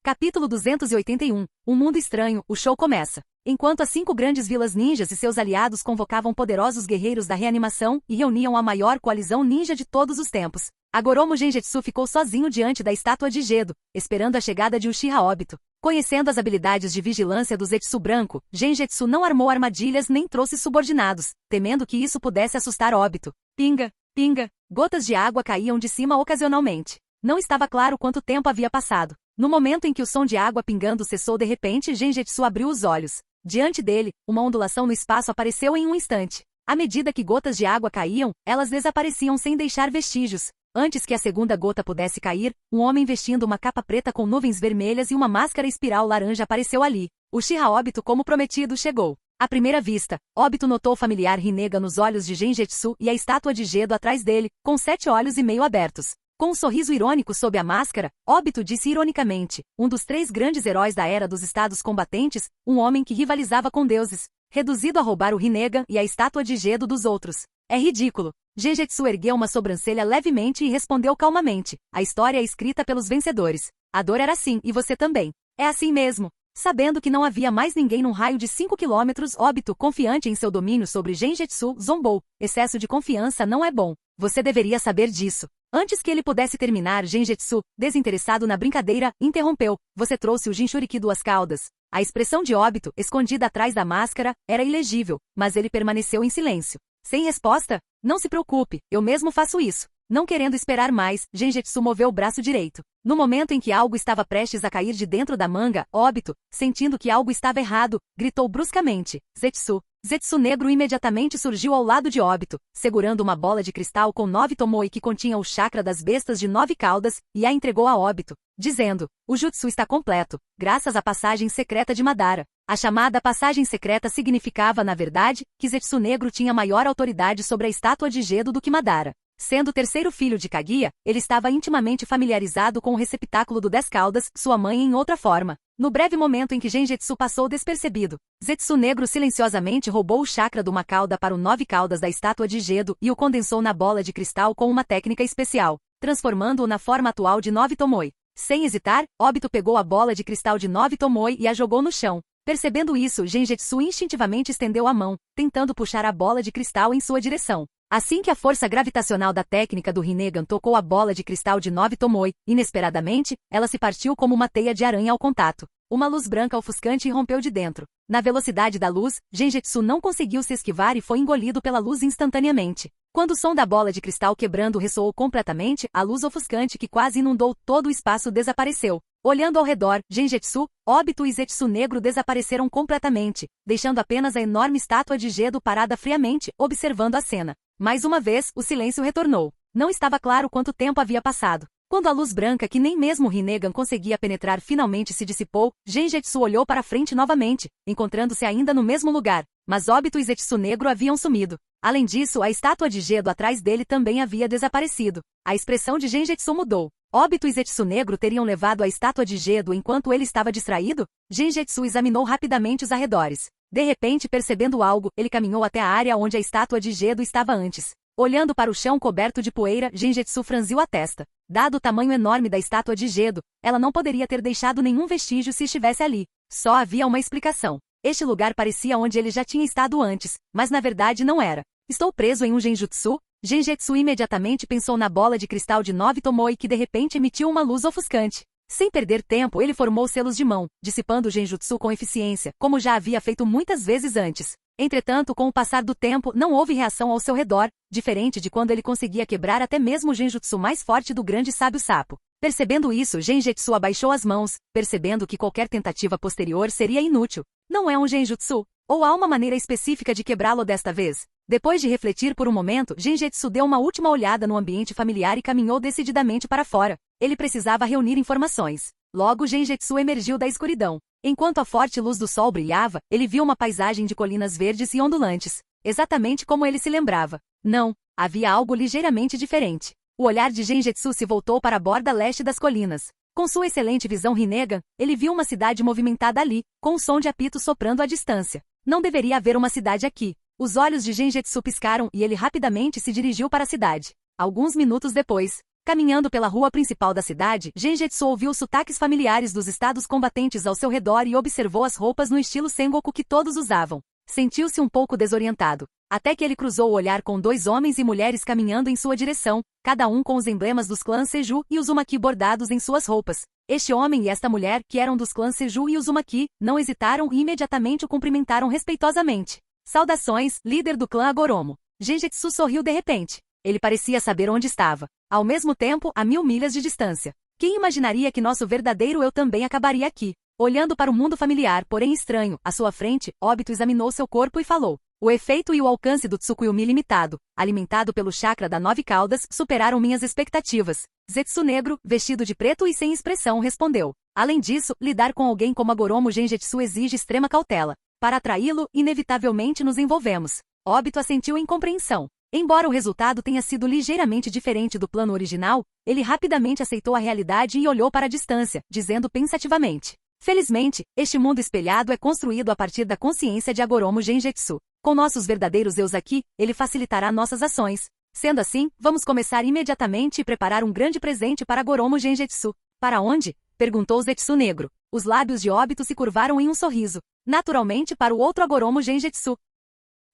Capítulo 281. Um mundo estranho, o show começa. Enquanto as 5 grandes vilas ninjas e seus aliados convocavam poderosos guerreiros da reanimação e reuniam a maior coalizão ninja de todos os tempos, Hagoromo Genjutsu ficou sozinho diante da estátua de Gedo, esperando a chegada de Uchiha Obito. Conhecendo as habilidades de vigilância do Zetsu Branco, Genjutsu não armou armadilhas nem trouxe subordinados, temendo que isso pudesse assustar Obito. Pinga, pinga, gotas de água caíam de cima ocasionalmente. Não estava claro quanto tempo havia passado. No momento em que o som de água pingando cessou de repente, Genjutsu abriu os olhos. Diante dele, uma ondulação no espaço apareceu em um instante. À medida que gotas de água caíam, elas desapareciam sem deixar vestígios. Antes que a segunda gota pudesse cair, um homem vestindo uma capa preta com nuvens vermelhas e uma máscara espiral laranja apareceu ali. Uchiha Obito, como prometido, chegou. À primeira vista, Obito notou o familiar Rinnegan nos olhos de Genjutsu e a estátua de Gedo atrás dele, com 7 olhos e meio abertos. Com um sorriso irônico sob a máscara, Obito disse ironicamente, um dos 3 grandes heróis da Era dos Estados Combatentes, um homem que rivalizava com deuses, reduzido a roubar o Rinnegan e a estátua de Gedo dos outros. É ridículo. Genjutsu ergueu uma sobrancelha levemente e respondeu calmamente. A história é escrita pelos vencedores. A dor era assim, e você também. É assim mesmo. Sabendo que não havia mais ninguém num raio de 5 quilômetros, Obito, confiante em seu domínio sobre Genjutsu, zombou. Excesso de confiança não é bom. Você deveria saber disso. Antes que ele pudesse terminar, Genjutsu, desinteressado na brincadeira, interrompeu. Você trouxe o Jinchuriki duas caudas. A expressão de Obito, escondida atrás da máscara, era ilegível, mas ele permaneceu em silêncio. Sem resposta? Não se preocupe, eu mesmo faço isso. Não querendo esperar mais, Genjutsu moveu o braço direito. No momento em que algo estava prestes a cair de dentro da manga, Obito, sentindo que algo estava errado, gritou bruscamente, Zetsu. Zetsu negro imediatamente surgiu ao lado de Obito, segurando uma bola de cristal com 9 tomoe que continha o chakra das bestas de 9 caudas, e a entregou a Obito, dizendo, o jutsu está completo, graças à passagem secreta de Madara. A chamada passagem secreta significava, na verdade, que Zetsu negro tinha maior autoridade sobre a estátua de Gedo do que Madara. Sendo o terceiro filho de Kaguya, ele estava intimamente familiarizado com o receptáculo do 10 caudas, sua mãe em outra forma. No breve momento em que Genjutsu passou despercebido, Zetsu negro silenciosamente roubou o chakra de uma cauda para o 9 caudas da estátua de Gedo e o condensou na bola de cristal com uma técnica especial, transformando-o na forma atual de 9 tomoe. Sem hesitar, Obito pegou a bola de cristal de 9 tomoe e a jogou no chão. Percebendo isso, Genjutsu instintivamente estendeu a mão, tentando puxar a bola de cristal em sua direção. Assim que a força gravitacional da técnica do Rinnegan tocou a bola de cristal de 9 tomoe, inesperadamente, ela se partiu como uma teia de aranha ao contato. Uma luz branca ofuscante irrompeu de dentro. Na velocidade da luz, Genjutsu não conseguiu se esquivar e foi engolido pela luz instantaneamente. Quando o som da bola de cristal quebrando ressoou completamente, a luz ofuscante que quase inundou todo o espaço desapareceu. Olhando ao redor, Genjutsu, Obito e Zetsu negro desapareceram completamente, deixando apenas a enorme estátua de Gedo parada friamente, observando a cena. Mais uma vez, o silêncio retornou. Não estava claro quanto tempo havia passado. Quando a luz branca que nem mesmo Rinnegan conseguia penetrar finalmente se dissipou, Genjutsu olhou para frente novamente, encontrando-se ainda no mesmo lugar, mas Obito e Zetsu negro haviam sumido. Além disso, a estátua de Gedo atrás dele também havia desaparecido. A expressão de Genjutsu mudou. Obito e Zetsu negro teriam levado a estátua de Gedo enquanto ele estava distraído? Genjutsu examinou rapidamente os arredores. De repente, percebendo algo, ele caminhou até a área onde a estátua de Gedo estava antes. Olhando para o chão coberto de poeira, Genjutsu franziu a testa. Dado o tamanho enorme da estátua de Gedo, ela não poderia ter deixado nenhum vestígio se estivesse ali. Só havia uma explicação. Este lugar parecia onde ele já tinha estado antes, mas na verdade não era. Estou preso em um genjutsu? Genjutsu imediatamente pensou na bola de cristal de 9 tomoe que de repente emitiu uma luz ofuscante. Sem perder tempo, ele formou selos de mão, dissipando o genjutsu com eficiência, como já havia feito muitas vezes antes. Entretanto, com o passar do tempo, não houve reação ao seu redor, diferente de quando ele conseguia quebrar até mesmo o genjutsu mais forte do grande sábio sapo. Percebendo isso, Genjutsu abaixou as mãos, percebendo que qualquer tentativa posterior seria inútil. Não é um genjutsu? Ou há uma maneira específica de quebrá-lo desta vez? Depois de refletir por um momento, Genjutsu deu uma última olhada no ambiente familiar e caminhou decididamente para fora. Ele precisava reunir informações. Logo, Genjutsu emergiu da escuridão. Enquanto a forte luz do sol brilhava, ele viu uma paisagem de colinas verdes e ondulantes. Exatamente como ele se lembrava. Não, havia algo ligeiramente diferente. O olhar de Genjutsu se voltou para a borda leste das colinas. Com sua excelente visão Rinnegan, ele viu uma cidade movimentada ali, com um som de apito soprando à distância. Não deveria haver uma cidade aqui. Os olhos de Genjutsu piscaram e ele rapidamente se dirigiu para a cidade. Alguns minutos depois, caminhando pela rua principal da cidade, Genjutsu ouviu os sotaques familiares dos estados combatentes ao seu redor e observou as roupas no estilo Sengoku que todos usavam. Sentiu-se um pouco desorientado, até que ele cruzou o olhar com 2 homens e mulheres caminhando em sua direção, cada um com os emblemas dos clãs Seju e Uzumaki bordados em suas roupas. Este homem e esta mulher, que eram dos clãs Seju e Uzumaki, não hesitaram e imediatamente o cumprimentaram respeitosamente. Saudações, líder do clã Agoromo. Genjutsu sorriu de repente. Ele parecia saber onde estava. Ao mesmo tempo, a 1000 milhas de distância. Quem imaginaria que nosso verdadeiro eu também acabaria aqui? Olhando para o mundo familiar, porém estranho, à sua frente, Obito examinou seu corpo e falou. O efeito e o alcance do Tsukuyomi limitado, alimentado pelo chakra da 9 caudas, superaram minhas expectativas. Zetsu negro, vestido de preto e sem expressão, respondeu. Além disso, lidar com alguém como Agoromo Genjutsu exige extrema cautela. Para atraí-lo, inevitavelmente nos envolvemos. Obito assentiu em compreensão. Embora o resultado tenha sido ligeiramente diferente do plano original, ele rapidamente aceitou a realidade e olhou para a distância, dizendo pensativamente. Felizmente, este mundo espelhado é construído a partir da consciência de Agoromo Genjutsu. Com nossos verdadeiros eus aqui, ele facilitará nossas ações. Sendo assim, vamos começar imediatamente e preparar um grande presente para Agoromo Genjutsu. Para onde? Perguntou Zetsu negro. Os lábios de Obito se curvaram em um sorriso. Naturalmente para o outro Agoromo Genjutsu.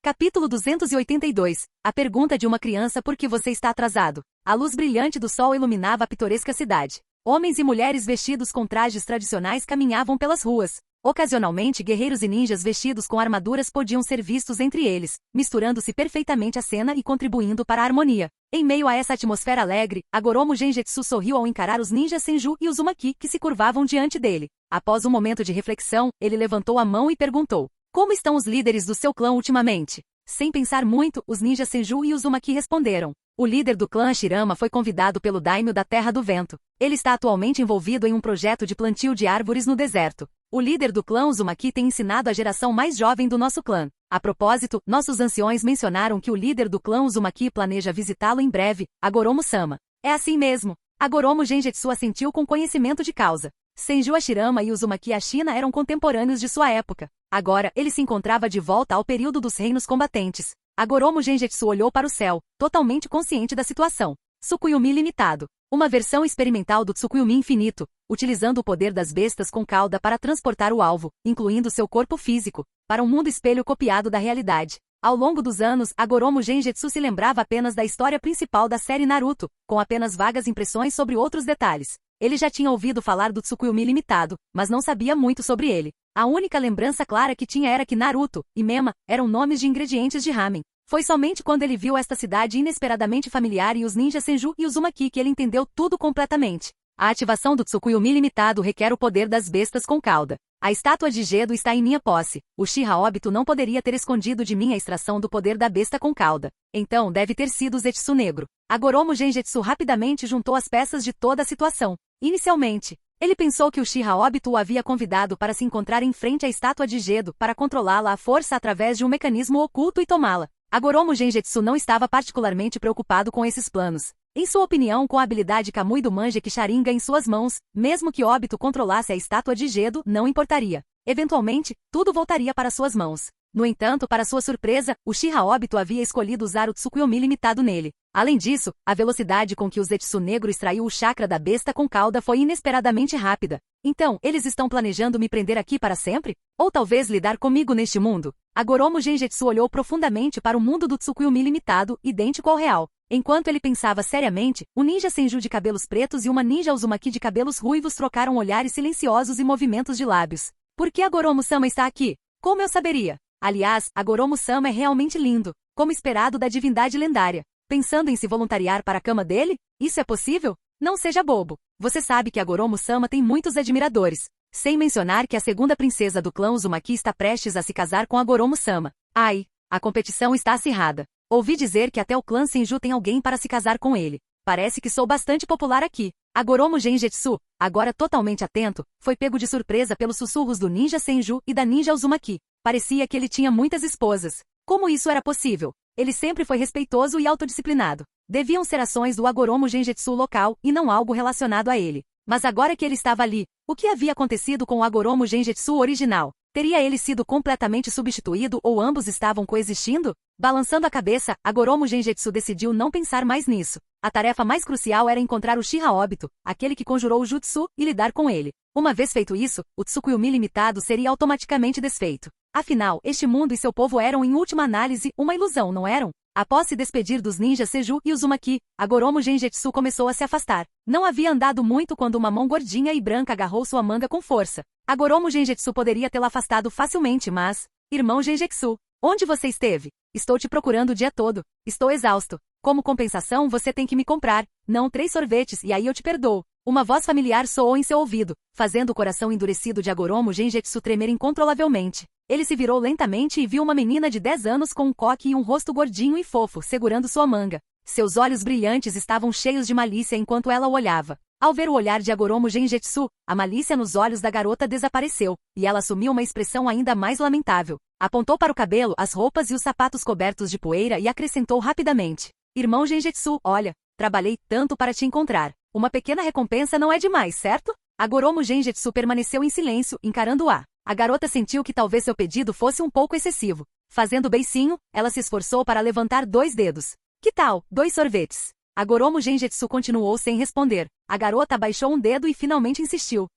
Capítulo 282. A pergunta de uma criança: por que você está atrasado? A luz brilhante do sol iluminava a pitoresca cidade. Homens e mulheres vestidos com trajes tradicionais caminhavam pelas ruas. Ocasionalmente guerreiros e ninjas vestidos com armaduras podiam ser vistos entre eles, misturando-se perfeitamente à cena e contribuindo para a harmonia. Em meio a essa atmosfera alegre, Agoromo Genjutsu sorriu ao encarar os ninjas Senju e Uzumaki que se curvavam diante dele. Após um momento de reflexão, ele levantou a mão e perguntou: como estão os líderes do seu clã ultimamente? Sem pensar muito, os ninjas Senju e Uzumaki responderam. O líder do clã Hashirama foi convidado pelo daimyo da Terra do Vento. Ele está atualmente envolvido em um projeto de plantio de árvores no deserto. O líder do clã Uzumaki tem ensinado a geração mais jovem do nosso clã. A propósito, nossos anciões mencionaram que o líder do clã Uzumaki planeja visitá-lo em breve, Agoromo-sama. É assim mesmo. Agoromo Genjutsu assentiu com conhecimento de causa. Senju Hashirama e Uzumaki Ashina eram contemporâneos de sua época. Agora, ele se encontrava de volta ao período dos reinos combatentes. Agoromo Genjutsu olhou para o céu, totalmente consciente da situação. Tsukuyomi Limitado. Uma versão experimental do Tsukuyomi Infinito, utilizando o poder das bestas com cauda para transportar o alvo, incluindo seu corpo físico, para um mundo espelho copiado da realidade. Ao longo dos anos, Agoromo Genjutsu se lembrava apenas da história principal da série Naruto, com apenas vagas impressões sobre outros detalhes. Ele já tinha ouvido falar do Tsukuyomi Limitado, mas não sabia muito sobre ele. A única lembrança clara que tinha era que Naruto e Mema eram nomes de ingredientes de ramen. Foi somente quando ele viu esta cidade inesperadamente familiar e os ninjas Senju e Uzumaki que ele entendeu tudo completamente. A ativação do Tsukuyomi Limitado requer o poder das bestas com cauda. A estátua de Gedo está em minha posse. O Uchiha Obito não poderia ter escondido de mim a extração do poder da besta com cauda. Então deve ter sido o Zetsu Negro. Agoromo Genjutsu rapidamente juntou as peças de toda a situação. Inicialmente, ele pensou que o Uchiha Obito o havia convidado para se encontrar em frente à estátua de Gedo para controlá-la à força através de um mecanismo oculto e tomá-la. Agoromo Genjutsu não estava particularmente preocupado com esses planos. Em sua opinião, com a habilidade Kamui do Manjeki Sharingan em suas mãos, mesmo que Obito controlasse a estátua de Gedo, não importaria. Eventualmente, tudo voltaria para suas mãos. No entanto, para sua surpresa, o Uchiha Obito havia escolhido usar o Tsukuyomi Limitado nele. Além disso, a velocidade com que o Zetsu Negro extraiu o chakra da besta com cauda foi inesperadamente rápida. Então, eles estão planejando me prender aqui para sempre? Ou talvez lidar comigo neste mundo? Agoromo Genjutsu olhou profundamente para o mundo do Tsukuyomi Limitado, idêntico ao real. Enquanto ele pensava seriamente, um ninja Senju de cabelos pretos e uma ninja Uzumaki de cabelos ruivos trocaram olhares silenciosos e movimentos de lábios. Por que Agoromo-sama está aqui? Como eu saberia? Aliás, Agoromo-sama é realmente lindo, como esperado da divindade lendária. Pensando em se voluntariar para a cama dele? Isso é possível? Não seja bobo. Você sabe que Agoromo-sama tem muitos admiradores. Sem mencionar que a segunda princesa do clã Uzumaki está prestes a se casar com Agoromo-sama. Ai, a competição está acirrada. Ouvi dizer que até o clã Senju tem alguém para se casar com ele. Parece que sou bastante popular aqui. Agoromo Genjutsu, agora totalmente atento, foi pego de surpresa pelos sussurros do ninja Senju e da ninja Uzumaki. Parecia que ele tinha muitas esposas. Como isso era possível? Ele sempre foi respeitoso e autodisciplinado. Deviam ser ações do Agoromo Genjutsu local e não algo relacionado a ele. Mas agora que ele estava ali, o que havia acontecido com o Agoromo Genjutsu original? Teria ele sido completamente substituído ou ambos estavam coexistindo? Balançando a cabeça, Agoromo Genjutsu decidiu não pensar mais nisso. A tarefa mais crucial era encontrar o Uchiha Obito, aquele que conjurou o Jutsu, e lidar com ele. Uma vez feito isso, o Tsukuyomi Limitado seria automaticamente desfeito. Afinal, este mundo e seu povo eram em última análise uma ilusão, não eram? Após se despedir dos ninjas Senju e Uzumaki, Agoromo Genjutsu começou a se afastar. Não havia andado muito quando uma mão gordinha e branca agarrou sua manga com força. Agoromo Genjutsu poderia tê-la afastado facilmente, mas... Irmão Genjutsu, onde você esteve? Estou te procurando o dia todo. Estou exausto. Como compensação, você tem que me comprar. Não 3 sorvetes e aí eu te perdoo. Uma voz familiar soou em seu ouvido, fazendo o coração endurecido de Agoromo Genjutsu tremer incontrolavelmente. Ele se virou lentamente e viu uma menina de 10 anos com um coque e um rosto gordinho e fofo, segurando sua manga. Seus olhos brilhantes estavam cheios de malícia enquanto ela o olhava. Ao ver o olhar de Agoromo Genjutsu, a malícia nos olhos da garota desapareceu, e ela assumiu uma expressão ainda mais lamentável. Apontou para o cabelo, as roupas e os sapatos cobertos de poeira e acrescentou rapidamente. Irmão Genjutsu, olha, trabalhei tanto para te encontrar. Uma pequena recompensa não é demais, certo? Agoromo Genjutsu permaneceu em silêncio, encarando-a. A garota sentiu que talvez seu pedido fosse um pouco excessivo. Fazendo beicinho, ela se esforçou para levantar 2 dedos. Que tal, 2 sorvetes? Agoromo Genjutsu continuou sem responder. A garota abaixou um dedo e finalmente insistiu.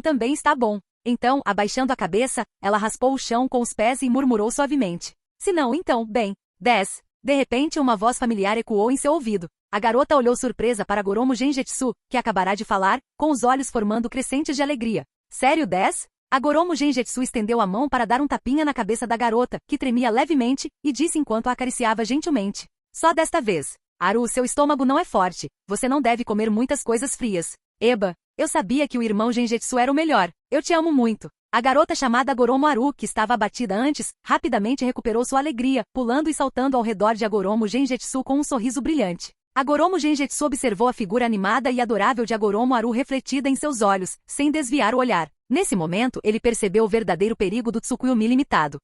Também está bom. Então, abaixando a cabeça, ela raspou o chão com os pés e murmurou suavemente. Se não, então, bem. 10. De repente uma voz familiar ecoou em seu ouvido. A garota olhou surpresa para Goromo Genjetsu, que acabará de falar, com os olhos formando crescentes de alegria. Sério, 10? A Goromo Genjetsu estendeu a mão para dar um tapinha na cabeça da garota, que tremia levemente, e disse enquanto a acariciava gentilmente. Só desta vez. Aru, seu estômago não é forte. Você não deve comer muitas coisas frias. Eba, eu sabia que o irmão Genjetsu era o melhor. Eu te amo muito. A garota chamada Goromo Aru, que estava abatida antes, rapidamente recuperou sua alegria, pulando e saltando ao redor de Agoromo Genjetsu com um sorriso brilhante. Agoromo Genjetsu observou a figura animada e adorável de Agoromo Aru refletida em seus olhos, sem desviar o olhar. Nesse momento, ele percebeu o verdadeiro perigo do Tsukuyomi limitado.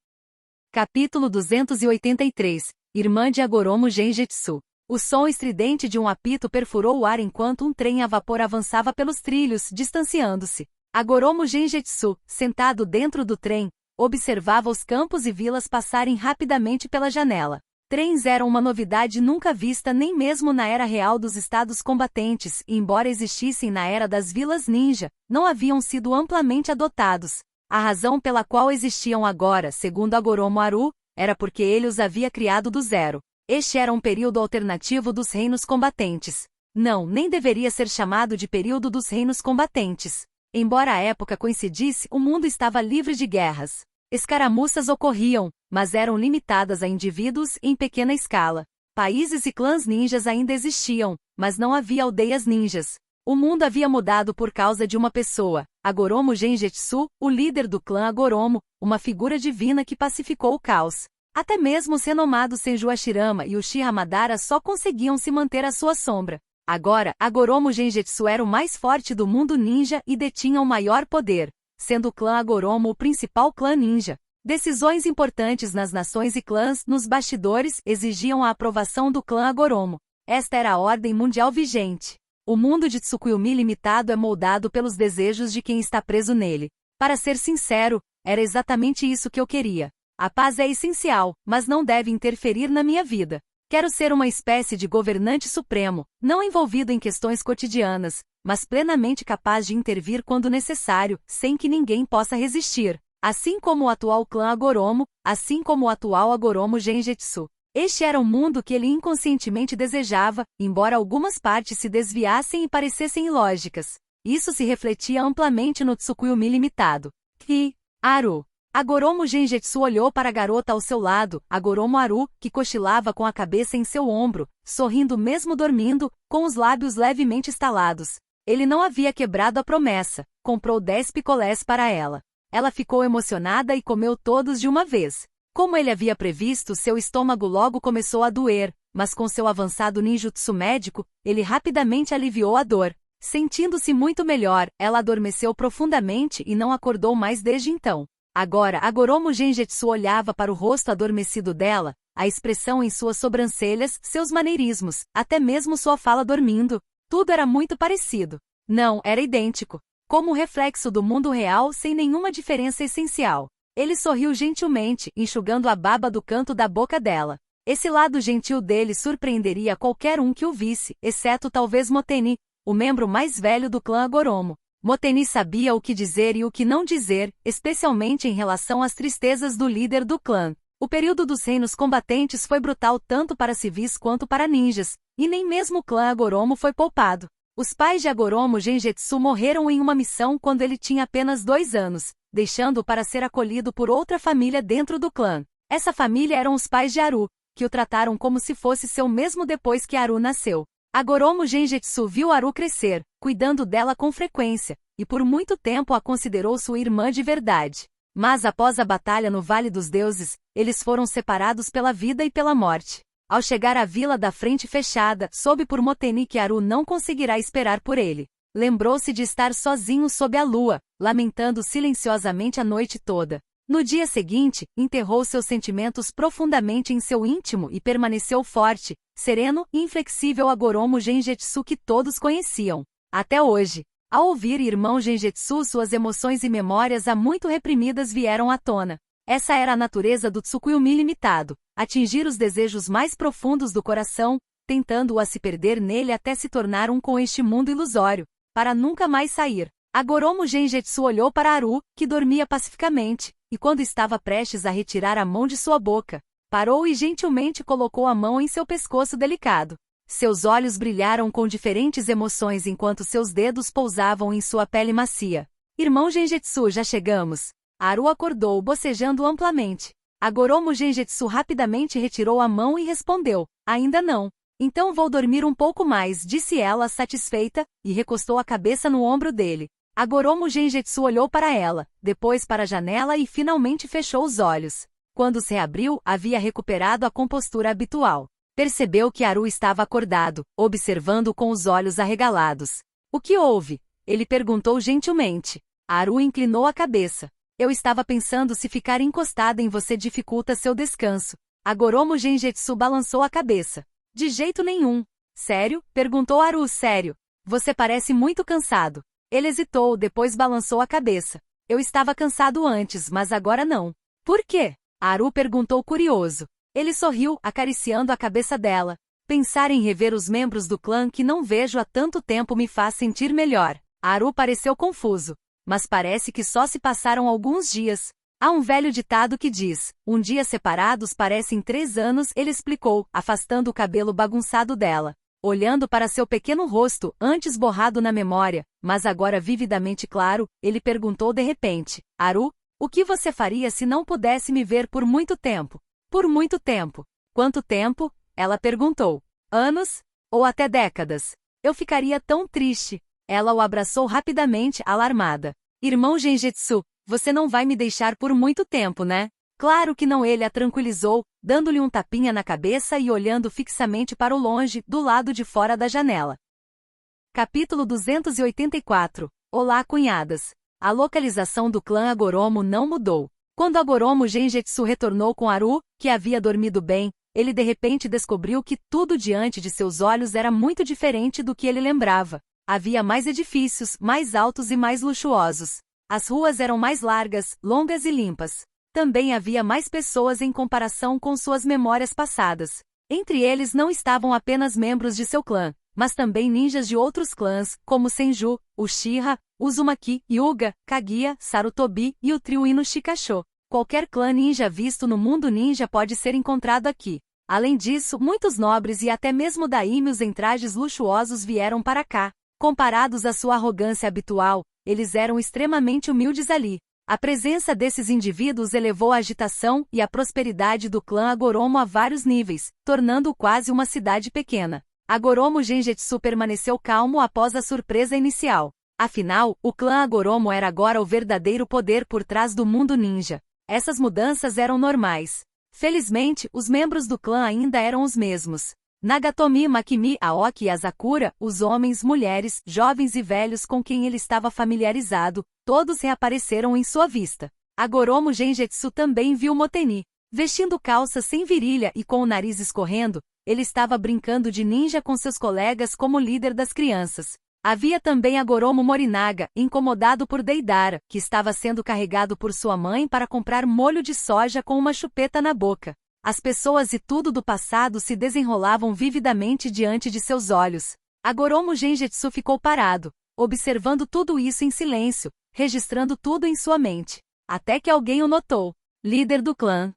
Capítulo 283. Irmã de Agoromo Genjetsu. O som estridente de um apito perfurou o ar enquanto um trem a vapor avançava pelos trilhos, distanciando-se. Agoromo Genjetsu, sentado dentro do trem, observava os campos e vilas passarem rapidamente pela janela. Trens eram uma novidade nunca vista nem mesmo na era real dos estados combatentes, e embora existissem na era das vilas ninja, não haviam sido amplamente adotados. A razão pela qual existiam agora, segundo Agoromo Aru, era porque ele os havia criado do zero. Este era um período alternativo dos reinos combatentes. Não, nem deveria ser chamado de período dos reinos combatentes. Embora a época coincidisse, o mundo estava livre de guerras. Escaramuças ocorriam, mas eram limitadas a indivíduos em pequena escala. Países e clãs ninjas ainda existiam, mas não havia aldeias ninjas. O mundo havia mudado por causa de uma pessoa, Agoromo Genjetsu, o líder do clã Agoromo, uma figura divina que pacificou o caos. Até mesmo os renomados Senju Hashirama e Uchiha Madara só conseguiam se manter à sua sombra. Agora, Agoromo Genjetsu era o mais forte do mundo ninja e detinha o maior poder, sendo o clã Agoromo o principal clã ninja. Decisões importantes nas nações e clãs, nos bastidores, exigiam a aprovação do clã Agoromo. Esta era a ordem mundial vigente. O mundo de Tsukuyomi limitado é moldado pelos desejos de quem está preso nele. Para ser sincero, era exatamente isso que eu queria. A paz é essencial, mas não deve interferir na minha vida. Quero ser uma espécie de governante supremo, não envolvido em questões cotidianas, mas plenamente capaz de intervir quando necessário, sem que ninguém possa resistir. Assim como o atual clã Agoromo, assim como o atual Agoromo Genjetsu. Este era o mundo que ele inconscientemente desejava, embora algumas partes se desviassem e parecessem ilógicas. Isso se refletia amplamente no Tsukuyomi limitado. Aru. Agoromo Genjetsu olhou para a garota ao seu lado, Agoromo Aru, que cochilava com a cabeça em seu ombro, sorrindo mesmo dormindo, com os lábios levemente estalados. Ele não havia quebrado a promessa, comprou 10 picolés para ela. Ela ficou emocionada e comeu todos de uma vez. Como ele havia previsto, seu estômago logo começou a doer, mas com seu avançado ninjutsu médico, ele rapidamente aliviou a dor. Sentindo-se muito melhor, ela adormeceu profundamente e não acordou mais desde então. Agora, Agoromo Genjetsu olhava para o rosto adormecido dela, a expressão em suas sobrancelhas, seus maneirismos, até mesmo sua fala dormindo. Tudo era muito parecido. Não, era idêntico. Como o reflexo do mundo real sem nenhuma diferença essencial. Ele sorriu gentilmente, enxugando a baba do canto da boca dela. Esse lado gentil dele surpreenderia qualquer um que o visse, exceto talvez Moteni, o membro mais velho do clã Agoromo. Moteni sabia o que dizer e o que não dizer, especialmente em relação às tristezas do líder do clã. O período dos reinos combatentes foi brutal tanto para civis quanto para ninjas, e nem mesmo o clã Agoromo foi poupado. Os pais de Agoromo Genjetsu morreram em uma missão quando ele tinha apenas 2 anos, deixando-o para ser acolhido por outra família dentro do clã. Essa família eram os pais de Aru, que o trataram como se fosse seu mesmo depois que Aru nasceu. Agoromo Genjetsu viu Aru crescer, cuidando dela com frequência, e por muito tempo a considerou sua irmã de verdade. Mas após a batalha no Vale dos Deuses, eles foram separados pela vida e pela morte. Ao chegar à vila da frente fechada, soube por Moteni que Aru não conseguirá esperar por ele. Lembrou-se de estar sozinho sob a lua, lamentando silenciosamente a noite toda. No dia seguinte, enterrou seus sentimentos profundamente em seu íntimo e permaneceu forte, sereno e inflexível Agoromo Genjetsu que todos conheciam. Até hoje. Ao ouvir irmão Genjetsu, suas emoções e memórias há muito reprimidas vieram à tona. Essa era a natureza do Tsukuyomi limitado, atingir os desejos mais profundos do coração, tentando-o a se perder nele até se tornar um com este mundo ilusório, para nunca mais sair. Agoromo Genjutsu olhou para Haru, que dormia pacificamente, e quando estava prestes a retirar a mão de sua boca, parou e gentilmente colocou a mão em seu pescoço delicado. Seus olhos brilharam com diferentes emoções enquanto seus dedos pousavam em sua pele macia. Irmão Genjutsu, já chegamos. Haru acordou, bocejando amplamente. Agoromo Genjutsu rapidamente retirou a mão e respondeu, ainda não. Então vou dormir um pouco mais, disse ela satisfeita, e recostou a cabeça no ombro dele. Agoromo Genjutsu olhou para ela, depois para a janela e finalmente fechou os olhos. Quando se reabriu, havia recuperado a compostura habitual. Percebeu que Haru estava acordado, observando com os olhos arregalados. O que houve? Ele perguntou gentilmente. Haru inclinou a cabeça. Eu estava pensando se ficar encostada em você dificulta seu descanso. Agoromo Genjutsu balançou a cabeça. De jeito nenhum. Sério? Perguntou Haru. Sério. Você parece muito cansado. Ele hesitou, depois balançou a cabeça. Eu estava cansado antes, mas agora não. Por quê? Haru perguntou curioso. Ele sorriu, acariciando a cabeça dela. Pensar em rever os membros do clã que não vejo há tanto tempo me faz sentir melhor. Haru pareceu confuso. Mas parece que só se passaram alguns dias. Há um velho ditado que diz, um dia separados parecem 3 anos, ele explicou, afastando o cabelo bagunçado dela. Olhando para seu pequeno rosto, antes borrado na memória, mas agora vividamente claro, ele perguntou de repente, Haru, o que você faria se não pudesse me ver por muito tempo? Por muito tempo. Quanto tempo? Ela perguntou. Anos? Ou até décadas? Eu ficaria tão triste. Ela o abraçou rapidamente, alarmada. Irmão Genjutsu, você não vai me deixar por muito tempo, né? Claro que não, ele a tranquilizou, dando-lhe um tapinha na cabeça e olhando fixamente para o longe, do lado de fora da janela. Capítulo 284. Olá, cunhadas. A localização do clã Agoromo não mudou. Quando Agoromo Genjutsu retornou com Haru, que havia dormido bem, ele de repente descobriu que tudo diante de seus olhos era muito diferente do que ele lembrava. Havia mais edifícios, mais altos e mais luxuosos. As ruas eram mais largas, longas e limpas. Também havia mais pessoas em comparação com suas memórias passadas. Entre eles não estavam apenas membros de seu clã, mas também ninjas de outros clãs, como Senju, Uchiha, Uzumaki, Hyuga, Kaguya, Sarutobi e o trio Ino Shikasho. Qualquer clã ninja visto no mundo ninja pode ser encontrado aqui. Além disso, muitos nobres e até mesmo daimyos em trajes luxuosos vieram para cá. Comparados à sua arrogância habitual, eles eram extremamente humildes ali. A presença desses indivíduos elevou a agitação e a prosperidade do clã Agoromo a vários níveis, tornando-o quase uma cidade pequena. Agoromo Genjutsu permaneceu calmo após a surpresa inicial. Afinal, o clã Agoromo era agora o verdadeiro poder por trás do mundo ninja. Essas mudanças eram normais. Felizmente, os membros do clã ainda eram os mesmos. Nagatomi, Makimi, Aoki e Asakura, os homens, mulheres, jovens e velhos com quem ele estava familiarizado, todos reapareceram em sua vista. Agoromo Genjutsu também viu Moteni. Vestindo calça sem virilha e com o nariz escorrendo, ele estava brincando de ninja com seus colegas como líder das crianças. Havia também Agoromo Morinaga, incomodado por Deidara, que estava sendo carregado por sua mãe para comprar molho de soja com uma chupeta na boca. As pessoas e tudo do passado se desenrolavam vividamente diante de seus olhos. Agoromo Genjutsu ficou parado, observando tudo isso em silêncio, registrando tudo em sua mente. Até que alguém o notou. Líder do clã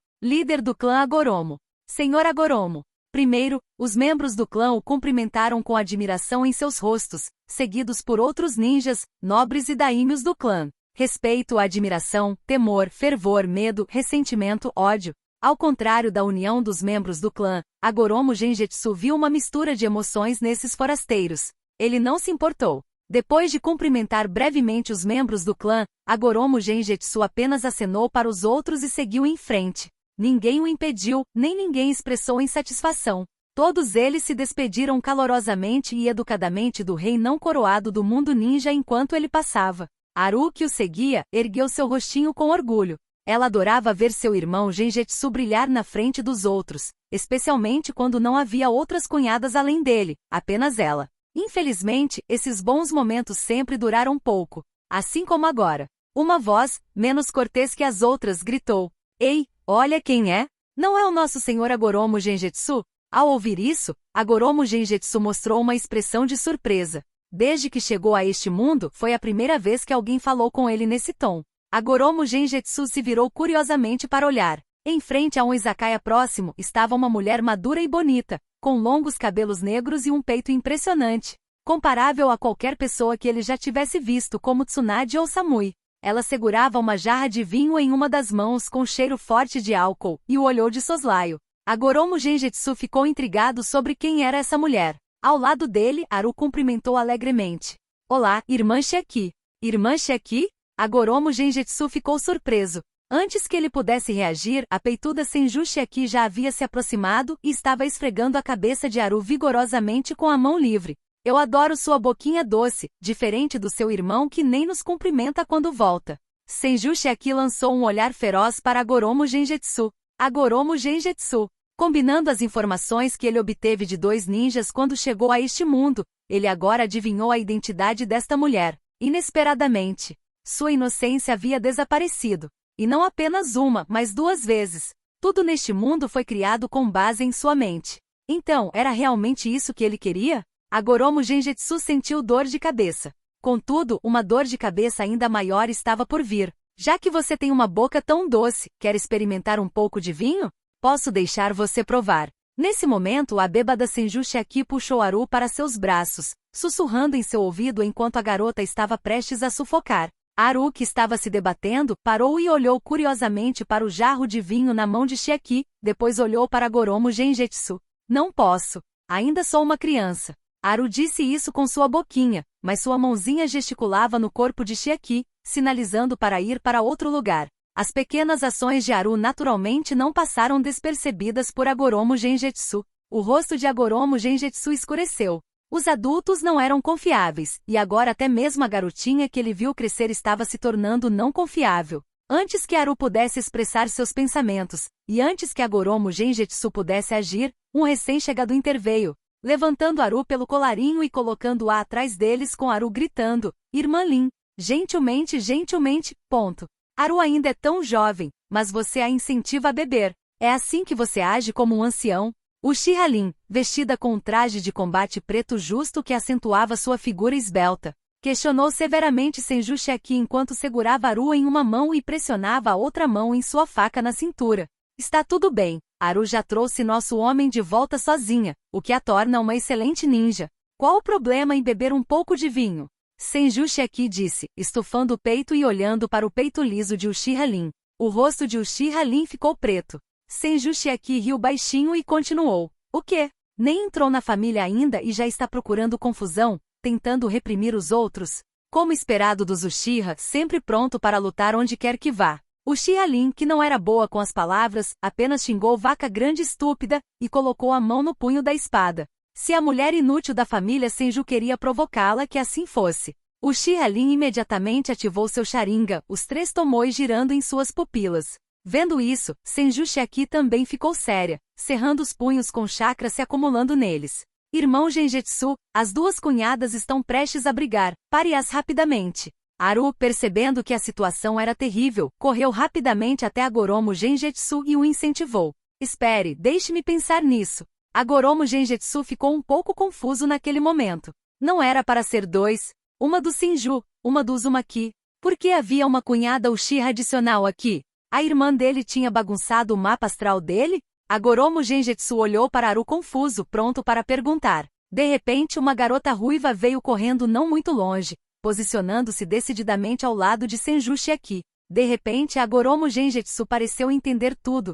Agoromo. Senhor Agoromo. Primeiro, os membros do clã o cumprimentaram com admiração em seus rostos, seguidos por outros ninjas, nobres e daimyos do clã. Respeito, admiração, temor, fervor, medo, ressentimento, ódio. Ao contrário da união dos membros do clã, Agoromo Genjutsu viu uma mistura de emoções nesses forasteiros. Ele não se importou. Depois de cumprimentar brevemente os membros do clã, Agoromo Genjutsu apenas acenou para os outros e seguiu em frente. Ninguém o impediu, nem ninguém expressou insatisfação. Todos eles se despediram calorosamente e educadamente do rei não coroado do mundo ninja enquanto ele passava. Haru, que o seguia, ergueu seu rostinho com orgulho. Ela adorava ver seu irmão Genjutsu brilhar na frente dos outros, especialmente quando não havia outras cunhadas além dele, apenas ela. Infelizmente, esses bons momentos sempre duraram pouco. Assim como agora. Uma voz, menos cortês que as outras, gritou. Ei, olha quem é? Não é o nosso senhor Agoromo Genjutsu? Ao ouvir isso, Agoromo Genjutsu mostrou uma expressão de surpresa. Desde que chegou a este mundo, foi a primeira vez que alguém falou com ele nesse tom. Agoromo Genjutsu se virou curiosamente para olhar. Em frente a um izakaya próximo, estava uma mulher madura e bonita, com longos cabelos negros e um peito impressionante, comparável a qualquer pessoa que ele já tivesse visto, como Tsunade ou Samui. Ela segurava uma jarra de vinho em uma das mãos com cheiro forte de álcool, e o olhou de soslaio. Agoromo Genjutsu ficou intrigado sobre quem era essa mulher. Ao lado dele, Haru cumprimentou alegremente. Olá, irmã Chiaki. Irmã Chiaki? Agoromo Genjutsu ficou surpreso. Antes que ele pudesse reagir, a peituda Senju Chiaki já havia se aproximado e estava esfregando a cabeça de Haru vigorosamente com a mão livre. Eu adoro sua boquinha doce, diferente do seu irmão que nem nos cumprimenta quando volta. Senju Chiaki lançou um olhar feroz para Agoromo Genjutsu. Agoromo Genjutsu. Combinando as informações que ele obteve de 2 ninjas quando chegou a este mundo, ele agora adivinhou a identidade desta mulher. Inesperadamente, sua inocência havia desaparecido. E não apenas uma, mas 2 vezes. Tudo neste mundo foi criado com base em sua mente. Então, era realmente isso que ele queria? Agoromo Genjutsu sentiu dor de cabeça. Contudo, uma dor de cabeça ainda maior estava por vir. Já que você tem uma boca tão doce, quer experimentar um pouco de vinho? Posso deixar você provar. Nesse momento, a bêbada Senju Chiaki puxou Haru para seus braços, sussurrando em seu ouvido enquanto a garota estava prestes a sufocar. Haru, que estava se debatendo, parou e olhou curiosamente para o jarro de vinho na mão de Chiaki, depois olhou para Agoromo Genjutsu. Não posso. Ainda sou uma criança. Haru disse isso com sua boquinha, mas sua mãozinha gesticulava no corpo de Chiaki, sinalizando para ir para outro lugar. As pequenas ações de Haru naturalmente não passaram despercebidas por Agoromo Genjutsu. O rosto de Agoromo Genjutsu escureceu. Os adultos não eram confiáveis, e agora até mesmo a garotinha que ele viu crescer estava se tornando não confiável. Antes que Haru pudesse expressar seus pensamentos, e antes que Agoromo Genjutsu pudesse agir, um recém-chegado interveio, levantando Haru pelo colarinho e colocando-a atrás deles com Haru gritando, Irmã Lin, gentilmente, gentilmente, ponto. Haru ainda é tão jovem, mas você a incentiva a beber. É assim que você age como um ancião? Uchiha Lin, vestida com um traje de combate preto justo que acentuava sua figura esbelta, questionou severamente Senju Chiaki enquanto segurava Haru em uma mão e pressionava a outra mão em sua faca na cintura. Está tudo bem, Haru já trouxe nosso homem de volta sozinha, o que a torna uma excelente ninja. Qual o problema em beber um pouco de vinho? Senju Chiaki disse, estufando o peito e olhando para o peito liso de Uchiha Lin. O rosto de Uchiha Lin ficou preto. Senju Chiaki riu baixinho e continuou. O quê? Nem entrou na família ainda e já está procurando confusão, tentando reprimir os outros? Como esperado dos Uchiha, sempre pronto para lutar onde quer que vá. Uchiha Lin, que não era boa com as palavras, apenas xingou vaca grande estúpida, e colocou a mão no punho da espada. Se a mulher inútil da família Senju queria provocá-la, que assim fosse. Uchiha Lin imediatamente ativou seu Sharingan, os 3 tomoes girando em suas pupilas. Vendo isso, Senju Chiaki também ficou séria, cerrando os punhos com chakra se acumulando neles. Irmão Genjutsu, as 2 cunhadas estão prestes a brigar, pare-as rapidamente. Haru, percebendo que a situação era terrível, correu rapidamente até Agoromo Genjutsu e o incentivou. Espere, deixe-me pensar nisso. Agoromo Genjutsu ficou um pouco confuso naquele momento. Não era para ser 2, uma do Senju, uma do Uzumaki. Por que havia uma cunhada Uchiha adicional aqui? A irmã dele tinha bagunçado o mapa astral dele? Agoromo Genjutsu olhou para Haru confuso, pronto para perguntar. De repente uma garota ruiva veio correndo não muito longe, posicionando-se decididamente ao lado de Senju Chiaki. De repente Agoromo Genjutsu pareceu entender tudo.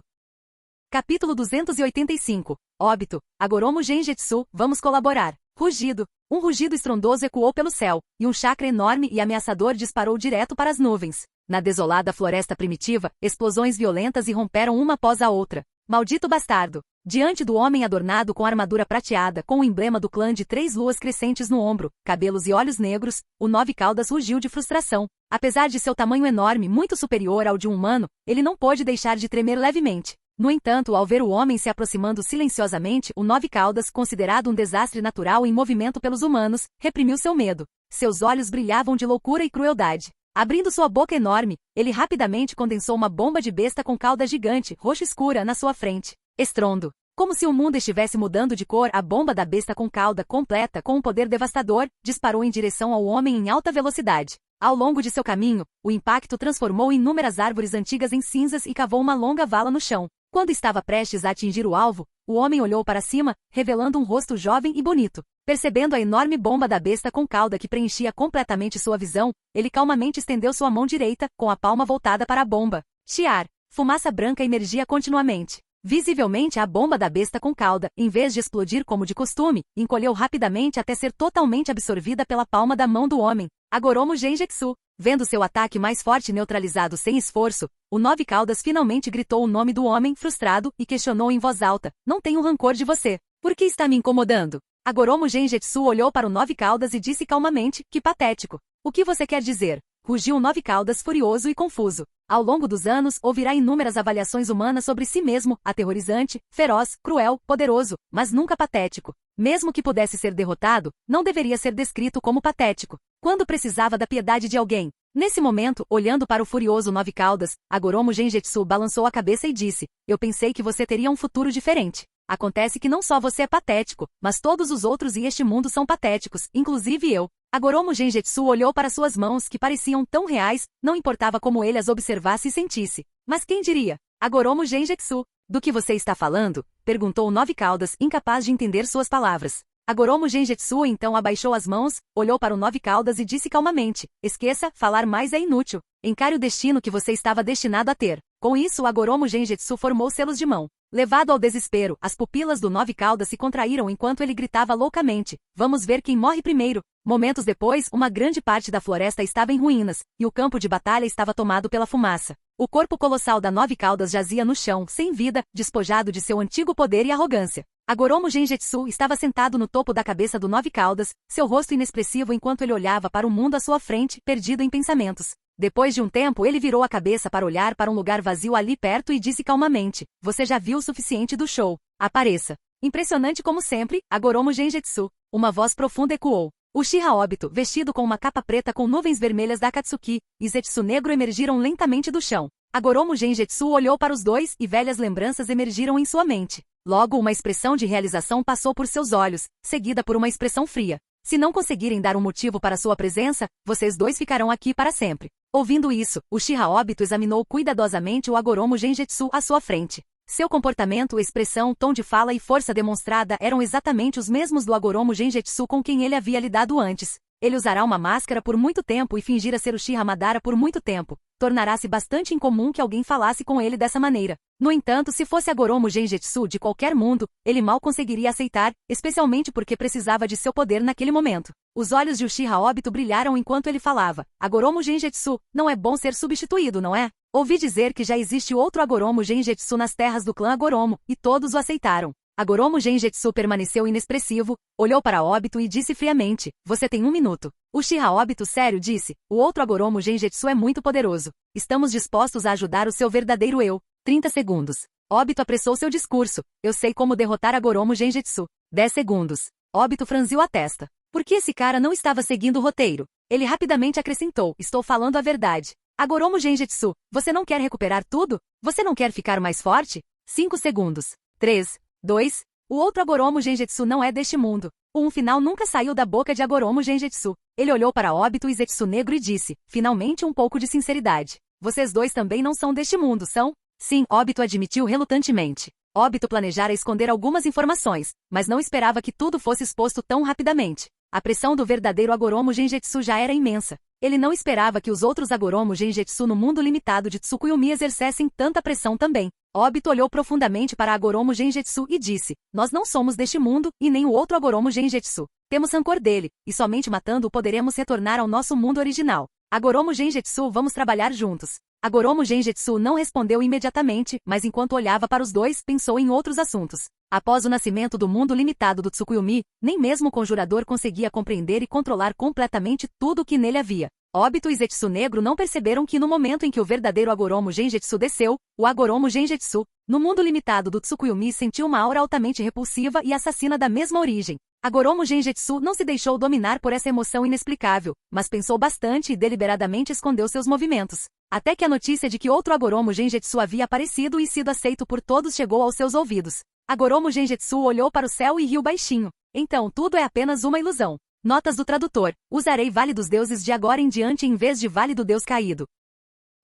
Capítulo 285. Óbito. Agoromo Genjutsu, vamos colaborar. Rugido. Um rugido estrondoso ecoou pelo céu, e um chakra enorme e ameaçador disparou direto para as nuvens. Na desolada floresta primitiva, explosões violentas irromperam uma após a outra. Maldito bastardo! Diante do homem adornado com armadura prateada, com o emblema do clã de 3 luas crescentes no ombro, cabelos e olhos negros, o 9 caudas rugiu de frustração. Apesar de seu tamanho enorme muito superior ao de um humano, ele não pôde deixar de tremer levemente. No entanto, ao ver o homem se aproximando silenciosamente, o 9 caudas, considerado um desastre natural em movimento pelos humanos, reprimiu seu medo. Seus olhos brilhavam de loucura e crueldade. Abrindo sua boca enorme, ele rapidamente condensou uma bomba de besta com cauda gigante, roxa escura, na sua frente. Estrondo. Como se o mundo estivesse mudando de cor, a bomba da besta com cauda completa com um poder devastador, disparou em direção ao homem em alta velocidade. Ao longo de seu caminho, o impacto transformou inúmeras árvores antigas em cinzas e cavou uma longa vala no chão. Quando estava prestes a atingir o alvo, o homem olhou para cima, revelando um rosto jovem e bonito. Percebendo a enorme bomba da besta com cauda que preenchia completamente sua visão, ele calmamente estendeu sua mão direita, com a palma voltada para a bomba. Chiar. Fumaça branca emergia continuamente. Visivelmente a bomba da besta com cauda, em vez de explodir como de costume, encolheu rapidamente até ser totalmente absorvida pela palma da mão do homem. Agoromo Genjutsu. Vendo seu ataque mais forte neutralizado sem esforço, o Nove Caudas finalmente gritou o nome do homem, frustrado, e questionou em voz alta: não tenho rancor de você. Por que está me incomodando? Agoromo Genjutsu olhou para o Nove Caudas e disse calmamente: que patético. O que você quer dizer? Rugiu o Nove Caudas furioso e confuso. Ao longo dos anos, ouvirá inúmeras avaliações humanas sobre si mesmo, aterrorizante, feroz, cruel, poderoso, mas nunca patético. Mesmo que pudesse ser derrotado, não deveria ser descrito como patético. Quando precisava da piedade de alguém. Nesse momento, olhando para o furioso Nove Caudas, Agoromo Genjutsu balançou a cabeça e disse: eu pensei que você teria um futuro diferente. Acontece que não só você é patético, mas todos os outros e este mundo são patéticos, inclusive eu. Agoromo Genjutsu olhou para suas mãos que pareciam tão reais, não importava como ele as observasse e sentisse. Mas quem diria? Agoromo Genjutsu. Do que você está falando? Perguntou o Nove Caudas, incapaz de entender suas palavras. Agoromo Genjutsu então abaixou as mãos, olhou para o Nove Caudas e disse calmamente: esqueça, falar mais é inútil. Encare o destino que você estava destinado a ter. Com isso, o Agoromo Genjutsu formou selos de mão. Levado ao desespero, as pupilas do Nove Caudas se contraíram enquanto ele gritava loucamente: vamos ver quem morre primeiro. Momentos depois, uma grande parte da floresta estava em ruínas, e o campo de batalha estava tomado pela fumaça. O corpo colossal da Nove Caudas jazia no chão, sem vida, despojado de seu antigo poder e arrogância. Agoromo Genjutsu estava sentado no topo da cabeça do Nove Caudas, seu rosto inexpressivo enquanto ele olhava para o mundo à sua frente, perdido em pensamentos. Depois de um tempo ele virou a cabeça para olhar para um lugar vazio ali perto e disse calmamente: você já viu o suficiente do show. Apareça. Impressionante como sempre, Agoromo Genjutsu. Uma voz profunda ecoou. Uchiha Obito, vestido com uma capa preta com nuvens vermelhas da Akatsuki, e Zetsu negro emergiram lentamente do chão. Agoromo Genjutsu olhou para os dois e velhas lembranças emergiram em sua mente. Logo uma expressão de realização passou por seus olhos, seguida por uma expressão fria. Se não conseguirem dar um motivo para sua presença, vocês dois ficarão aqui para sempre. Ouvindo isso, Uchiha Obito examinou cuidadosamente o Agoromo Genjutsu à sua frente. Seu comportamento, expressão, tom de fala e força demonstrada eram exatamente os mesmos do Agoromo Genjutsu com quem ele havia lidado antes. Ele usará uma máscara por muito tempo e fingirá ser Uchiha Madara por muito tempo. Tornará-se bastante incomum que alguém falasse com ele dessa maneira. No entanto, se fosse Agoromo Genjutsu de qualquer mundo, ele mal conseguiria aceitar, especialmente porque precisava de seu poder naquele momento. Os olhos de Uchiha Obito brilharam enquanto ele falava: Agoromo Genjutsu, não é bom ser substituído, não é? Ouvi dizer que já existe outro Agoromo Genjutsu nas terras do clã Agoromo, e todos o aceitaram. Agoromo Genjutsu permaneceu inexpressivo, olhou para Obito e disse friamente: você tem 1 minuto. Uchiha Obito sério disse: o outro Agoromo Genjutsu é muito poderoso. Estamos dispostos a ajudar o seu verdadeiro eu. 30 segundos. Obito apressou seu discurso: eu sei como derrotar Agoromo Genjutsu. 10 segundos. Obito franziu a testa. Por que esse cara não estava seguindo o roteiro? Ele rapidamente acrescentou: estou falando a verdade. Agoromo Genjutsu, você não quer recuperar tudo? Você não quer ficar mais forte? 5 segundos. 3, 2, o outro Agoromo Genjutsu não é deste mundo. O final nunca saiu da boca de Agoromo Genjutsu. Ele olhou para Obito e Zetsu negro e disse, finalmente um pouco de sinceridade: vocês dois também não são deste mundo, são? Sim, Obito admitiu relutantemente. Obito planejara esconder algumas informações, mas não esperava que tudo fosse exposto tão rapidamente. A pressão do verdadeiro Agoromo Genjutsu já era imensa. Ele não esperava que os outros Agoromo Genjutsu no mundo limitado de Tsukuyomi exercessem tanta pressão também. Obito olhou profundamente para Agoromo Genjutsu e disse: nós não somos deste mundo, e nem o outro Agoromo Genjutsu. Temos rancor dele, e somente matando-o poderemos retornar ao nosso mundo original. Agoromo Genjutsu, vamos trabalhar juntos. Agoromo Genjutsu não respondeu imediatamente, mas enquanto olhava para os dois, pensou em outros assuntos. Após o nascimento do mundo limitado do Tsukuyomi, nem mesmo o conjurador conseguia compreender e controlar completamente tudo o que nele havia. Obito e Zetsu negro não perceberam que no momento em que o verdadeiro Agoromo Genjutsu desceu, o Agoromo Genjutsu, no mundo limitado do Tsukuyomi, sentiu uma aura altamente repulsiva e assassina da mesma origem. Agoromo Genjutsu não se deixou dominar por essa emoção inexplicável, mas pensou bastante e deliberadamente escondeu seus movimentos. Até que a notícia de que outro Agoromo Genjutsu havia aparecido e sido aceito por todos chegou aos seus ouvidos. Agoromo Genjutsu olhou para o céu e riu baixinho. Então tudo é apenas uma ilusão. Notas do tradutor. Usarei Vale dos Deuses de agora em diante em vez de Vale do Deus Caído.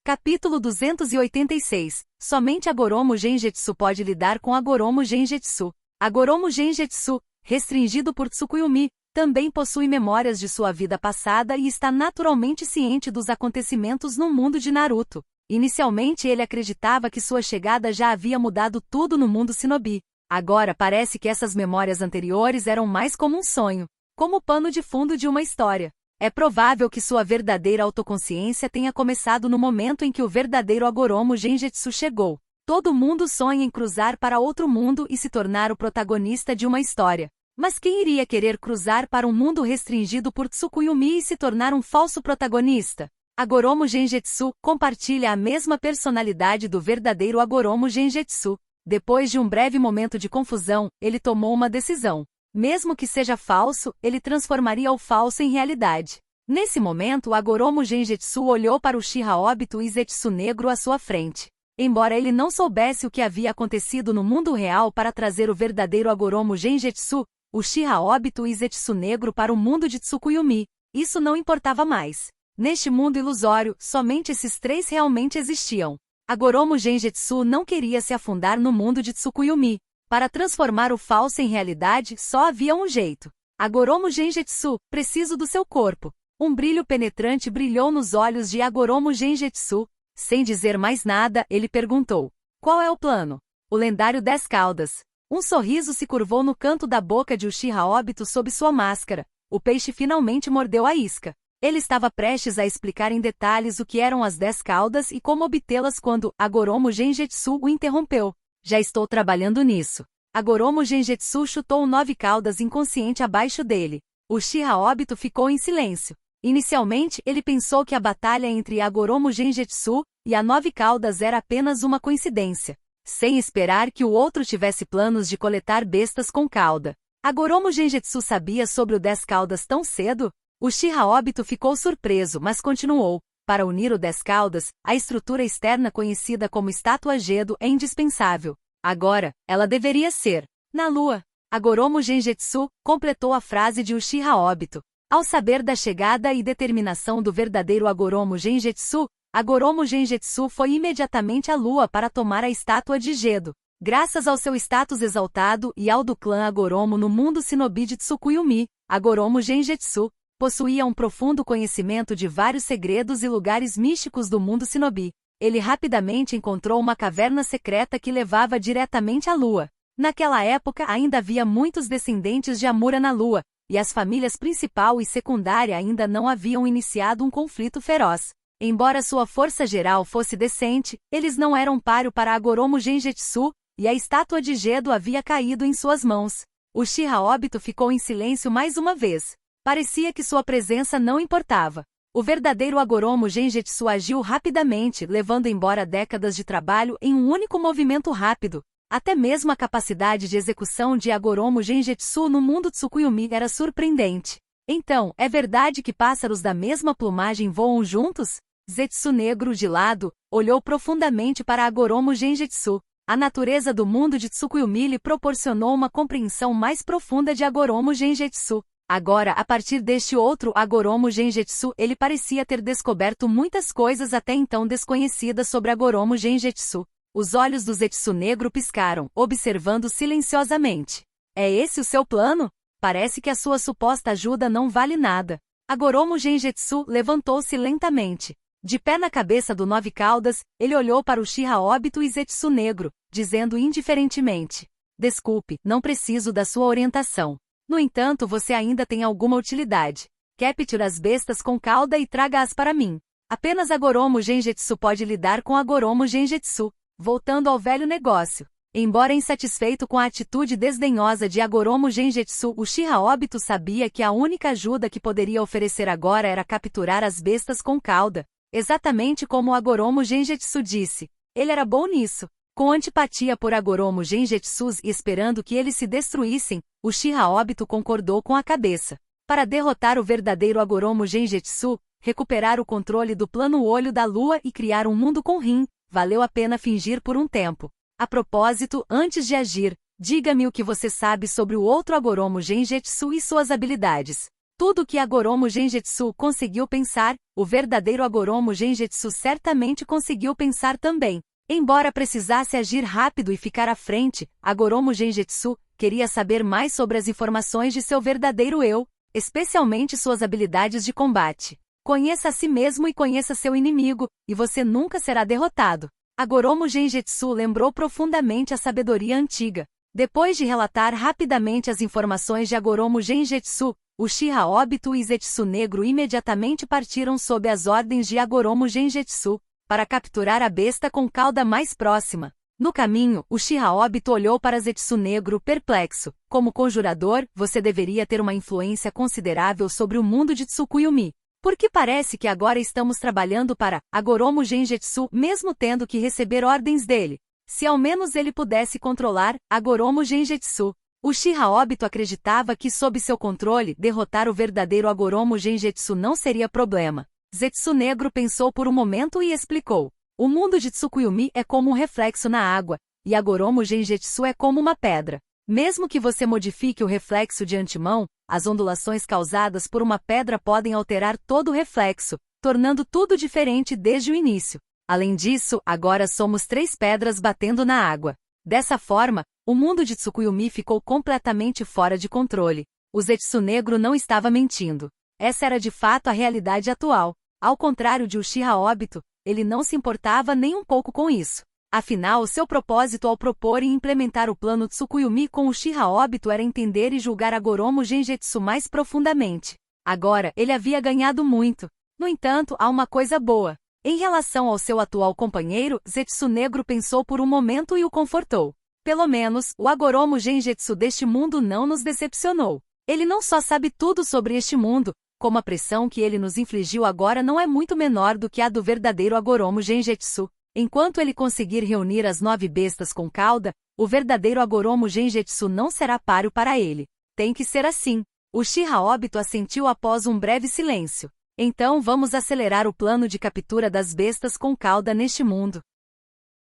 Capítulo 286. Somente Agoromo Genjutsu pode lidar com Agoromo Genjutsu. Agoromo Genjutsu, restringido por Tsukuyomi, também possui memórias de sua vida passada e está naturalmente ciente dos acontecimentos no mundo de Naruto. Inicialmente ele acreditava que sua chegada já havia mudado tudo no mundo shinobi. Agora parece que essas memórias anteriores eram mais como um sonho, como o pano de fundo de uma história. É provável que sua verdadeira autoconsciência tenha começado no momento em que o verdadeiro Agoromo Genjutsu chegou. Todo mundo sonha em cruzar para outro mundo e se tornar o protagonista de uma história. Mas quem iria querer cruzar para um mundo restringido por Tsukuyomi e se tornar um falso protagonista? Agoromo Genjutsu compartilha a mesma personalidade do verdadeiro Agoromo Genjutsu. Depois de um breve momento de confusão, ele tomou uma decisão. Mesmo que seja falso, ele transformaria o falso em realidade. Nesse momento, o Agoromo Genjutsu olhou para o Uchiha Obito e Zetsu Negro à sua frente. Embora ele não soubesse o que havia acontecido no mundo real para trazer o verdadeiro Agoromo Genjutsu, Uchiha Obito e Zetsu Negro para o mundo de Tsukuyomi, isso não importava mais. Neste mundo ilusório, somente esses três realmente existiam. Agoromo Genjutsu não queria se afundar no mundo de Tsukuyomi. Para transformar o falso em realidade, só havia um jeito. Agoromo Genjutsu, preciso do seu corpo. Um brilho penetrante brilhou nos olhos de Agoromo Genjutsu. Sem dizer mais nada, ele perguntou: qual é o plano? O lendário 10 caudas. Um sorriso se curvou no canto da boca de Uchiha Obito sob sua máscara. O peixe finalmente mordeu a isca. Ele estava prestes a explicar em detalhes o que eram as 10 caudas e como obtê-las quando Agoromo Genjutsu o interrompeu. Já estou trabalhando nisso. Agoromo Genjutsu chutou o 9 caudas inconsciente abaixo dele. Uchiha Obito ficou em silêncio. Inicialmente, ele pensou que a batalha entre Agoromo Genjutsu e a 9 caudas era apenas uma coincidência, sem esperar que o outro tivesse planos de coletar bestas com cauda. Agoromo Genjutsu sabia sobre o 10 caudas tão cedo? Uchiha Obito ficou surpreso, mas continuou. Para unir o 10 caudas, a estrutura externa conhecida como estátua Gedo é indispensável. Agora, ela deveria ser na lua. Agoromo Genjutsu completou a frase de Uchiha Obito. Ao saber da chegada e determinação do verdadeiro Agoromo Genjutsu, Agoromo Genjutsu foi imediatamente à lua para tomar a estátua de Gedo. Graças ao seu status exaltado e ao do clã Agoromo no mundo shinobi de Tsukuyomi, Agoromo Genjutsu possuía um profundo conhecimento de vários segredos e lugares místicos do mundo shinobi. Ele rapidamente encontrou uma caverna secreta que levava diretamente à lua. Naquela época ainda havia muitos descendentes de Amura na lua, e as famílias principal e secundária ainda não haviam iniciado um conflito feroz. Embora sua força geral fosse decente, eles não eram páreo para Agoromo Genjutsu, e a estátua de Gedo havia caído em suas mãos. Uchiha Obito ficou em silêncio mais uma vez. Parecia que sua presença não importava. O verdadeiro Agoromo Genjutsu agiu rapidamente, levando embora décadas de trabalho em um único movimento rápido. Até mesmo a capacidade de execução de Agoromo Genjutsu no mundo Tsukuyomi era surpreendente. Então, é verdade que pássaros da mesma plumagem voam juntos? Zetsu Negro, de lado, olhou profundamente para Agoromo Genjutsu. A natureza do mundo de Tsukuyomi lhe proporcionou uma compreensão mais profunda de Agoromo Genjutsu. Agora, a partir deste outro Agoromo Genjutsu, ele parecia ter descoberto muitas coisas até então desconhecidas sobre Agoromo Genjutsu. Os olhos do Zetsu Negro piscaram, observando silenciosamente. É esse o seu plano? Parece que a sua suposta ajuda não vale nada. Agoromo Genjutsu levantou-se lentamente. De pé na cabeça do 9 caudas, ele olhou para Uchiha Obito e Zetsu Negro, dizendo indiferentemente: desculpe, não preciso da sua orientação. No entanto, você ainda tem alguma utilidade. Capture as bestas com cauda e traga-as para mim. Apenas Agoromo Genjutsu pode lidar com Agoromo Genjutsu. Voltando ao velho negócio. Embora insatisfeito com a atitude desdenhosa de Agoromo Genjutsu, Uchiha Obito sabia que a única ajuda que poderia oferecer agora era capturar as bestas com cauda. Exatamente como Agoromo Genjutsu disse. Ele era bom nisso. Com antipatia por Agoromo Genjutsu e esperando que eles se destruíssem, Uchiha Obito concordou com a cabeça. Para derrotar o verdadeiro Agoromo Genjutsu, recuperar o controle do plano Olho da Lua e criar um mundo com Rin, valeu a pena fingir por um tempo. A propósito, antes de agir, Diga-me o que você sabe sobre o outro Agoromo Genjetsu e suas habilidades. Tudo o que Agoromo Genjetsu conseguiu pensar, o verdadeiro Agoromo Genjetsu certamente conseguiu pensar também. Embora precisasse agir rápido e ficar à frente, Agoromo Genjetsu queria saber mais sobre as informações de seu verdadeiro eu, especialmente suas habilidades de combate. Conheça a si mesmo e conheça seu inimigo, e você nunca será derrotado. Agoromo Genjetsu lembrou profundamente a sabedoria antiga. Depois de relatar rapidamente as informações de Agoromo Genjetsu, Uchiha Obito e Zetsu Negro imediatamente partiram sob as ordens de Agoromo Genjetsu, para capturar a besta com cauda mais próxima. No caminho, Uchiha Obito olhou para Zetsu Negro perplexo. Como conjurador, você deveria ter uma influência considerável sobre o mundo de Tsukuyomi. Porque parece que agora estamos trabalhando para Agoromo Genjetsu mesmo tendo que receber ordens dele. Se ao menos ele pudesse controlar Agoromo Genjetsu. Uchiha Obito acreditava que sob seu controle derrotar o verdadeiro Agoromo Genjetsu não seria problema. Zetsu Negro pensou por um momento e explicou. O mundo de Tsukuyomi é como um reflexo na água, e Agoromo Genjetsu é como uma pedra. Mesmo que você modifique o reflexo de antemão, as ondulações causadas por uma pedra podem alterar todo o reflexo, tornando tudo diferente desde o início. Além disso, agora somos 3 pedras batendo na água. Dessa forma, o mundo de Tsukuyomi ficou completamente fora de controle. O Zetsu Negro não estava mentindo. Essa era de fato a realidade atual. Ao contrário de Uchiha Obito, ele não se importava nem um pouco com isso. Afinal, seu propósito ao propor e implementar o plano Tsukuyomi com Uchiha Obito era entender e julgar Agoromo Genjetsu mais profundamente. Agora, ele havia ganhado muito. No entanto, há uma coisa boa. Em relação ao seu atual companheiro, Zetsu Negro pensou por um momento e o confortou. Pelo menos, o Agoromo Genjetsu deste mundo não nos decepcionou. Ele não só sabe tudo sobre este mundo, como a pressão que ele nos infligiu agora não é muito menor do que a do verdadeiro Agoromo Genjetsu. Enquanto ele conseguir reunir as 9 bestas com cauda, o verdadeiro Agoromo Genjetsu não será páreo para ele. Tem que ser assim. Uchiha Obito assentiu após um breve silêncio. Então vamos acelerar o plano de captura das bestas com cauda neste mundo.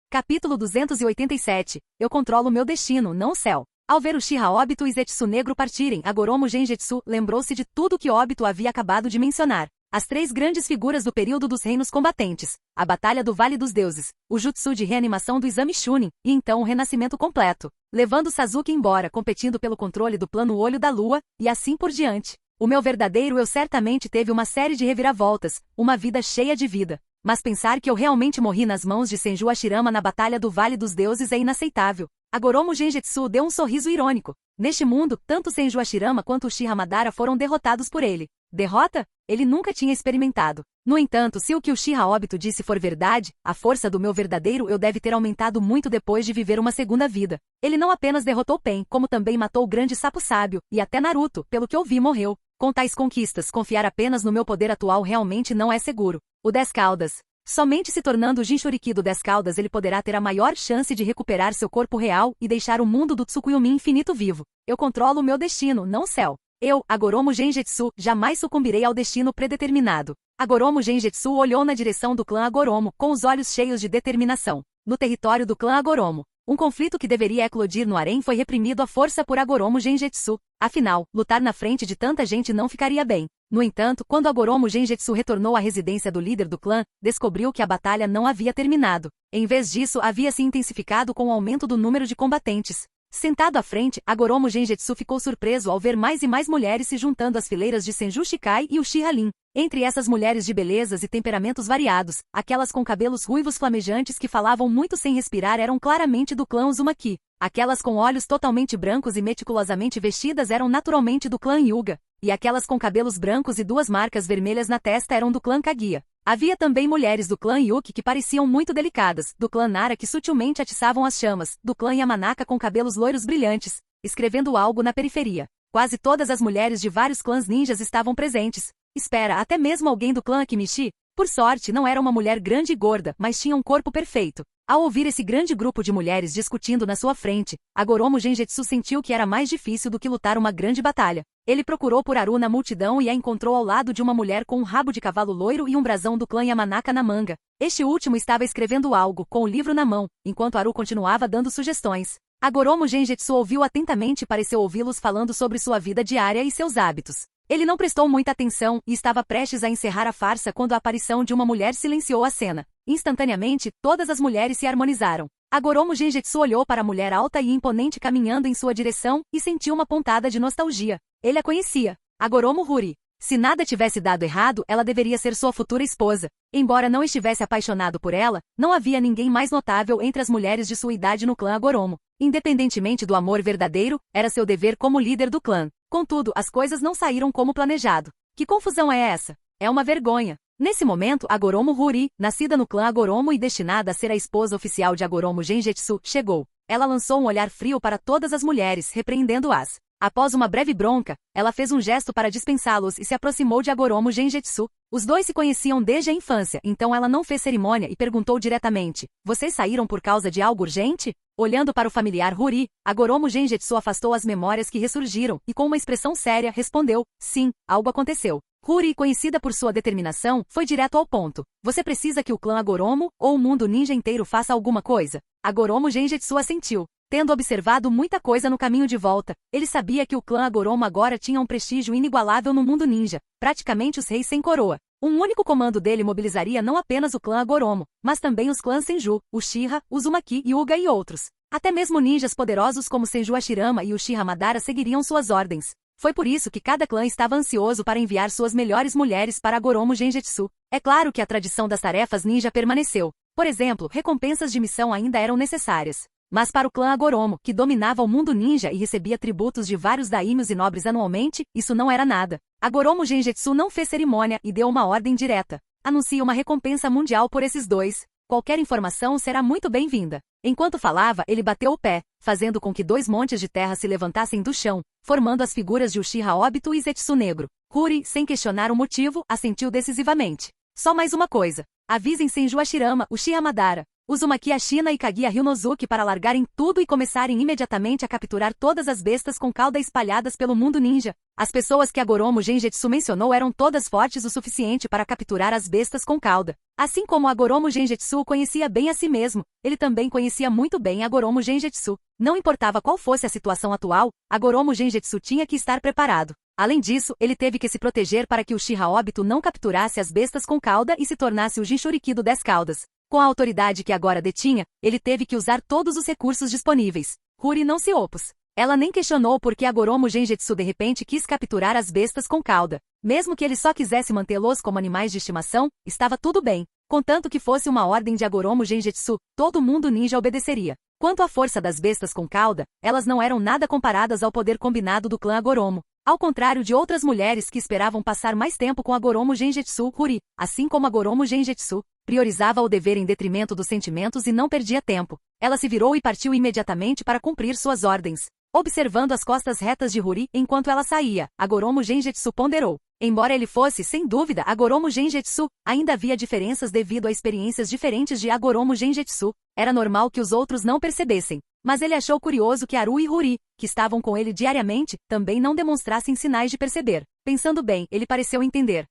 Capítulo 287. Eu controlo meu destino, não o céu. Ao ver Uchiha Obito e Zetsu Negro partirem, Agoromo Genjetsu lembrou-se de tudo que Obito havia acabado de mencionar. As 3 grandes figuras do período dos reinos combatentes, a Batalha do Vale dos Deuses, o Jutsu de reanimação do Exame Chunin, e então o renascimento completo, levando Sasuke embora competindo pelo controle do plano Olho da Lua, e assim por diante. O meu verdadeiro eu certamente teve uma série de reviravoltas, uma vida cheia de vida. Mas pensar que eu realmente morri nas mãos de Senju Hashirama na Batalha do Vale dos Deuses é inaceitável. Agoromo Genjetsu deu um sorriso irônico. Neste mundo, tanto Senju Hashirama quanto Uchiha Madara foram derrotados por ele. Derrota? Ele nunca tinha experimentado. No entanto, se o que Uchiha Obito disse for verdade, a força do meu verdadeiro eu deve ter aumentado muito depois de viver uma segunda vida. Ele não apenas derrotou Pen, como também matou o grande sapo sábio, e até Naruto, pelo que eu vi, morreu. Com tais conquistas, confiar apenas no meu poder atual realmente não é seguro. O 10 Caudas. Somente se tornando o Jinchuriki do 10 Caudas ele poderá ter a maior chance de recuperar seu corpo real e deixar o mundo do Tsukuyomi infinito vivo. Eu controlo o meu destino, não o céu. Eu, Agoromo Genjetsu, jamais sucumbirei ao destino predeterminado. Agoromo Genjetsu olhou na direção do clã Agoromo, com os olhos cheios de determinação. No território do clã Agoromo, um conflito que deveria eclodir no harém foi reprimido à força por Agoromo Genjetsu. Afinal, lutar na frente de tanta gente não ficaria bem. No entanto, quando Agoromo Genjetsu retornou à residência do líder do clã, descobriu que a batalha não havia terminado. Em vez disso, havia se intensificado com o aumento do número de combatentes. Sentado à frente, Agoromo Genjetsu ficou surpreso ao ver mais e mais mulheres se juntando às fileiras de Senju Shikai e Uchiha Lin. Entre essas mulheres de belezas e temperamentos variados, aquelas com cabelos ruivos flamejantes que falavam muito sem respirar eram claramente do clã Uzumaki. Aquelas com olhos totalmente brancos e meticulosamente vestidas eram naturalmente do clã Hyuga. E aquelas com cabelos brancos e 2 marcas vermelhas na testa eram do clã Kaguya. Havia também mulheres do clã Yuki que pareciam muito delicadas, do clã Nara que sutilmente atiçavam as chamas, do clã Yamanaka com cabelos loiros brilhantes, escrevendo algo na periferia. Quase todas as mulheres de vários clãs ninjas estavam presentes. Espera, até mesmo alguém do clã Akimichi? Por sorte, não era uma mulher grande e gorda, mas tinha um corpo perfeito. Ao ouvir esse grande grupo de mulheres discutindo na sua frente, Agoromo Genjetsu sentiu que era mais difícil do que lutar uma grande batalha. Ele procurou por Aru na multidão e a encontrou ao lado de uma mulher com um rabo de cavalo loiro e um brasão do clã Yamanaka na manga. Este último estava escrevendo algo, com o livro na mão, enquanto Aru continuava dando sugestões. Agoromo Genjutsu ouviu atentamente e pareceu ouvi-los falando sobre sua vida diária e seus hábitos. Ele não prestou muita atenção e estava prestes a encerrar a farsa quando a aparição de uma mulher silenciou a cena. Instantaneamente, todas as mulheres se harmonizaram. Agoromo Genjutsu olhou para a mulher alta e imponente caminhando em sua direção e sentiu uma pontada de nostalgia. Ele a conhecia. Agoromo Huri. Se nada tivesse dado errado, ela deveria ser sua futura esposa. Embora não estivesse apaixonado por ela, não havia ninguém mais notável entre as mulheres de sua idade no clã Agoromo. Independentemente do amor verdadeiro, era seu dever como líder do clã. Contudo, as coisas não saíram como planejado. Que confusão é essa? É uma vergonha. Nesse momento, Agoromo Huri, nascida no clã Agoromo e destinada a ser a esposa oficial de Agoromo Genjutsu, chegou. Ela lançou um olhar frio para todas as mulheres, repreendendo-as. Após uma breve bronca, ela fez um gesto para dispensá-los e se aproximou de Agoromo Genjutsu. Os dois se conheciam desde a infância, então ela não fez cerimônia e perguntou diretamente: "Vocês saíram por causa de algo urgente?" Olhando para o familiar Huri, Agoromo Genjutsu afastou as memórias que ressurgiram e com uma expressão séria respondeu: "Sim, algo aconteceu." Huri, conhecida por sua determinação, foi direto ao ponto. "Você precisa que o clã Agoromo, ou o mundo ninja inteiro faça alguma coisa?" Agoromo Genjutsu assentiu. Tendo observado muita coisa no caminho de volta, ele sabia que o clã Agoromo agora tinha um prestígio inigualável no mundo ninja, praticamente os reis sem coroa. Um único comando dele mobilizaria não apenas o clã Agoromo, mas também os clãs Senju, Uchiha, Uzumaki, Hyuga e outros. Até mesmo ninjas poderosos como Senju Hashirama e Uchiha Madara seguiriam suas ordens. Foi por isso que cada clã estava ansioso para enviar suas melhores mulheres para Agoromo Genjutsu. É claro que a tradição das tarefas ninja permaneceu. Por exemplo, recompensas de missão ainda eram necessárias. Mas para o clã Agoromo, que dominava o mundo ninja e recebia tributos de vários daimyos e nobres anualmente, isso não era nada. Agoromo Genjutsu não fez cerimônia e deu uma ordem direta. Anuncia uma recompensa mundial por esses dois. Qualquer informação será muito bem-vinda. Enquanto falava, ele bateu o pé, fazendo com que 2 montes de terra se levantassem do chão, formando as figuras de Uchiha Obito e Zetsu Negro. Huri, sem questionar o motivo, assentiu decisivamente. Só mais uma coisa. Avisem Senju Hashirama, Uchiha Madara, Uzumaki Ashina e Kaguya Ryunosuke para largarem tudo e começarem imediatamente a capturar todas as bestas com cauda espalhadas pelo mundo ninja. As pessoas que Agoromo Genjutsu mencionou eram todas fortes o suficiente para capturar as bestas com cauda. Assim como Agoromo Genjutsu conhecia bem a si mesmo, ele também conhecia muito bem Agoromo Genjutsu. Não importava qual fosse a situação atual, Agoromo Genjutsu tinha que estar preparado. Além disso, ele teve que se proteger para que o Uchiha Obito não capturasse as bestas com cauda e se tornasse o Jinchuriki do 10 caudas. Com a autoridade que agora detinha, ele teve que usar todos os recursos disponíveis. Huri não se opôs. Ela nem questionou por que Agoromo Genjutsu de repente quis capturar as bestas com cauda. Mesmo que ele só quisesse mantê-los como animais de estimação, estava tudo bem. Contanto que fosse uma ordem de Agoromo Genjutsu, todo mundo ninja obedeceria. Quanto à força das bestas com cauda, elas não eram nada comparadas ao poder combinado do clã Agoromo. Ao contrário de outras mulheres que esperavam passar mais tempo com Agoromo Genjutsu, Huri, assim como Agoromo Genjutsu, priorizava o dever em detrimento dos sentimentos e não perdia tempo. Ela se virou e partiu imediatamente para cumprir suas ordens. Observando as costas retas de Huri enquanto ela saía, Agoromo Genjutsu ponderou. Embora ele fosse, sem dúvida, Agoromo Genjutsu, ainda havia diferenças devido a experiências diferentes de Agoromo Genjutsu. Era normal que os outros não percebessem. Mas ele achou curioso que Aru e Huri, que estavam com ele diariamente, também não demonstrassem sinais de perceber. Pensando bem, ele pareceu entender.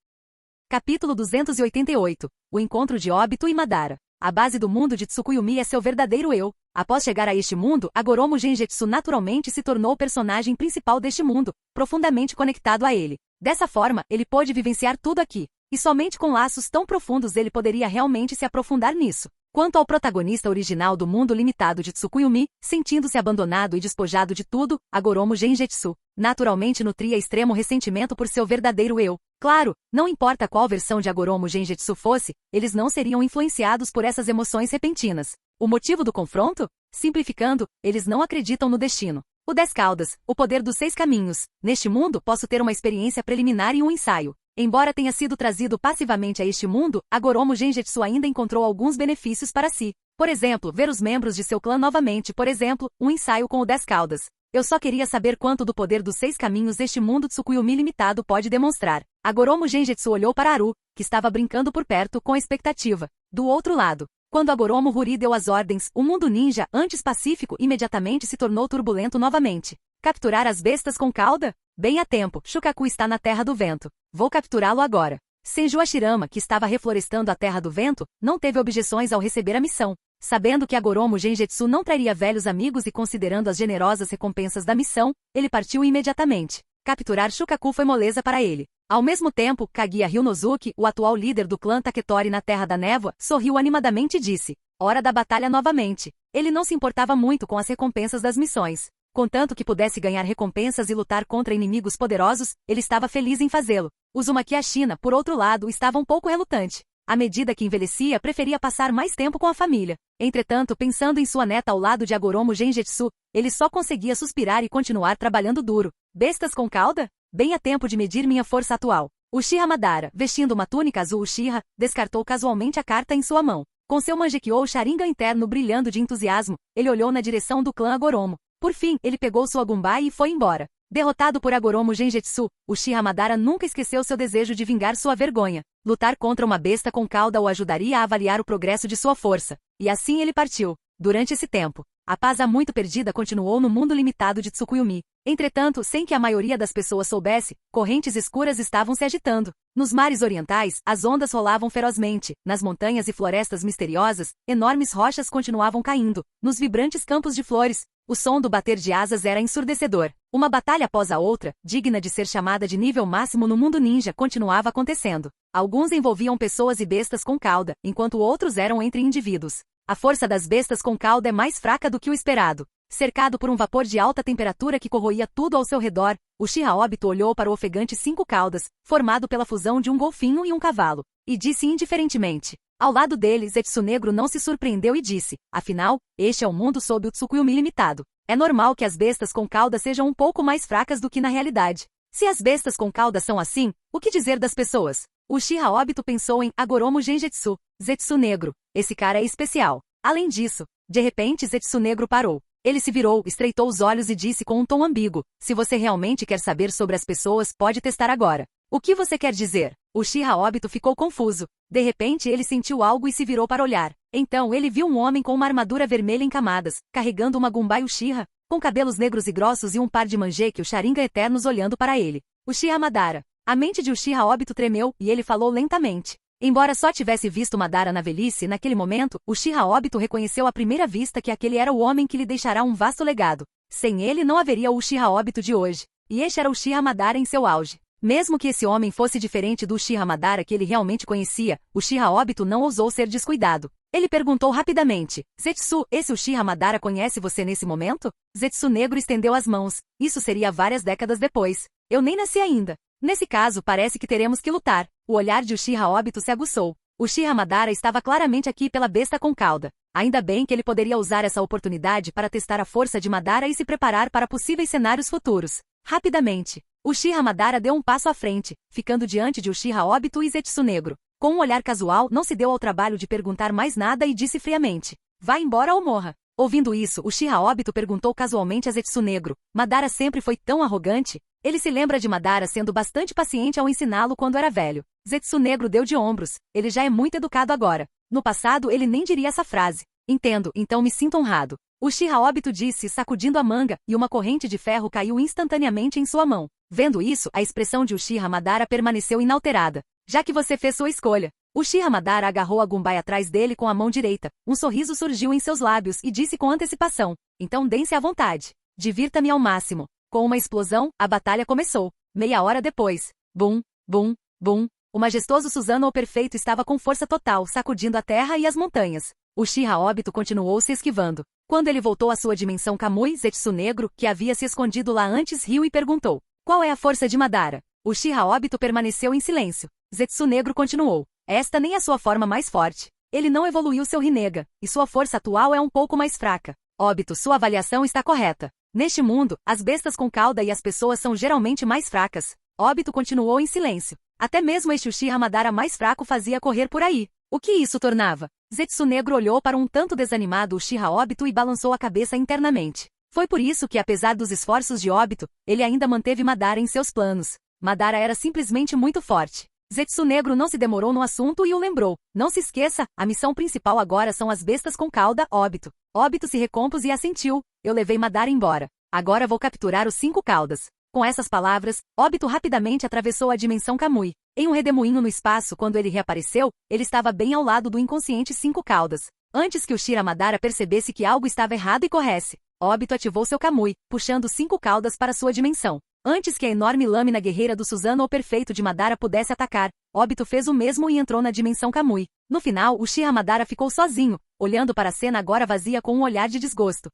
Capítulo 288. O encontro de Obito e Madara. A base do mundo de Tsukuyomi é seu verdadeiro eu. Após chegar a este mundo, Agoromo Genjutsu naturalmente se tornou o personagem principal deste mundo, profundamente conectado a ele. Dessa forma, ele pôde vivenciar tudo aqui. E somente com laços tão profundos ele poderia realmente se aprofundar nisso. Quanto ao protagonista original do mundo limitado de Tsukuyomi, sentindo-se abandonado e despojado de tudo, Agoromo Genjutsu naturalmente nutria extremo ressentimento por seu verdadeiro eu. Claro, não importa qual versão de Agoromo Genjutsu fosse, eles não seriam influenciados por essas emoções repentinas. O motivo do confronto? Simplificando, eles não acreditam no destino. O 10 caudas, o poder dos 6 caminhos. Neste mundo, posso ter uma experiência preliminar e um ensaio. Embora tenha sido trazido passivamente a este mundo, Agoromo Genjutsu ainda encontrou alguns benefícios para si. Por exemplo, ver os membros de seu clã novamente, por exemplo, um ensaio com o 10 caudas. Eu só queria saber quanto do poder dos 6 caminhos deste mundo Tsukuyomi limitado pode demonstrar. Agoromo Genjutsu olhou para Aru, que estava brincando por perto, com expectativa. Do outro lado, quando Agoromo Huri deu as ordens, o mundo ninja, antes pacífico, imediatamente se tornou turbulento novamente. Capturar as bestas com cauda? Bem a tempo, Shukaku está na Terra do Vento. Vou capturá-lo agora. Senju Hashirama, que estava reflorestando a Terra do Vento, não teve objeções ao receber a missão. Sabendo que Agoromo Genjutsu não traria velhos amigos e considerando as generosas recompensas da missão, ele partiu imediatamente. Capturar Shukaku foi moleza para ele. Ao mesmo tempo, Kaguya Ryunosuke, o atual líder do clã Taketori na Terra da Névoa, sorriu animadamente e disse: hora da batalha novamente. Ele não se importava muito com as recompensas das missões. Contanto que pudesse ganhar recompensas e lutar contra inimigos poderosos, ele estava feliz em fazê-lo. Uzumaki Ashina, por outro lado, estava um pouco relutante. À medida que envelhecia, preferia passar mais tempo com a família. Entretanto, pensando em sua neta ao lado de Agoromo Genjutsu, ele só conseguia suspirar e continuar trabalhando duro. Bestas com cauda? Bem a tempo de medir minha força atual. Uchiha Madara, vestindo uma túnica azul Uchiha, descartou casualmente a carta em sua mão. Com seu Mangekyou Sharingan interno brilhando de entusiasmo, ele olhou na direção do clã Agoromo. Por fim, ele pegou sua Gumbai e foi embora. Derrotado por Agoromo Genjutsu, Uchiha Madara nunca esqueceu seu desejo de vingar sua vergonha. Lutar contra uma besta com cauda o ajudaria a avaliar o progresso de sua força. E assim ele partiu. Durante esse tempo, a paz há muito perdida continuou no mundo limitado de Tsukuyomi. Entretanto, sem que a maioria das pessoas soubesse, correntes escuras estavam se agitando. Nos mares orientais, as ondas rolavam ferozmente. Nas montanhas e florestas misteriosas, enormes rochas continuavam caindo. Nos vibrantes campos de flores, o som do bater de asas era ensurdecedor. Uma batalha após a outra, digna de ser chamada de nível máximo no mundo ninja, continuava acontecendo. Alguns envolviam pessoas e bestas com cauda, enquanto outros eram entre indivíduos. A força das bestas com cauda é mais fraca do que o esperado. Cercado por um vapor de alta temperatura que corroía tudo ao seu redor, Uchiha Obito olhou para o ofegante 5 caudas, formado pela fusão de um golfinho e um cavalo, e disse indiferentemente. Ao lado dele, Zetsu Negro não se surpreendeu e disse: afinal, este é o mundo sob o Tsukuyomi limitado. É normal que as bestas com cauda sejam um pouco mais fracas do que na realidade. Se as bestas com cauda são assim, o que dizer das pessoas? Uchiha Obito pensou em Agoromo Genjutsu, Zetsu Negro. Esse cara é especial. Além disso, de repente Zetsu Negro parou. Ele se virou, estreitou os olhos e disse com um tom ambíguo: se você realmente quer saber sobre as pessoas, pode testar agora. O que você quer dizer? Uchiha Obito ficou confuso. De repente ele sentiu algo e se virou para olhar. Então ele viu um homem com uma armadura vermelha em camadas, carregando uma Gumbai Uchiha, com cabelos negros e grossos e um par de Mangekyou Sharingan eternos olhando para ele. Uchiha Madara. A mente de Uchiha Obito tremeu, e ele falou lentamente. Embora só tivesse visto Madara na velhice, naquele momento, Uchiha Obito reconheceu à primeira vista que aquele era o homem que lhe deixará um vasto legado. Sem ele não haveria o Uchiha Obito de hoje. E este era Uchiha Madara em seu auge. Mesmo que esse homem fosse diferente do Uchiha Madara que ele realmente conhecia, Uchiha Obito não ousou ser descuidado. Ele perguntou rapidamente: Zetsu, esse Uchiha Madara conhece você nesse momento? Zetsu Negro estendeu as mãos. Isso seria várias décadas depois. Eu nem nasci ainda. Nesse caso, parece que teremos que lutar. O olhar de Uchiha Obito se aguçou. Uchiha Madara estava claramente aqui pela besta com cauda. Ainda bem que ele poderia usar essa oportunidade para testar a força de Madara e se preparar para possíveis cenários futuros. Rapidamente, Uchiha Madara deu um passo à frente, ficando diante de Uchiha Obito e Zetsu Negro. Com um olhar casual, não se deu ao trabalho de perguntar mais nada e disse friamente: vá embora ou morra. Ouvindo isso, Uchiha Obito perguntou casualmente a Zetsu Negro: Madara sempre foi tão arrogante? Ele se lembra de Madara sendo bastante paciente ao ensiná-lo quando era velho. Zetsu Negro deu de ombros. Ele já é muito educado agora. No passado ele nem diria essa frase. Entendo, então me sinto honrado. Uchiha Obito disse, sacudindo a manga, e uma corrente de ferro caiu instantaneamente em sua mão. Vendo isso, a expressão de Uchiha Madara permaneceu inalterada. Já que você fez sua escolha. Uchiha Madara agarrou a Gumbai atrás dele com a mão direita. Um sorriso surgiu em seus lábios e disse com antecipação: então dê-se à vontade. Divirta-me ao máximo. Com uma explosão, a batalha começou. Meia hora depois. Bum, bum, bum. O majestoso Susanoo perfeito estava com força total, sacudindo a terra e as montanhas. Uchiha Obito continuou se esquivando. Quando ele voltou à sua dimensão Kamui, Zetsu Negro, que havia se escondido lá antes, riu e perguntou: qual é a força de Madara? Uchiha Obito permaneceu em silêncio. Zetsu Negro continuou: esta nem é sua forma mais forte. Ele não evoluiu seu Rinnegan, e sua força atual é um pouco mais fraca. Obito, sua avaliação está correta. Neste mundo, as bestas com cauda e as pessoas são geralmente mais fracas. Obito continuou em silêncio. Até mesmo este Uchiha Madara mais fraco fazia correr por aí. O que isso tornava? Zetsu Negro olhou para um tanto desanimado Uchiha Obito e balançou a cabeça internamente. Foi por isso que, apesar dos esforços de Obito, ele ainda manteve Madara em seus planos. Madara era simplesmente muito forte. Zetsu Negro não se demorou no assunto e o lembrou. Não se esqueça, a missão principal agora são as bestas com cauda, Obito. Obito se recompôs e assentiu. Eu levei Madara embora. Agora vou capturar os 5 caudas. Com essas palavras, Obito rapidamente atravessou a dimensão Kamui. Em um redemoinho no espaço, quando ele reapareceu, ele estava bem ao lado do inconsciente 5 caudas. Antes que Uchiha Madara percebesse que algo estava errado e corresse, Obito ativou seu Kamui, puxando 5 caudas para sua dimensão. Antes que a enorme lâmina guerreira do Susanoo ou perfeito de Madara pudesse atacar, Obito fez o mesmo e entrou na dimensão Kamui. No final, Uchiha Madara ficou sozinho, olhando para a cena agora vazia com um olhar de desgosto.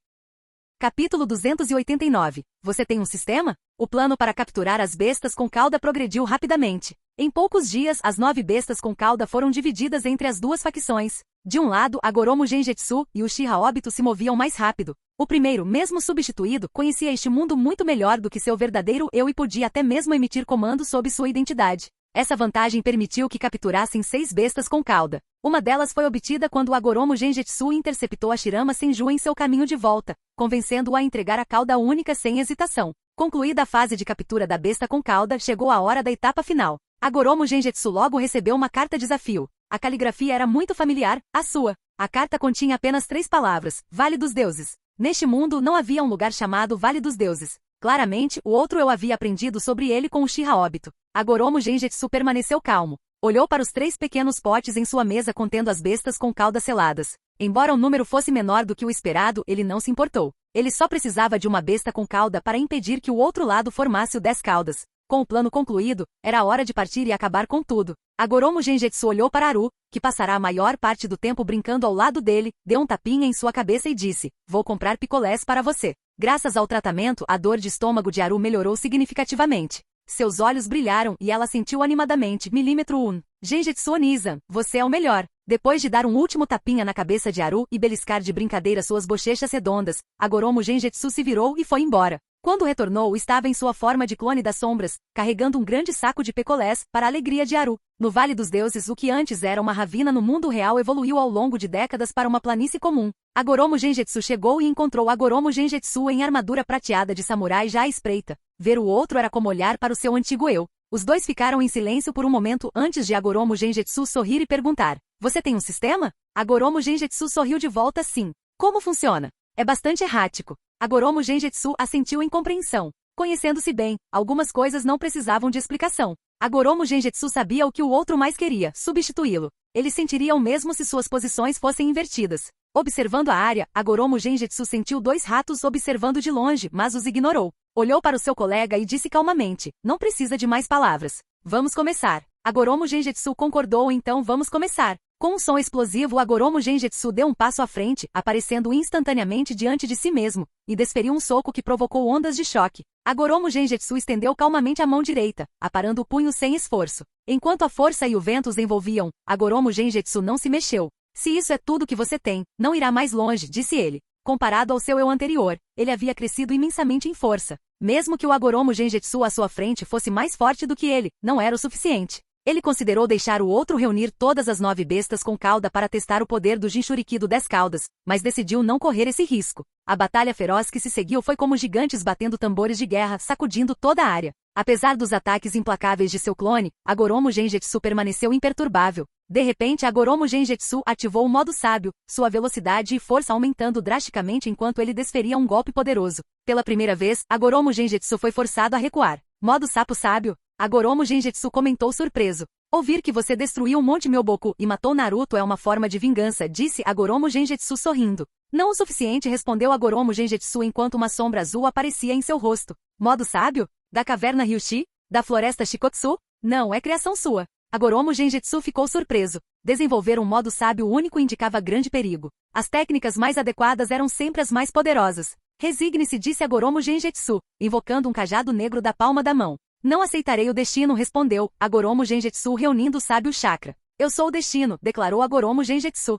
Capítulo 289. Você tem um sistema? O plano para capturar as bestas com cauda progrediu rapidamente. Em poucos dias, as 9 bestas com cauda foram divididas entre as duas facções. De um lado, a Goromo Genjutsu e Uchiha Obito se moviam mais rápido. O primeiro, mesmo substituído, conhecia este mundo muito melhor do que seu verdadeiro eu e podia até mesmo emitir comandos sob sua identidade. Essa vantagem permitiu que capturassem 6 bestas com cauda. Uma delas foi obtida quando o Agoromo Genjutsu interceptou a Shirama Senju em seu caminho de volta, convencendo-o a entregar a cauda única sem hesitação. Concluída a fase de captura da besta com cauda, chegou a hora da etapa final. Agoromo Genjutsu logo recebeu uma carta desafio. A caligrafia era muito familiar, a sua. A carta continha apenas 3 palavras: Vale dos Deuses. Neste mundo não havia um lugar chamado Vale dos Deuses. Claramente, o outro eu havia aprendido sobre ele com Uchiha Obito. Agoromo Genjutsu permaneceu calmo. Olhou para os 3 pequenos potes em sua mesa contendo as bestas com caudas seladas. Embora o número fosse menor do que o esperado, ele não se importou. Ele só precisava de uma besta com cauda para impedir que o outro lado formasse o 10 caudas. Com o plano concluído, era a hora de partir e acabar com tudo. Agoromo Genjutsu olhou para Aru, que passará a maior parte do tempo brincando ao lado dele, deu um tapinha em sua cabeça e disse: Vou comprar picolés para você. Graças ao tratamento, a dor de estômago de Aru melhorou significativamente. Seus olhos brilharam e ela sentiu animadamente: Milímetro 1. Genjutsu Onisan, você é o melhor. Depois de dar um último tapinha na cabeça de Aru e beliscar de brincadeira suas bochechas redondas, Agoromo Genjutsu se virou e foi embora. Quando retornou, estava em sua forma de clone das sombras, carregando um grande saco de picolés, para a alegria de Aru. No Vale dos Deuses, o que antes era uma ravina no mundo real evoluiu ao longo de décadas para uma planície comum. Agoromo Genjutsu chegou e encontrou Agoromo Genjutsu em armadura prateada de samurai já à espreita. Ver o outro era como olhar para o seu antigo eu. Os dois ficaram em silêncio por um momento antes de Agoromo Genjutsu sorrir e perguntar: Você tem um sistema? Agoromo Genjutsu sorriu de volta sim. Como funciona? É bastante errático. Agoromo Genjutsu assentiu em compreensão. Conhecendo-se bem, algumas coisas não precisavam de explicação. Agoromo Genjutsu sabia o que o outro mais queria: substituí-lo. Ele sentiria o mesmo se suas posições fossem invertidas. Observando a área, Agoromo Genjutsu sentiu 2 ratos observando de longe, mas os ignorou. Olhou para o seu colega e disse calmamente: Não precisa de mais palavras. Vamos começar. Agoromo Genjutsu concordou, então vamos começar. Com um som explosivo, Agoromo Genjutsu deu um passo à frente, aparecendo instantaneamente diante de si mesmo, e desferiu um soco que provocou ondas de choque. Agoromo Genjutsu estendeu calmamente a mão direita, aparando o punho sem esforço. Enquanto a força e o vento os envolviam, Agoromo Genjutsu não se mexeu. Se isso é tudo que você tem, não irá mais longe, disse ele. Comparado ao seu eu anterior, ele havia crescido imensamente em força. Mesmo que o Agoromo Genjutsu à sua frente fosse mais forte do que ele, não era o suficiente. Ele considerou deixar o outro reunir todas as 9 bestas com cauda para testar o poder do Jinchuriki do 10 caudas, mas decidiu não correr esse risco. A batalha feroz que se seguiu foi como gigantes batendo tambores de guerra, sacudindo toda a área. Apesar dos ataques implacáveis de seu clone, Agoromo Genjutsu permaneceu imperturbável. De repente, Agoromo Genjutsu ativou o modo sábio, sua velocidade e força aumentando drasticamente enquanto ele desferia um golpe poderoso. Pela primeira vez, Agoromo Genjutsu foi forçado a recuar. Modo sapo sábio? Agoromo Genjutsu comentou surpreso. Ouvir que você destruiu um Monte Myoboku e matou Naruto é uma forma de vingança, disse Agoromo Genjutsu sorrindo. Não o suficiente, respondeu Agoromo Genjutsu enquanto uma sombra azul aparecia em seu rosto. Modo sábio? Da caverna Ryushi? Da floresta Shikotsu? Não, é criação sua. Agoromo Genjutsu ficou surpreso. Desenvolver um modo sábio único indicava grande perigo. As técnicas mais adequadas eram sempre as mais poderosas. Resigne-se, disse Agoromo Genjutsu, invocando um cajado negro da palma da mão. Não aceitarei o destino, respondeu Agoromo Genjutsu reunindo o sábio chakra. Eu sou o destino, declarou Agoromo Genjutsu.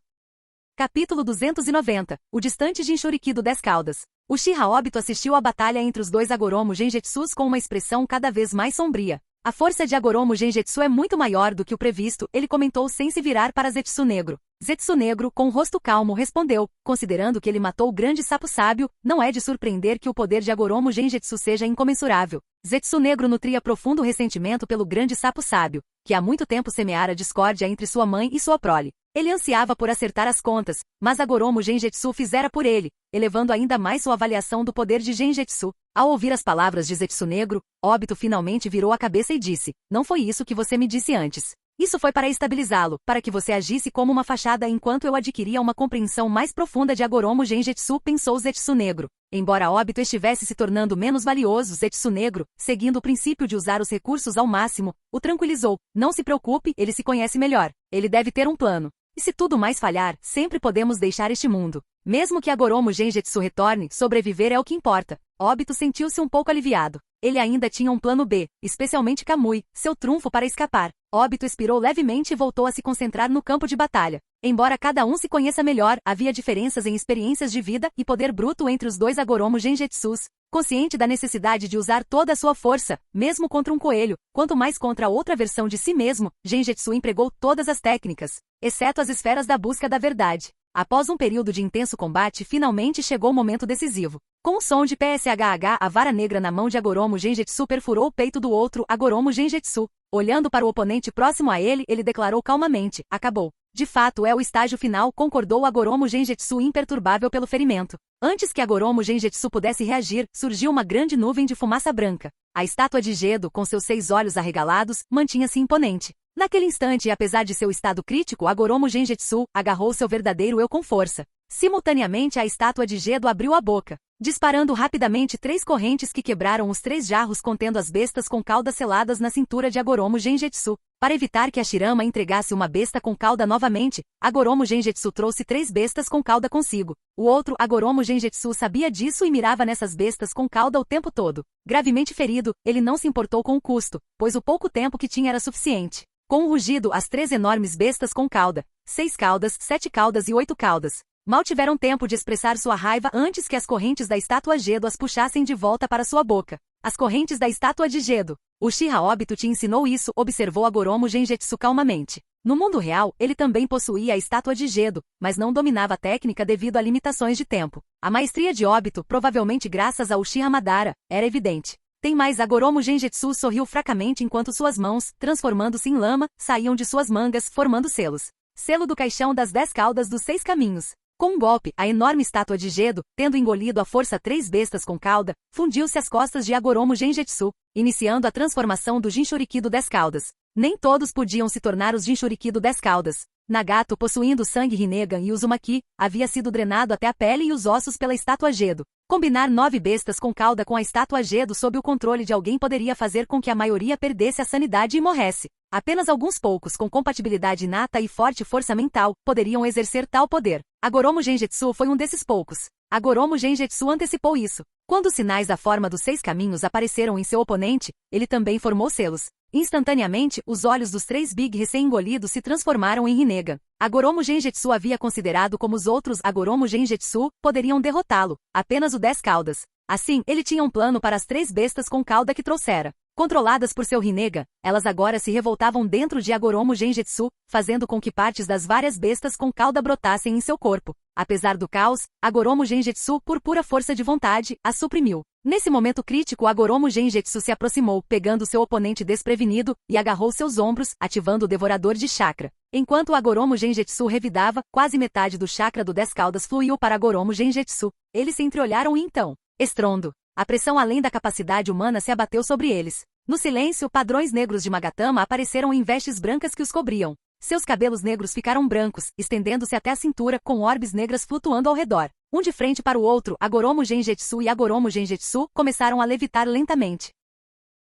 Capítulo 290. O distante Jinchuriki do 10 caudas. Uchiha Obito assistiu à batalha entre os dois Agoromo Genjutsus com uma expressão cada vez mais sombria. A força de Agoromo Genjutsu é muito maior do que o previsto, ele comentou sem se virar para Zetsu Negro. Zetsu Negro, com o rosto calmo, respondeu: considerando que ele matou o grande sapo sábio, não é de surpreender que o poder de Agoromo Genjutsu seja incomensurável. Zetsu Negro nutria profundo ressentimento pelo grande sapo sábio, que há muito tempo semeara discórdia entre sua mãe e sua prole. Ele ansiava por acertar as contas, mas Agoromo Genjutsu fizera por ele, elevando ainda mais sua avaliação do poder de Genjutsu. Ao ouvir as palavras de Zetsu Negro, Obito finalmente virou a cabeça e disse: Não foi isso que você me disse antes. Isso foi para estabilizá-lo, para que você agisse como uma fachada enquanto eu adquiria uma compreensão mais profunda de Agoromo Genjutsu, pensou Zetsu Negro. Embora Obito estivesse se tornando menos valioso, Zetsu Negro, seguindo o princípio de usar os recursos ao máximo, o tranquilizou. Não se preocupe, ele se conhece melhor. Ele deve ter um plano. E se tudo mais falhar, sempre podemos deixar este mundo. Mesmo que Agoromo Genjutsu retorne, sobreviver é o que importa. Obito sentiu-se um pouco aliviado. Ele ainda tinha um plano B, especialmente Kamui, seu trunfo para escapar. Obito expirou levemente e voltou a se concentrar no campo de batalha. Embora cada um se conheça melhor, havia diferenças em experiências de vida e poder bruto entre os dois Agoromo Genjutsus. Consciente da necessidade de usar toda a sua força, mesmo contra um coelho, quanto mais contra outra versão de si mesmo, Genjutsu empregou todas as técnicas, exceto as esferas da busca da verdade. Após um período de intenso combate, finalmente chegou o momento decisivo. Com um som de PSHH, a vara negra na mão de Agoromo Genjutsu perfurou o peito do outro Agoromo Genjutsu. Olhando para o oponente próximo a ele, ele declarou calmamente: acabou. De fato, é o estágio final, concordou Agoromo Genjutsu imperturbável pelo ferimento. Antes que Agoromo Genjutsu pudesse reagir, surgiu uma grande nuvem de fumaça branca. A estátua de Gedo, com seus 6 olhos arregalados, mantinha-se imponente. Naquele instante, e apesar de seu estado crítico, Agoromo Genjutsu agarrou seu verdadeiro eu com força. Simultaneamente, a estátua de Gedo abriu a boca, disparando rapidamente 3 correntes que quebraram os 3 jarros contendo as bestas com caudas seladas na cintura de Agoromo Genjutsu. Para evitar que a Shirama entregasse uma besta com cauda novamente, Agoromo Genjutsu trouxe 3 bestas com cauda consigo. O outro Agoromo Genjutsu sabia disso e mirava nessas bestas com cauda o tempo todo. Gravemente ferido, ele não se importou com o custo, pois o pouco tempo que tinha era suficiente. Com um rugido, as 3 enormes bestas com cauda, 6 caudas, 7 caudas e 8 caudas, mal tiveram tempo de expressar sua raiva antes que as correntes da estátua Gedo as puxassem de volta para sua boca. As correntes da estátua de Gedo. Uchiha Obito te ensinou isso, observou Agoromo Genjutsu calmamente. No mundo real, ele também possuía a estátua de Gedo, mas não dominava a técnica devido a limitações de tempo. A maestria de Obito, provavelmente graças a Uchiha Madara, era evidente. Tem mais, Agoromo Genjutsu sorriu fracamente enquanto suas mãos, transformando-se em lama, saíam de suas mangas, formando selos. Selo do caixão das 10 caudas dos 6 caminhos. Com um golpe, a enorme estátua de Gedo, tendo engolido à força 3 bestas com cauda, fundiu-se às costas de Agoromo Genjutsu, iniciando a transformação do Jinchuriki do 10 caudas. Nem todos podiam se tornar os Jinchuriki do 10 caudas. Nagato, possuindo o sangue Rinnegan e Uzumaki, havia sido drenado até a pele e os ossos pela estátua Gedo. Combinar 9 bestas com cauda com a estátua Gedo sob o controle de alguém poderia fazer com que a maioria perdesse a sanidade e morresse. Apenas alguns poucos com compatibilidade inata e forte força mental poderiam exercer tal poder. Agoromo Genjutsu foi um desses poucos. Agoromo Genjutsu antecipou isso. Quando os sinais da forma dos 6 caminhos apareceram em seu oponente, ele também formou selos. Instantaneamente, os olhos dos 3 Big recém-engolidos se transformaram em Rinnegan. Agoromo Genjutsu havia considerado como os outros Agoromo Genjutsu poderiam derrotá-lo, apenas o 10 caudas. Assim, ele tinha um plano para as 3 bestas com cauda que trouxera. Controladas por seu Rinnegan, elas agora se revoltavam dentro de Agoromo Genjutsu, fazendo com que partes das várias bestas com cauda brotassem em seu corpo. Apesar do caos, Agoromo Genjutsu, por pura força de vontade, a suprimiu. Nesse momento crítico, Agoromo Genjutsu se aproximou, pegando seu oponente desprevenido, e agarrou seus ombros, ativando o devorador de chakra. Enquanto Agoromo Genjutsu revidava, quase metade do chakra do 10 caudas fluiu para Agoromo Genjutsu. Eles se entreolharam e então, estrondo. A pressão além da capacidade humana se abateu sobre eles. No silêncio, padrões negros de Magatama apareceram em vestes brancas que os cobriam. Seus cabelos negros ficaram brancos, estendendo-se até a cintura, com orbes negras flutuando ao redor. Um de frente para o outro, Agoromo Genjutsu e Agoromo Genjutsu começaram a levitar lentamente.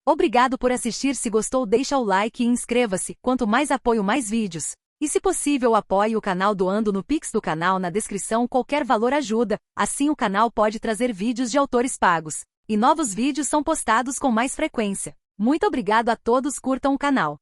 Obrigado por assistir. Se gostou, deixa o like e inscreva-se. Quanto mais apoio, mais vídeos. E se possível, apoie o canal doando no Pix do canal na descrição. Qualquer valor ajuda, assim o canal pode trazer vídeos de autores pagos. E novos vídeos são postados com mais frequência. Muito obrigado a todos, curtam o canal.